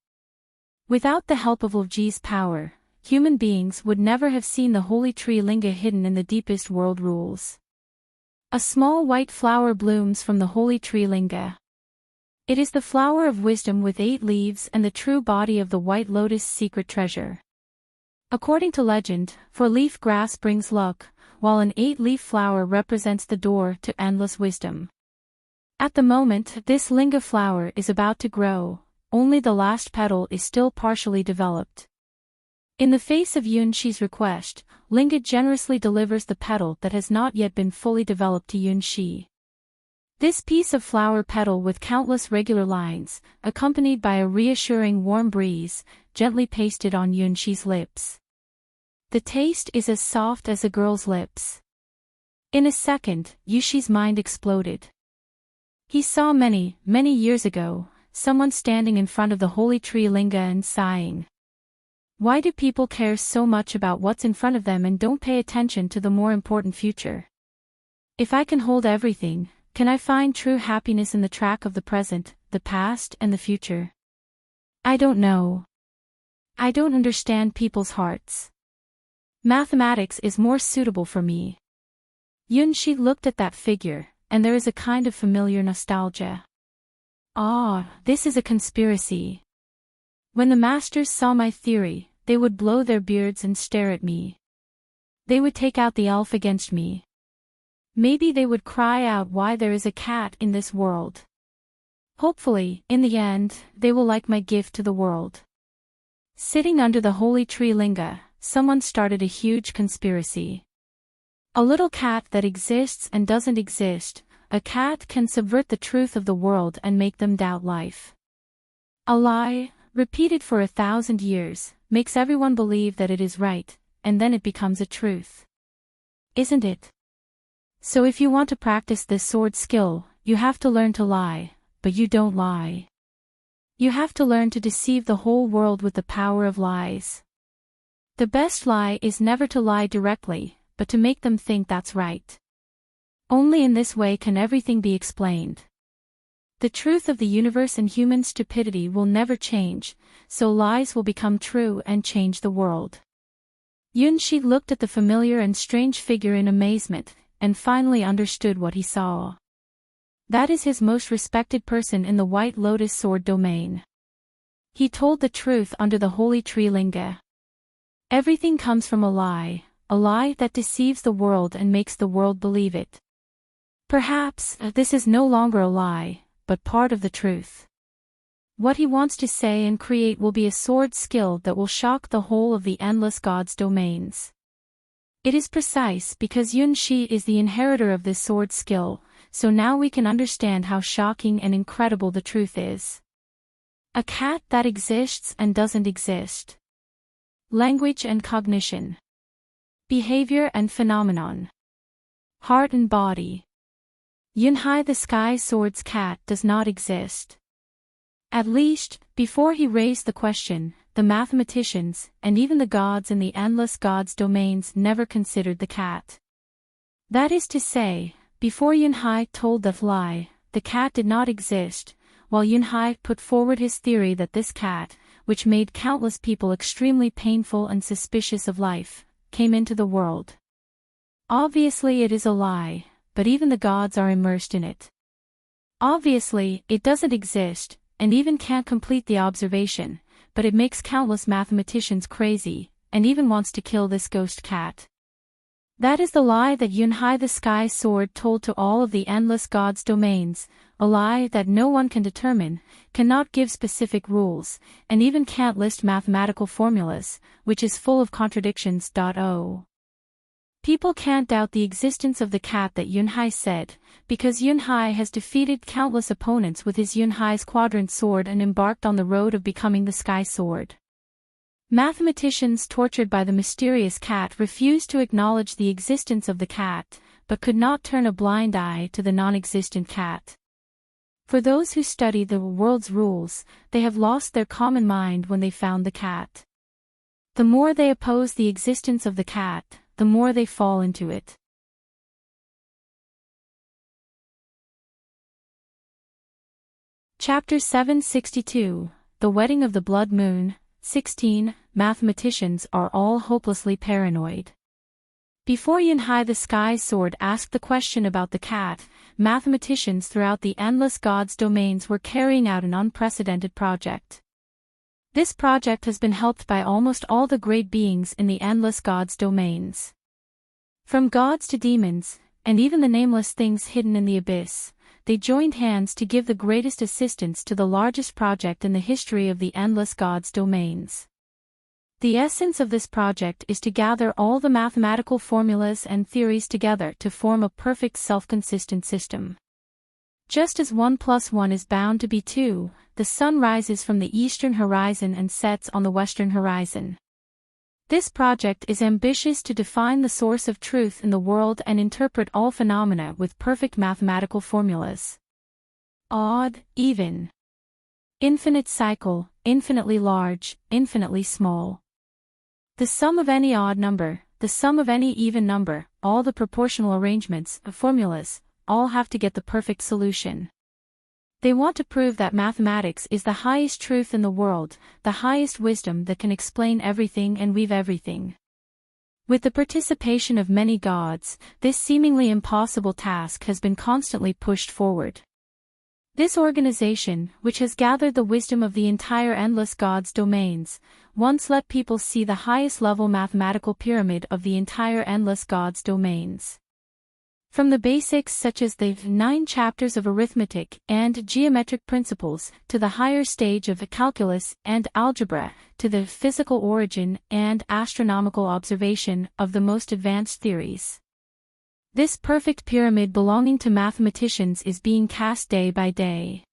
Without the help of Ji's power, human beings would never have seen the holy tree linga hidden in the deepest world rules. A small white flower blooms from the holy tree linga. It is the flower of wisdom with 8 leaves and the true body of the White Lotus secret treasure. According to legend, 4-leaf grass brings luck, while an 8-leaf flower represents the door to endless wisdom. At the moment this linga flower is about to grow, only the last petal is still partially developed. In the face of Yunxi's request, linga generously delivers the petal that has not yet been fully developed to Yunxi. This piece of flower petal with countless regular lines, accompanied by a reassuring warm breeze, gently pasted on Yunxi's lips. The taste is as soft as a girl's lips. In a second, Yunxi's mind exploded. He saw many years ago, someone standing in front of the holy tree linga and sighing. Why do people care so much about what's in front of them and don't pay attention to the more important future? If I can hold everything, can I find true happiness in the track of the present, the past and the future? I don't know. I don't understand people's hearts. Mathematics is more suitable for me. Yunxi looked at that figure, and there is a kind of familiar nostalgia. Ah, this is a conspiracy. When the masters saw my theory, they would blow their beards and stare at me. They would take out the elf against me. Maybe they would cry out why there is a cat in this world. Hopefully, in the end, they will like my gift to the world. Sitting under the holy tree linga, someone started a huge conspiracy. A little cat that exists and doesn't exist, a cat can subvert the truth of the world and make them doubt life. A lie, repeated for 1,000 years, makes everyone believe that it is right, and then it becomes a truth. Isn't it? So if you want to practice this sword skill, you have to learn to lie, but you don't lie. You have to learn to deceive the whole world with the power of lies. The best lie is never to lie directly, but to make them think that's right. Only in this way can everything be explained. The truth of the universe and human stupidity will never change, so lies will become true and change the world. Yunshi looked at the familiar and strange figure in amazement, and finally understood what he saw. That is his most respected person in the White Lotus Sword domain. He told the truth under the holy tree linga. Everything comes from a lie that deceives the world and makes the world believe it. Perhaps this is no longer a lie, but part of the truth. What he wants to say and create will be a sword skill that will shock the whole of the endless gods' domains. It is precise because Yunshi is the inheritor of this sword skill, so now we can understand how shocking and incredible the truth is. A cat that exists and doesn't exist. Language and cognition. Behavior and phenomenon. Heart and body. Yunhai the Sky Sword's cat does not exist. At least, before he raised the question, the mathematicians, and even the gods in the endless gods' domains never considered the cat. That is to say, before Yunhai told the lie, the cat did not exist, while Yunhai put forward his theory that this cat, which made countless people extremely painful and suspicious of life, came into the world. Obviously it is a lie, but even the gods are immersed in it. Obviously, it doesn't exist, and even can't complete the observation, but it makes countless mathematicians crazy, and even wants to kill this ghost cat. That is the lie that Yunhai the Sky Sword told to all of the endless gods' domains, a lie that no one can determine, cannot give specific rules, and even can't list mathematical formulas, which is full of contradictions. People can't doubt the existence of the cat that Yunhai said, because Yunhai has defeated countless opponents with his Yunhai's Quadrant Sword and embarked on the road of becoming the Sky Sword. Mathematicians tortured by the mysterious cat refused to acknowledge the existence of the cat, but could not turn a blind eye to the non-existent cat. For those who study the world's rules, they have lost their common mind when they found the cat. The more they oppose the existence of the cat, the more they fall into it. Chapter 762, The Wedding of the Blood Moon, 16, Mathematicians are all hopelessly paranoid. Before Yunhai the Sky Sword asked the question about the cat, mathematicians throughout the endless gods' domains were carrying out an unprecedented project. This project has been helped by almost all the great beings in the endless gods' domains. From gods to demons, and even the nameless things hidden in the abyss, they joined hands to give the greatest assistance to the largest project in the history of the endless gods' domains. The essence of this project is to gather all the mathematical formulas and theories together to form a perfect self-consistent system. Just as 1 + 1 is bound to be 2, the sun rises from the eastern horizon and sets on the western horizon. This project is ambitious to define the source of truth in the world and interpret all phenomena with perfect mathematical formulas. Odd, even. Infinite cycle, infinitely large, infinitely small. The sum of any odd number, the sum of any even number, all the proportional arrangements, formulas, all have to get the perfect solution. They want to prove that mathematics is the highest truth in the world, the highest wisdom that can explain everything and weave everything. With the participation of many gods, this seemingly impossible task has been constantly pushed forward. This organization, which has gathered the wisdom of the entire endless gods' domains, once let people see the highest level mathematical pyramid of the entire endless gods' domains. From the basics such as the 9 chapters of arithmetic and geometric principles, to the higher stage of calculus and algebra, to the physical origin and astronomical observation of the most advanced theories. This perfect pyramid belonging to mathematicians is being cast day by day.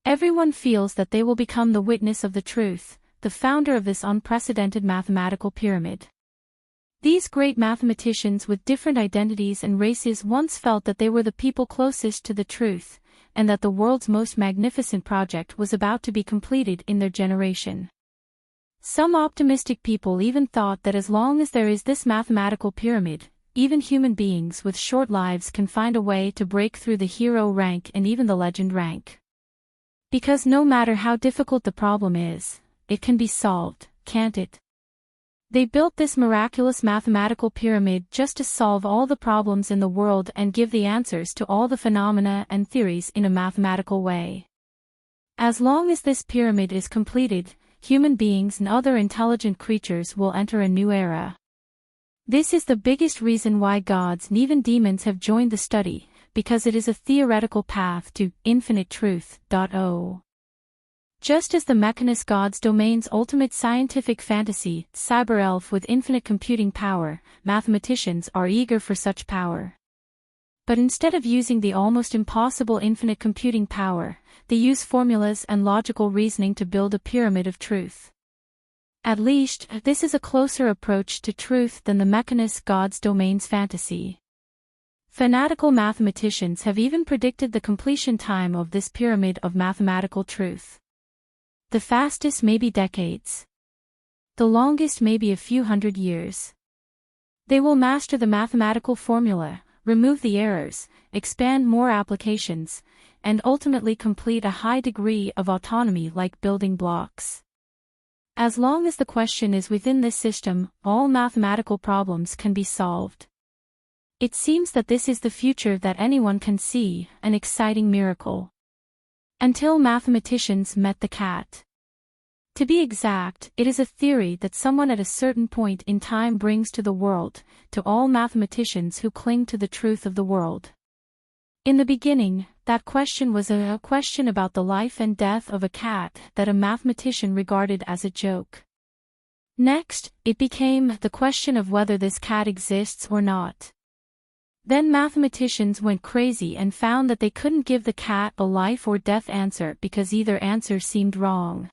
Everyone feels that they will become the witness of the truth, the founder of this unprecedented mathematical pyramid. These great mathematicians with different identities and races once felt that they were the people closest to the truth, and that the world's most magnificent project was about to be completed in their generation. Some optimistic people even thought that as long as there is this mathematical pyramid, even human beings with short lives can find a way to break through the hero rank and even the legend rank. Because no matter how difficult the problem is, it can be solved, can't it? They built this miraculous mathematical pyramid just to solve all the problems in the world and give the answers to all the phenomena and theories in a mathematical way. As long as this pyramid is completed, human beings and other intelligent creatures will enter a new era. This is the biggest reason why gods and even demons have joined the study, because it is a theoretical path to infinite truth. Just as the mechanist god's domain's ultimate scientific fantasy, cyber-elf with infinite computing power, mathematicians are eager for such power. But instead of using the almost impossible infinite computing power, they use formulas and logical reasoning to build a pyramid of truth. At least, this is a closer approach to truth than the mechanist god's domain's fantasy. Fanatical mathematicians have even predicted the completion time of this pyramid of mathematical truth. The fastest may be decades. The longest may be a few hundred years. They will master the mathematical formula, remove the errors, expand more applications, and ultimately complete a high degree of autonomy like building blocks. As long as the question is within this system, all mathematical problems can be solved. It seems that this is the future that anyone can see, an exciting miracle. Until mathematicians met the cat. To be exact, it is a theory that someone at a certain point in time brings to the world, to all mathematicians who cling to the truth of the world. In the beginning, that question was a question about the life and death of a cat that a mathematician regarded as a joke. Next, it became the question of whether this cat exists or not. Then mathematicians went crazy and found that they couldn't give the cat a life or death answer because either answer seemed wrong.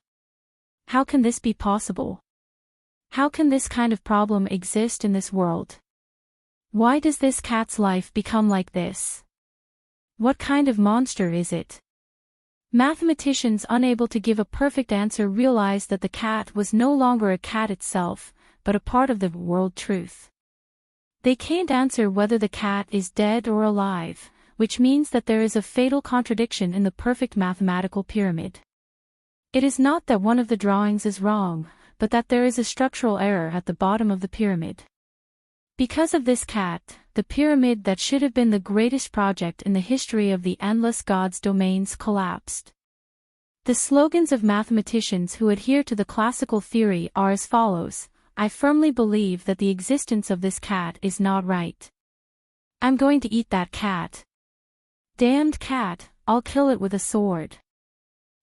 How can this be possible? How can this kind of problem exist in this world? Why does this cat's life become like this? What kind of monster is it? Mathematicians unable to give a perfect answer realized that the cat was no longer a cat itself, but a part of the world truth. They can't answer whether the cat is dead or alive, which means that there is a fatal contradiction in the perfect mathematical pyramid. It is not that one of the drawings is wrong, but that there is a structural error at the bottom of the pyramid. Because of this cat, the pyramid that should have been the greatest project in the history of the endless gods' domains collapsed. The slogans of mathematicians who adhere to the classical theory are as follows: I firmly believe that the existence of this cat is not right. I'm going to eat that cat. Damned cat, I'll kill it with a sword.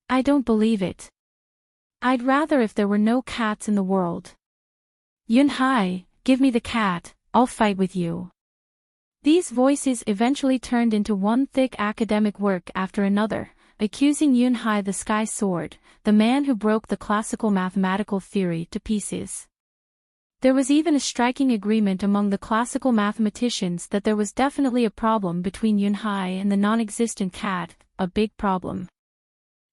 I don't believe it. I'd rather if there were no cats in the world. Yun-hai, give me the cat, I'll fight with you. These voices eventually turned into one thick academic work after another, accusing Yun-hai the Sky Sword, the man who broke the classical mathematical theory to pieces. There was even a striking agreement among the classical mathematicians that there was definitely a problem between Yun-hai and the non-existent cat, a big problem.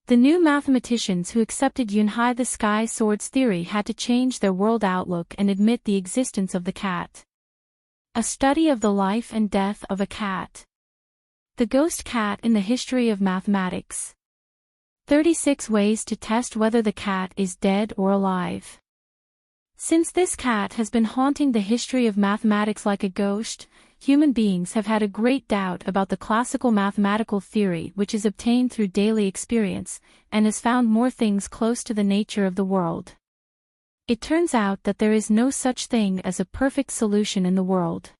The new mathematicians who accepted Yun-hai the Sky Sword's theory had to change their world outlook and admit the existence of the cat. A study of the life and death of a cat. The ghost cat in the history of mathematics. 36 ways to test whether the cat is dead or alive. Since this cat has been haunting the history of mathematics like a ghost, human beings have had a great doubt about the classical mathematical theory which is obtained through daily experience, and has found more things close to the nature of the world. It turns out that there is no such thing as a perfect solution in the world.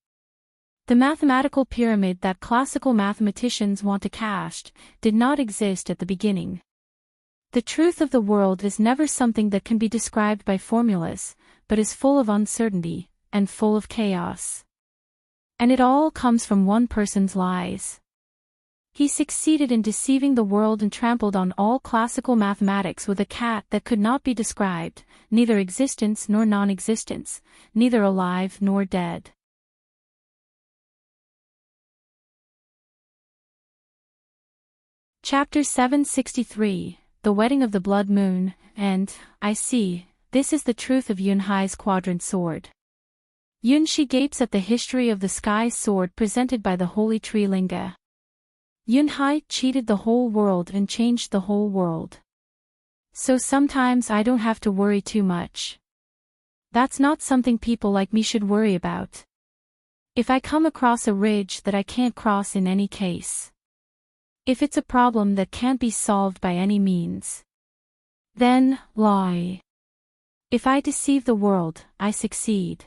The mathematical pyramid that classical mathematicians want to cast did not exist at the beginning. The truth of the world is never something that can be described by formulas, but is full of uncertainty, and full of chaos. And it all comes from one person's lies. He succeeded in deceiving the world and trampled on all classical mathematics with a cat that could not be described, neither existence nor non-existence, neither alive nor dead. Chapter 763, The Wedding of the Blood Moon, and, I see, this is the truth of Yunhai's quadrant sword. Yunshi gapes at the history of the sky sword presented by the holy tree Linga. Yunhai cheated the whole world and changed the whole world. So sometimes I don't have to worry too much. That's not something people like me should worry about. If I come across a ridge that I can't cross in any case. If it's a problem that can't be solved by any means. Then, lie. If I deceive the world, I succeed.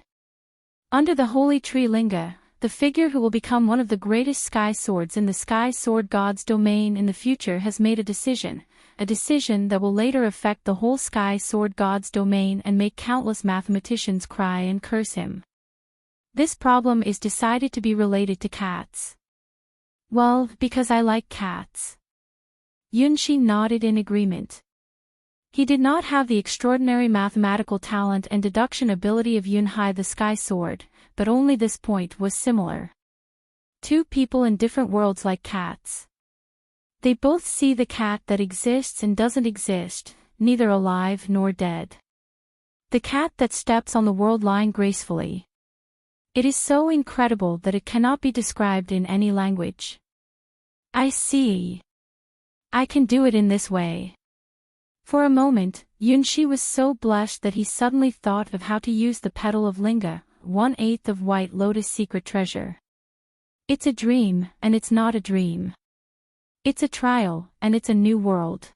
Under the holy tree Linga, the figure who will become one of the greatest sky swords in the sky sword god's domain in the future has made a decision that will later affect the whole sky sword god's domain and make countless mathematicians cry and curse him. This problem is decided to be related to cats. Well, because I like cats. Yunshi nodded in agreement. He did not have the extraordinary mathematical talent and deduction ability of Yunhai the Sky Sword, but only this point was similar. Two people in different worlds like cats. They both see the cat that exists and doesn't exist, neither alive nor dead. The cat that steps on the world line gracefully. It is so incredible that it cannot be described in any language. I see. I can do it in this way. For a moment, Yunshi was so blushed that he suddenly thought of how to use the petal of Linga, 1/8 of White Lotus secret treasure. It's a dream, and it's not a dream. It's a trial, and it's a new world.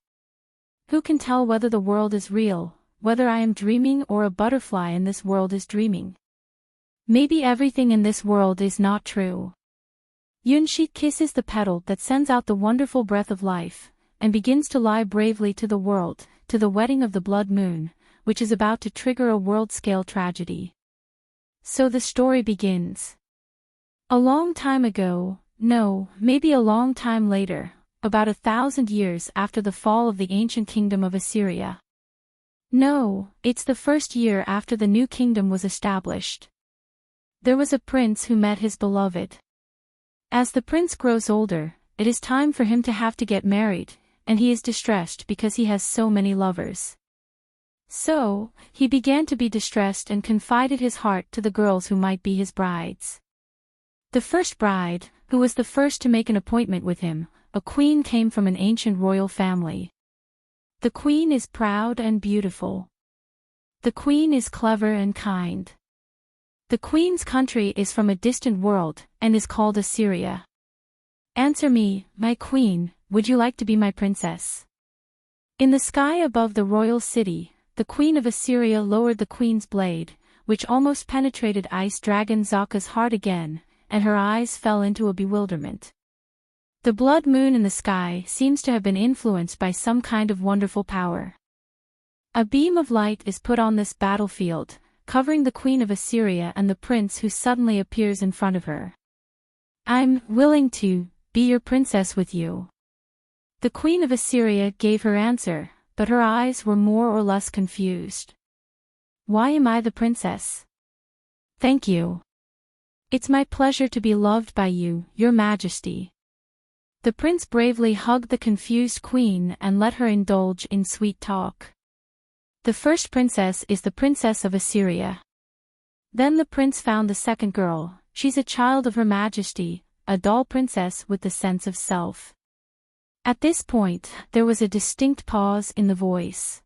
Who can tell whether the world is real, whether I am dreaming or a butterfly in this world is dreaming? Maybe everything in this world is not true. Yunshi kisses the petal that sends out the wonderful breath of life, and begins to lie bravely to the world, to the wedding of the blood moon, which is about to trigger a world-scale tragedy. So the story begins. A long time ago, no, maybe a long time later, about 1,000 years after the fall of the ancient kingdom of Assyria. No, it's the first year after the new kingdom was established. There was a prince who met his beloved. As the prince grows older, it is time for him to have to get married, and he is distressed because he has so many lovers. So, he began to be distressed and confided his heart to the girls who might be his brides. The first bride, who was the first to make an appointment with him, a queen, came from an ancient royal family. The queen is proud and beautiful. The queen is clever and kind. The queen's country is from a distant world, and is called Assyria. Answer me, my queen, would you like to be my princess? In the sky above the royal city, the queen of Assyria lowered the queen's blade, which almost penetrated ice dragon Zaka's heart again, and her eyes fell into a bewilderment. The blood moon in the sky seems to have been influenced by some kind of wonderful power. A beam of light is put on this battlefield, covering the queen of Assyria and the prince who suddenly appears in front of her. I'm willing to be your princess with you. The queen of Assyria gave her answer, but her eyes were more or less confused. Why am I the princess? Thank you. It's my pleasure to be loved by you, your majesty. The prince bravely hugged the confused queen and let her indulge in sweet talk. The first princess is the princess of Assyria. Then the prince found the second girl. She's a child of her majesty, a doll princess with the sense of self. At this point, there was a distinct pause in the voice.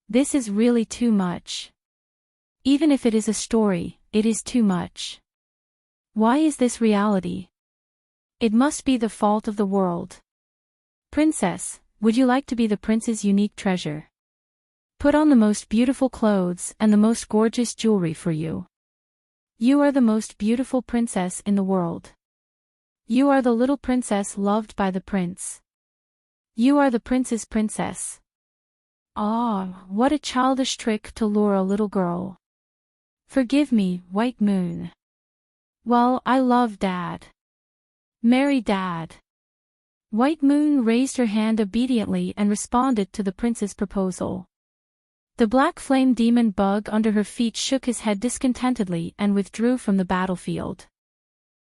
This is really too much. Even if it is a story, it is too much. Why is this reality? It must be the fault of the world. Princess, would you like to be the prince's unique treasure? Put on the most beautiful clothes and the most gorgeous jewelry for you. You are the most beautiful princess in the world. You are the little princess loved by the prince. You are the prince's princess. Ah, what a childish trick to lure a little girl. Forgive me, White Moon. Well, I love Dad. Marry Dad. White Moon raised her hand obediently and responded to the prince's proposal. The black flame demon bug under her feet shook his head discontentedly and withdrew from the battlefield.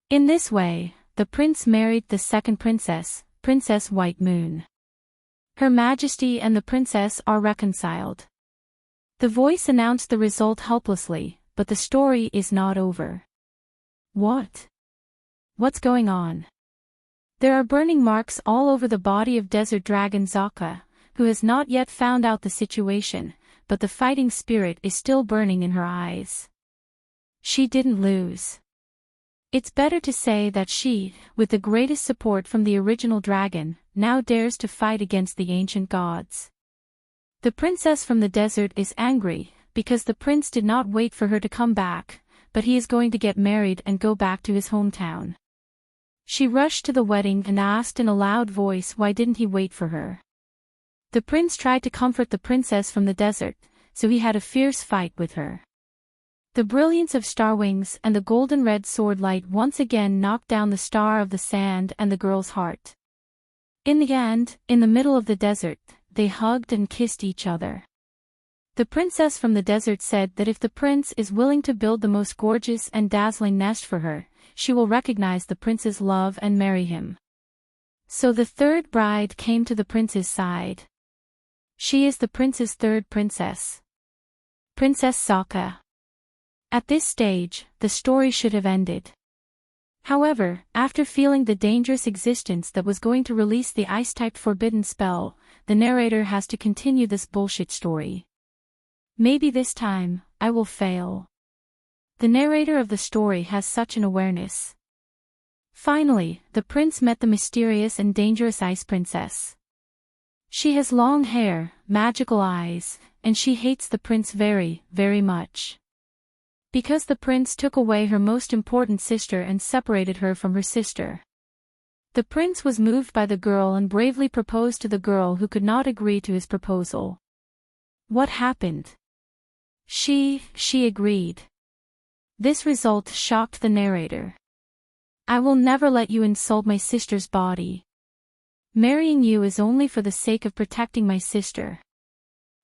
In this way, the prince married the second princess, Princess White Moon. Her Majesty and the princess are reconciled. The voice announced the result helplessly, but the story is not over. What? What's going on? There are burning marks all over the body of Desert Dragon Zaka, who has not yet found out the situation, but the fighting spirit is still burning in her eyes. She didn't lose. It's better to say that she, with the greatest support from the original dragon, now dares to fight against the ancient gods. The princess from the desert is angry, because the prince did not wait for her to come back, but he is going to get married and go back to his hometown. She rushed to the wedding and asked in a loud voice why didn't he wait for her. The prince tried to comfort the princess from the desert, so he had a fierce fight with her. The brilliance of star wings and the golden red sword light once again knocked down the star of the sand and the girl's heart. In the end, in the middle of the desert, they hugged and kissed each other. The princess from the desert said that if the prince is willing to build the most gorgeous and dazzling nest for her, she will recognize the prince's love and marry him. So the third bride came to the prince's side. She is the prince's third princess. Princess Sokka. At this stage, the story should have ended. However, after feeling the dangerous existence that was going to release the ice-type forbidden spell, the narrator has to continue this bullshit story. Maybe this time, I will fail. The narrator of the story has such an awareness. Finally, the prince met the mysterious and dangerous ice princess. She has long hair, magical eyes, and she hates the prince very, very much. Because the prince took away her most important sister and separated her from her sister. The prince was moved by the girl and bravely proposed to the girl who could not agree to his proposal. What happened? She agreed. This result shocked the narrator. I will never let you insult my sister's body. Marrying you is only for the sake of protecting my sister.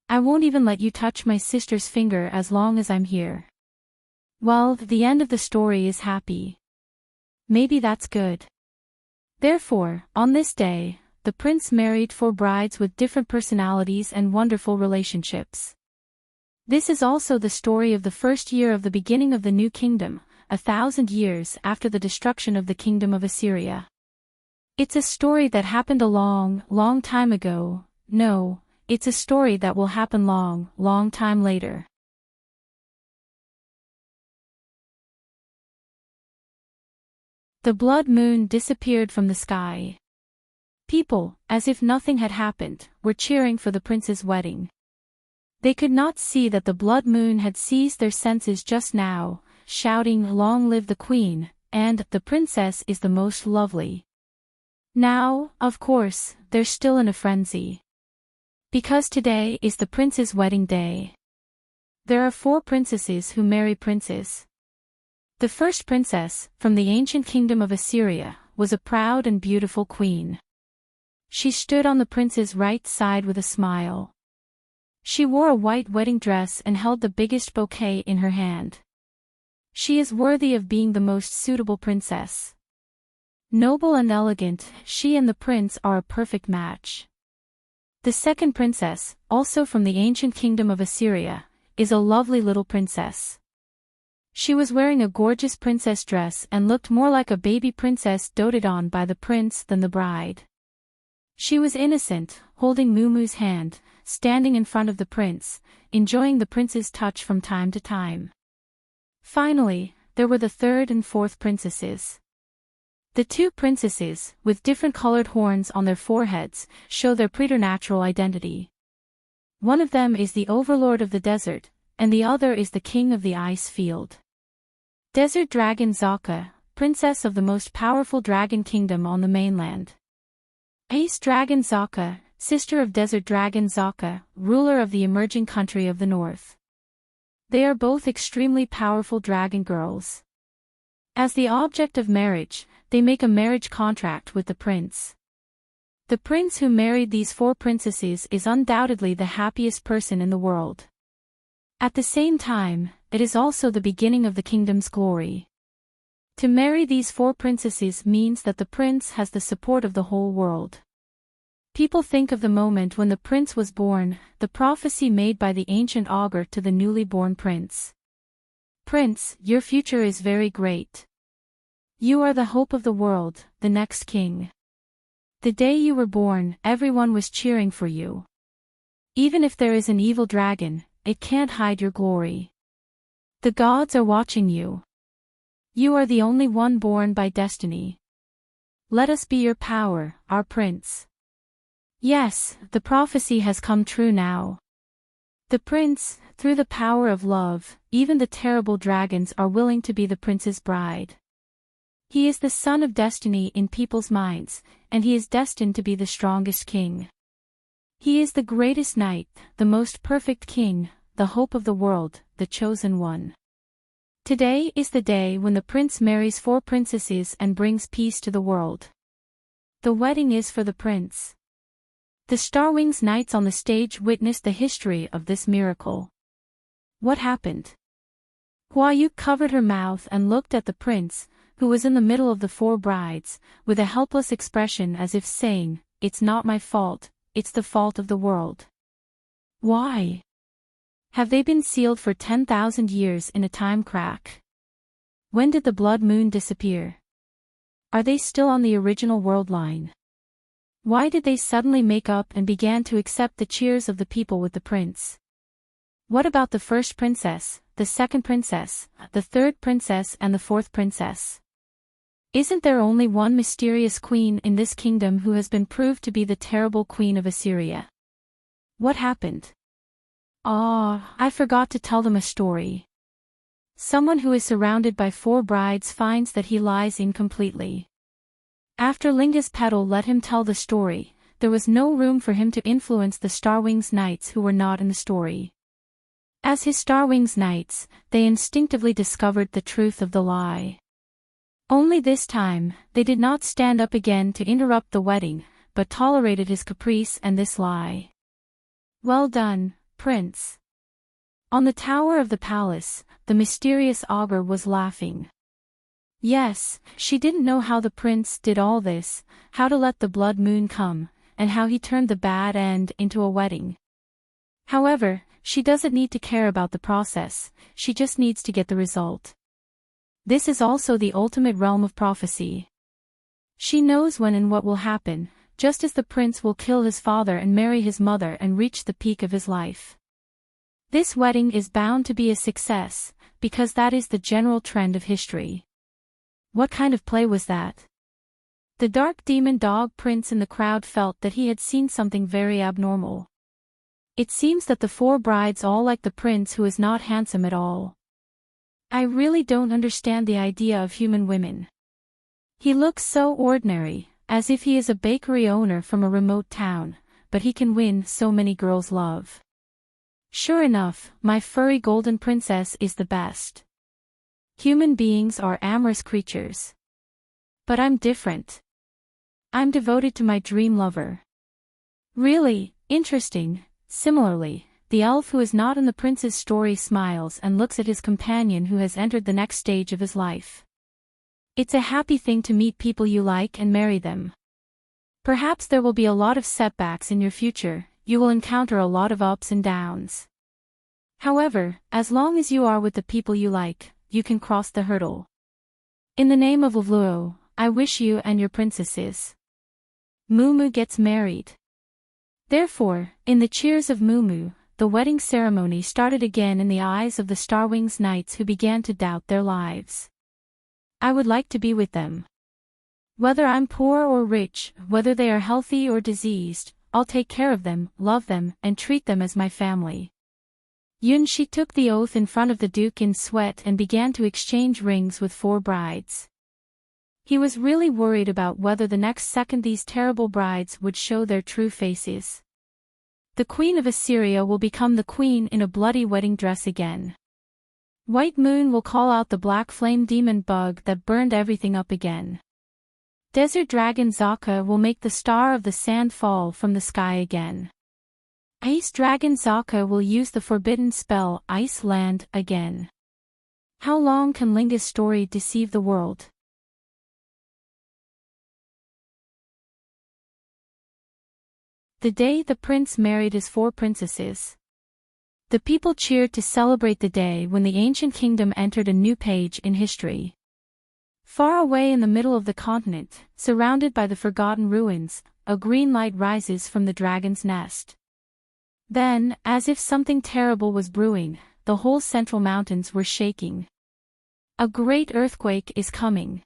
I won't even let you touch my sister's finger as long as I'm here. Well, the end of the story is happy. Maybe that's good. Therefore, on this day, the prince married 4 brides with different personalities and wonderful relationships. This is also the story of the first year of the beginning of the new kingdom, 1,000 years after the destruction of the kingdom of Assyria. It's a story that happened a long, long time ago. No, it's a story that will happen long, long time later. The blood moon disappeared from the sky. People, as if nothing had happened, were cheering for the prince's wedding. They could not see that the blood moon had seized their senses just now, shouting, "Long live the queen," and "The princess is the most lovely." Now, of course, they're still in a frenzy. Because today is the prince's wedding day. There are 4 princesses who marry princes. The first princess, from the ancient kingdom of Assyria, was a proud and beautiful queen. She stood on the prince's right side with a smile. She wore a white wedding dress and held the biggest bouquet in her hand. She is worthy of being the most suitable princess. Noble and elegant, she and the prince are a perfect match. The second princess, also from the ancient kingdom of Assyria, is a lovely little princess. She was wearing a gorgeous princess dress and looked more like a baby princess doted on by the prince than the bride. She was innocent, holding Mumu's hand, standing in front of the prince, enjoying the prince's touch from time to time. Finally, there were the third and fourth princesses. The two princesses, with different colored horns on their foreheads, show their preternatural identity. One of them is the overlord of the desert, and the other is the king of the ice field. Desert Dragon Zaka, princess of the most powerful dragon kingdom on the mainland. Ice Dragon Zaka, sister of Desert Dragon Zaka, ruler of the emerging country of the north. They are both extremely powerful dragon girls. As the object of marriage, they make a marriage contract with the prince. The prince who married these four princesses is undoubtedly the happiest person in the world. At the same time, it is also the beginning of the kingdom's glory. To marry these four princesses means that the prince has the support of the whole world. People think of the moment when the prince was born, the prophecy made by the ancient augur to the newly born prince. Prince, your future is very great. You are the hope of the world, the next king. The day you were born, everyone was cheering for you. Even if there is an evil dragon, it can't hide your glory. The gods are watching you. You are the only one born by destiny. Let us be your power, our prince. Yes, the prophecy has come true now. The prince, through the power of love, even the terrible dragons are willing to be the prince's bride. He is the son of destiny in people's minds, and he is destined to be the strongest king. He is the greatest knight, the most perfect king, the hope of the world, the chosen one. Today is the day when the prince marries four princesses and brings peace to the world. The wedding is for the prince. The Starwings Knights on the stage witnessed the history of this miracle. What happened? Hua Yu covered her mouth and looked at the prince, who was in the middle of the four brides, with a helpless expression as if saying, "It's not my fault, it's the fault of the world." Why? Have they been sealed for 10,000 years in a time crack? When did the blood moon disappear? Are they still on the original world line? Why did they suddenly make up and began to accept the cheers of the people with the prince? What about the first princess, the second princess, the third princess and the fourth princess? Isn't there only one mysterious queen in this kingdom who has been proved to be the terrible queen of Assyria? What happened? I forgot to tell them a story. Someone who is surrounded by four brides finds that he lies incompletely. After Linga's petal let him tell the story, there was no room for him to influence the Starwings Knights who were not in the story. As his Starwings Knights, they instinctively discovered the truth of the lie. Only this time, they did not stand up again to interrupt the wedding, but tolerated his caprice and this lie. Well done, Prince. On the tower of the palace, the mysterious augur was laughing. Yes, she didn't know how the prince did all this, how to let the blood moon come, and how he turned the bad end into a wedding. However, she doesn't need to care about the process, she just needs to get the result. This is also the ultimate realm of prophecy. She knows when and what will happen, just as the prince will kill his father and marry his mother and reach the peak of his life. This wedding is bound to be a success, because that is the general trend of history. What kind of play was that? The dark demon dog prince in the crowd felt that he had seen something very abnormal. It seems that the four brides all like the prince who is not handsome at all. I really don't understand the idea of human women. He looks so ordinary, as if he is a bakery owner from a remote town, but he can win so many girls' love. Sure enough, my furry golden princess is the best. Human beings are amorous creatures. But I'm different. I'm devoted to my dream lover. Really, interesting. Similarly, the elf who is not in the prince's story smiles and looks at his companion who has entered the next stage of his life. It's a happy thing to meet people you like and marry them. Perhaps there will be a lot of setbacks in your future, you will encounter a lot of ups and downs. However, as long as you are with the people you like, you can cross the hurdle. In the name of LoveLore, I wish you and your princesses. Mumu gets married. Therefore, in the cheers of Mumu, the wedding ceremony started again in the eyes of the Starwings Knights, who began to doubt their lives. I would like to be with them. Whether I'm poor or rich, whether they are healthy or diseased, I'll take care of them, love them, and treat them as my family. Yunshi took the oath in front of the Duke in sweat and began to exchange rings with 4 brides. He was really worried about whether the next second these terrible brides would show their true faces. The Queen of Assyria will become the queen in a bloody wedding dress again. White Moon will call out the black flame demon bug that burned everything up again. Desert Dragon Zaka will make the star of the sand fall from the sky again. Ice Dragon Zaka will use the forbidden spell Ice Land again. How long can Linga's story deceive the world? The day the prince married his 4 princesses. The people cheered to celebrate the day when the ancient kingdom entered a new page in history. Far away in the middle of the continent, surrounded by the forgotten ruins, a green light rises from the dragon's nest. Then, as if something terrible was brewing, the whole central mountains were shaking. A great earthquake is coming.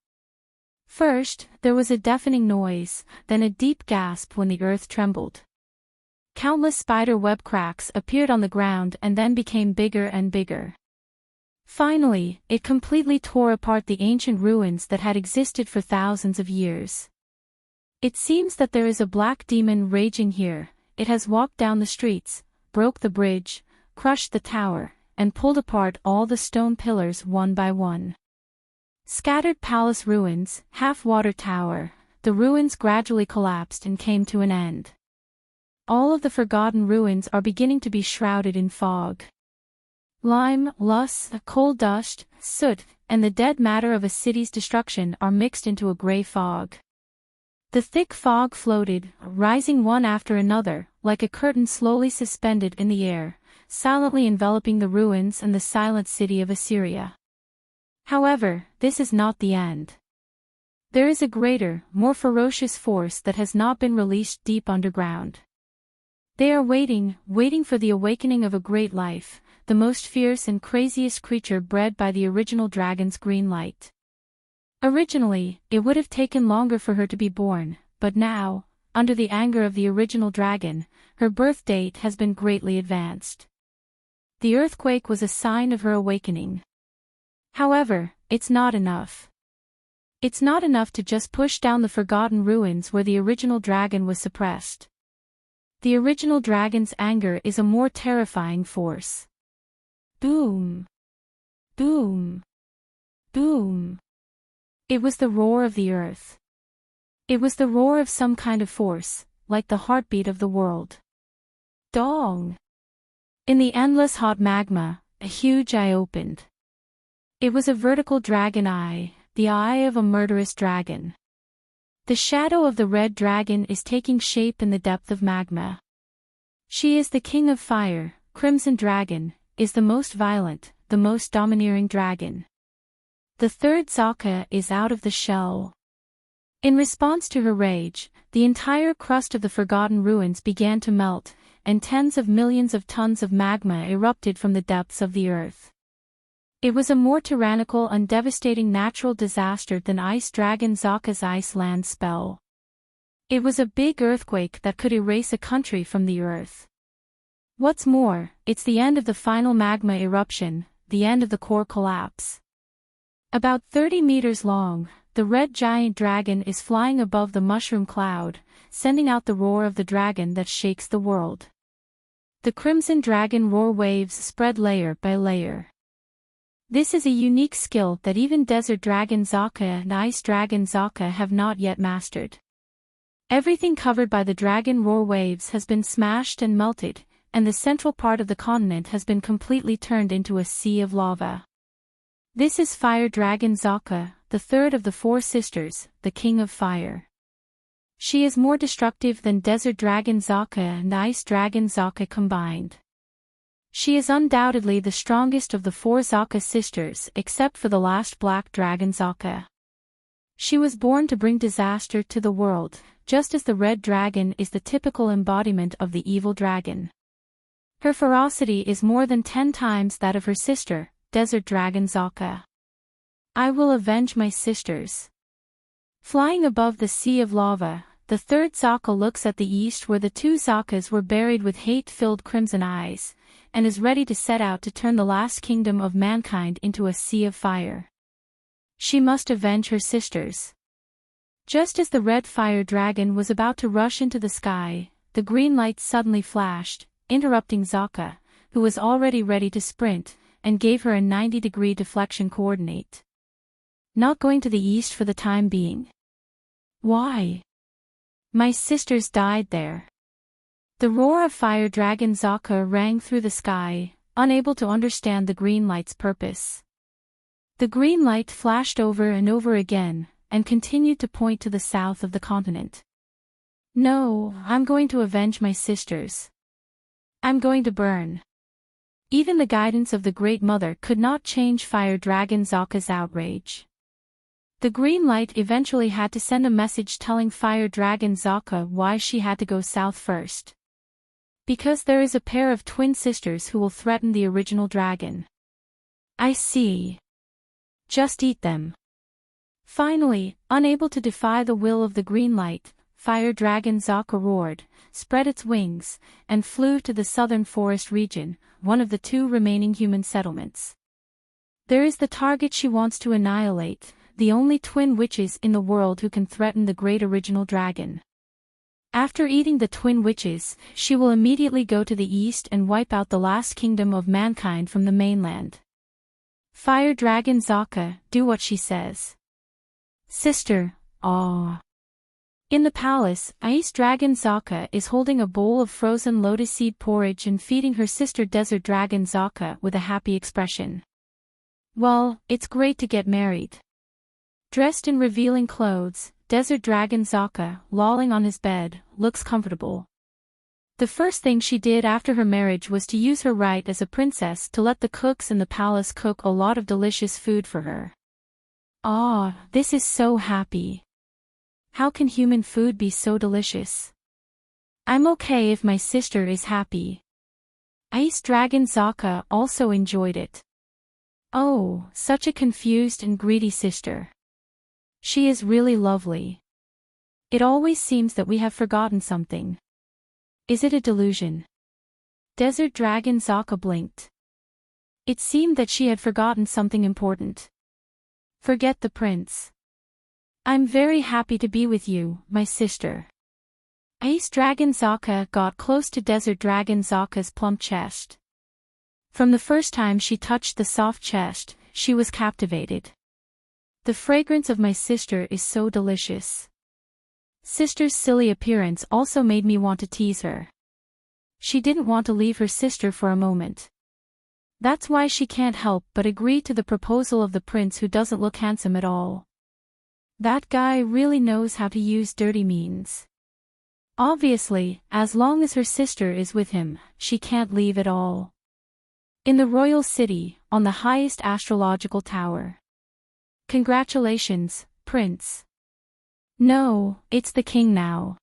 First, there was a deafening noise, then a deep gasp when the earth trembled. Countless spider web cracks appeared on the ground and then became bigger and bigger. Finally, it completely tore apart the ancient ruins that had existed for thousands of years. It seems that there is a black demon raging here. It has walked down the streets, broke the bridge, crushed the tower, and pulled apart all the stone pillars one by one. Scattered palace ruins, half-water tower, the ruins gradually collapsed and came to an end. All of the forgotten ruins are beginning to be shrouded in fog. Lime, lust, coal dust, soot, and the dead matter of a city's destruction are mixed into a gray fog. The thick fog floated, rising one after another, like a curtain slowly suspended in the air, silently enveloping the ruins and the silent city of Assyria. However, this is not the end. There is a greater, more ferocious force that has not been released deep underground. They are waiting for the awakening of a great life, the most fierce and craziest creature bred by the original dragon's green light. Originally, it would have taken longer for her to be born, but now, under the anger of the original dragon, her birth date has been greatly advanced. The earthquake was a sign of her awakening. However, it's not enough. It's not enough to just push down the forgotten ruins where the original dragon was suppressed. The original dragon's anger is a more terrifying force. Boom! Boom! Boom! It was the roar of the earth. It was the roar of some kind of force, like the heartbeat of the world. Dong! In the endless hot magma, a huge eye opened. It was a vertical dragon eye, the eye of a murderous dragon. The shadow of the red dragon is taking shape in the depth of magma. She is the king of fire, Crimson Dragon, is the most violent, the most domineering dragon. The third Zaka is out of the shell. In response to her rage, the entire crust of the forgotten ruins began to melt, and tens of millions of tons of magma erupted from the depths of the earth. It was a more tyrannical and devastating natural disaster than Ice Dragon Zaka's Ice Land spell. It was a big earthquake that could erase a country from the earth. What's more, it's the end of the final magma eruption, the end of the core collapse. About 30 meters long, the red giant dragon is flying above the mushroom cloud, sending out the roar of the dragon that shakes the world. The crimson dragon roar waves spread layer by layer. This is a unique skill that even Desert Dragon Zaka and Ice Dragon Zaka have not yet mastered. Everything covered by the dragon roar waves has been smashed and melted, and the central part of the continent has been completely turned into a sea of lava. This is Fire Dragon Zaka, the third of the 4 sisters, the King of Fire. She is more destructive than Desert Dragon Zaka and Ice Dragon Zaka combined. She is undoubtedly the strongest of the 4 Zaka sisters except for the last Black Dragon Zaka. She was born to bring disaster to the world, just as the Red Dragon is the typical embodiment of the evil dragon. Her ferocity is more than 10 times that of her sister, Desert Dragon Zaka. I will avenge my sisters. Flying above the sea of lava, the third Zaka looks at the east where the two Zakas were buried with hate-filled crimson eyes, and is ready to set out to turn the last kingdom of mankind into a sea of fire. She must avenge her sisters. Just as the red fire dragon was about to rush into the sky, the green light suddenly flashed, interrupting Zaka, who was already ready to sprint, and gave her a 90-degree deflection coordinate. Not going to the east for the time being. Why? My sisters died there. The roar of fire dragon Zaka rang through the sky, unable to understand the green light's purpose. The green light flashed over and over again, and continued to point to the south of the continent. No, I'm going to avenge my sisters. I'm going to burn. Even the guidance of the Great Mother could not change Fire Dragon Zaka's outrage. The green light eventually had to send a message telling Fire Dragon Zaka why she had to go south first. Because there is a pair of twin sisters who will threaten the original dragon. I see. Just eat them. Finally, unable to defy the will of the green light, Fire Dragon Zaka roared, spread its wings, and flew to the southern forest region, one of the two remaining human settlements. There is the target she wants to annihilate, the only twin witches in the world who can threaten the great original dragon. After eating the twin witches, she will immediately go to the east and wipe out the last kingdom of mankind from the mainland. Fire Dragon Zaka, do what she says. Sister, ah. In the palace, Ice Dragon Zaka is holding a bowl of frozen lotus seed porridge and feeding her sister Desert Dragon Zaka with a happy expression. Well, it's great to get married. Dressed in revealing clothes, Desert Dragon Zaka, lolling on his bed, looks comfortable. The first thing she did after her marriage was to use her right as a princess to let the cooks in the palace cook a lot of delicious food for her. Ah, this is so happy. How can human food be so delicious? I'm okay if my sister is happy. Ice Dragon Zaka also enjoyed it. Oh, such a confused and greedy sister. She is really lovely. It always seems that we have forgotten something. Is it a delusion? Desert Dragon Zaka blinked. It seemed that she had forgotten something important. Forget the prince. I'm very happy to be with you, my sister. Ice Dragon Zaka got close to Desert Dragon Zaka's plump chest. From the first time she touched the soft chest, she was captivated. The fragrance of my sister is so delicious. Sister's silly appearance also made me want to tease her. She didn't want to leave her sister for a moment. That's why she can't help but agree to the proposal of the prince who doesn't look handsome at all. That guy really knows how to use dirty means. Obviously, as long as her sister is with him, she can't leave at all. In the royal city, on the highest astrological tower. Congratulations, Prince. No, it's the king now.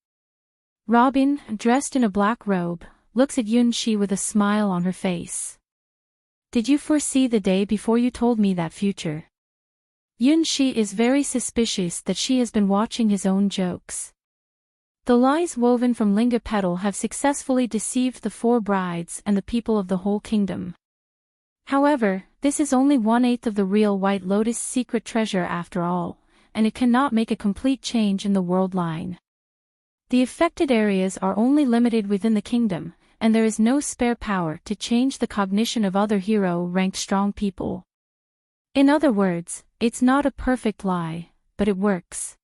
Robin, dressed in a black robe, looks at Yunxi with a smile on her face. Did you foresee the day before you told me that future? Yunxi is very suspicious that she has been watching his own jokes. The lies woven from Linga Petal have successfully deceived the four brides and the people of the whole kingdom. However, this is only 1/8 of the real White Lotus secret treasure after all, and it cannot make a complete change in the world line. The affected areas are only limited within the kingdom, and there is no spare power to change the cognition of other hero-ranked strong people. In other words, it's not a perfect lie, but it works.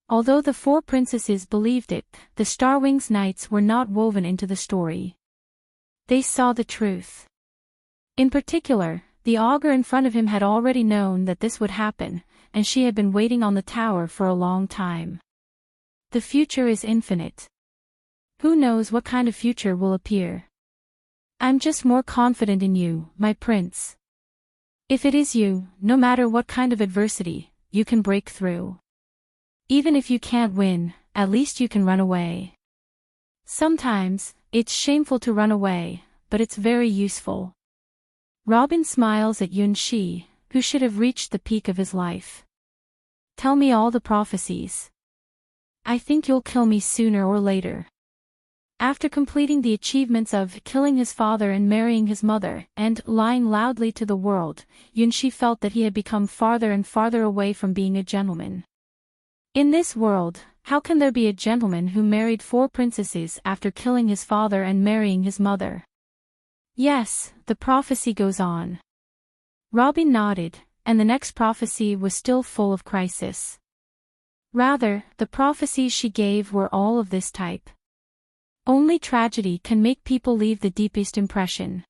Although the four princesses believed it, the Starwings Knights were not woven into the story. They saw the truth. In particular, the augur in front of him had already known that this would happen, and she had been waiting on the tower for a long time. The future is infinite. Who knows what kind of future will appear? I'm just more confident in you, my prince. If it is you, no matter what kind of adversity, you can break through. Even if you can't win, at least you can run away. Sometimes, it's shameful to run away, but it's very useful. Robin smiles at Yunxi, who should have reached the peak of his life. Tell me all the prophecies. I think you'll kill me sooner or later. After completing the achievements of killing his father and marrying his mother, and lying loudly to the world, Yunxi felt that he had become farther and farther away from being a gentleman. In this world, how can there be a gentleman who married 4 princesses after killing his father and marrying his mother? Yes, the prophecy goes on. Robin nodded, and the next prophecy was still full of crisis. Rather, the prophecies she gave were all of this type. Only tragedy can make people leave the deepest impression.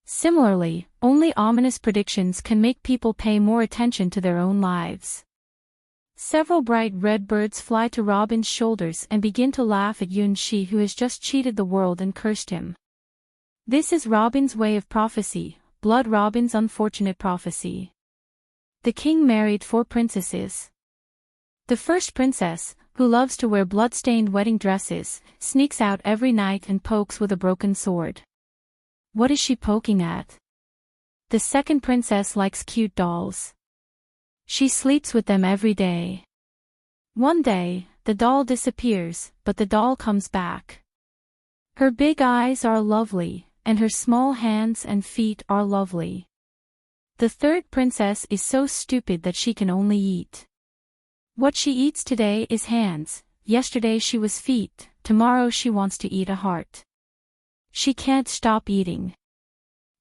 Similarly, only ominous predictions can make people pay more attention to their own lives. Several bright red birds fly to Robin's shoulders and begin to laugh at Yunxi, who has just cheated the world and cursed him. This is Robin's way of prophecy, Blood Robin's unfortunate prophecy. The king married 4 princesses. The first princess, who loves to wear blood-stained wedding dresses, sneaks out every night and pokes with a broken sword. What is she poking at? The second princess likes cute dolls. She sleeps with them every day. One day, the doll disappears, but the doll comes back. Her big eyes are lovely, and her small hands and feet are lovely. The third princess is so stupid that she can only eat. What she eats today is hands, yesterday she was feet, tomorrow she wants to eat a heart. She can't stop eating.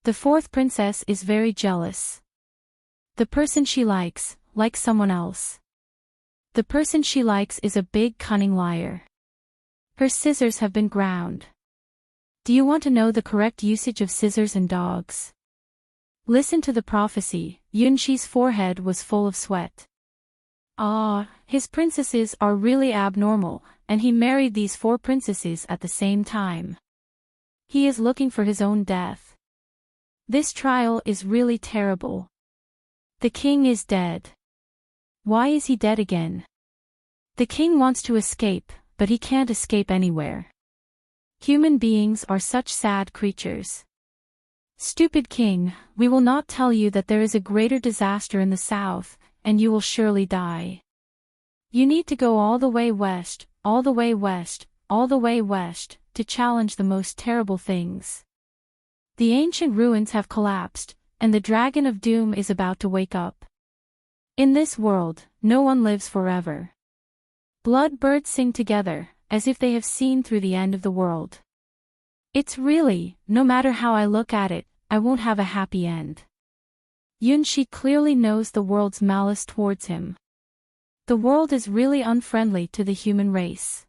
The fourth princess is very jealous. The person she likes someone else. The person she likes is a big cunning liar. Her scissors have been ground. Do you want to know the correct usage of scissors and dogs? Listen to the prophecy. Yunxi's forehead was full of sweat. His princesses are really abnormal, and he married these 4 princesses at the same time. He is looking for his own death. This trial is really terrible. The king is dead. Why is he dead again? The king wants to escape, but he can't escape anywhere. Human beings are such sad creatures. Stupid king, we will not tell you that there is a greater disaster in the south, and you will surely die. You need to go all the way west, all the way west, all the way west, to challenge the most terrible things. The ancient ruins have collapsed, and the dragon of doom is about to wake up. In this world, no one lives forever. Blood birds sing together, as if they have seen through the end of the world. It's really, no matter how I look at it, I won't have a happy end. Yunxi clearly knows the world's malice towards him. The world is really unfriendly to the human race.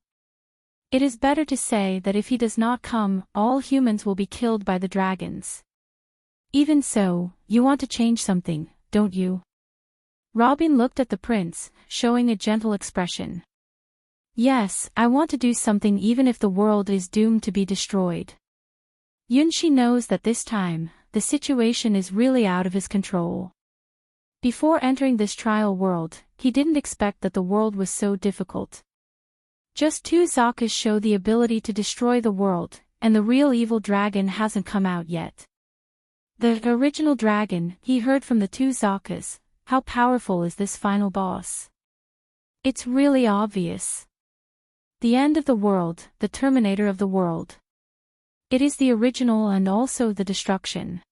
It is better to say that if he does not come, all humans will be killed by the dragons. Even so, you want to change something, don't you? Robin looked at the prince, showing a gentle expression. Yes, I want to do something even if the world is doomed to be destroyed. Yunxi knows that this time, the situation is really out of his control. Before entering this trial world, he didn't expect that the world was so difficult. Just 2 Zakas show the ability to destroy the world, and the real evil dragon hasn't come out yet. The original dragon, he heard from the 2 Zakas. How powerful is this final boss? It's really obvious. The end of the world, the terminator of the world. It is the original and also the destruction.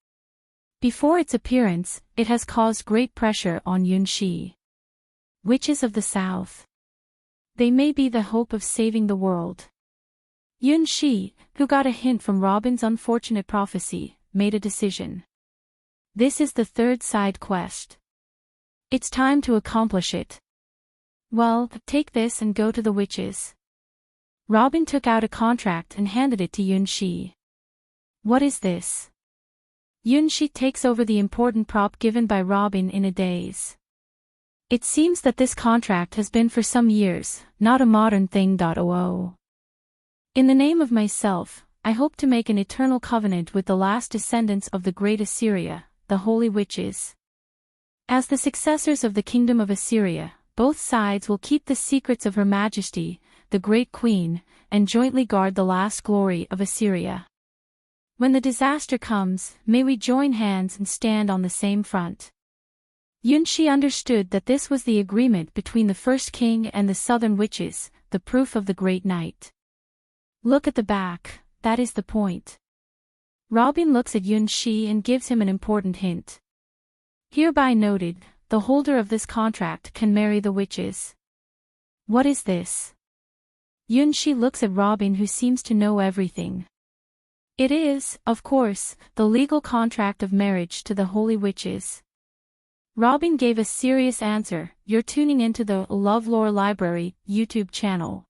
Before its appearance, it has caused great pressure on Yunxi. Witches of the South. They may be the hope of saving the world. Yunxi, who got a hint from Robin's unfortunate prophecy, made a decision. This is the 3rd side quest. It's time to accomplish it. Well, take this and go to the witches. Robin took out a contract and handed it to Yunxi. What is this? Yunxi takes over the important prop given by Robin in a daze. It seems that this contract has been for some years, not a modern thing. In the name of myself, I hope to make an eternal covenant with the last descendants of the great Assyria, the holy witches. As the successors of the kingdom of Assyria, both sides will keep the secrets of Her Majesty, the great queen, and jointly guard the last glory of Assyria. When the disaster comes, may we join hands and stand on the same front. Yunshi understood that this was the agreement between the first king and the southern witches, the proof of the great night. Look at the back, that is the point. Robin looks at Yunshi and gives him an important hint. Hereby noted, the holder of this contract can marry the witches. What is this? Yunshi looks at Robin, who seems to know everything. It is, of course, the legal contract of marriage to the holy witches. Robin gave a serious answer. You're tuning into the LoveLore Library YouTube channel.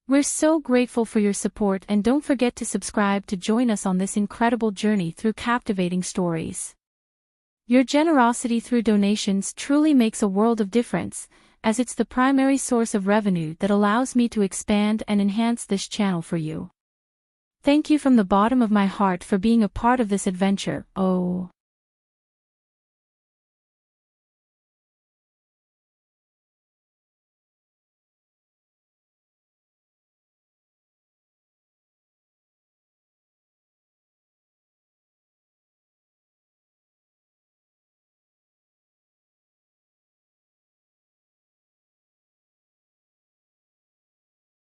We're so grateful for your support, and don't forget to subscribe to join us on this incredible journey through captivating stories. Your generosity through donations truly makes a world of difference, as it's the primary source of revenue that allows me to expand and enhance this channel for you. Thank you from the bottom of my heart for being a part of this adventure. Oh.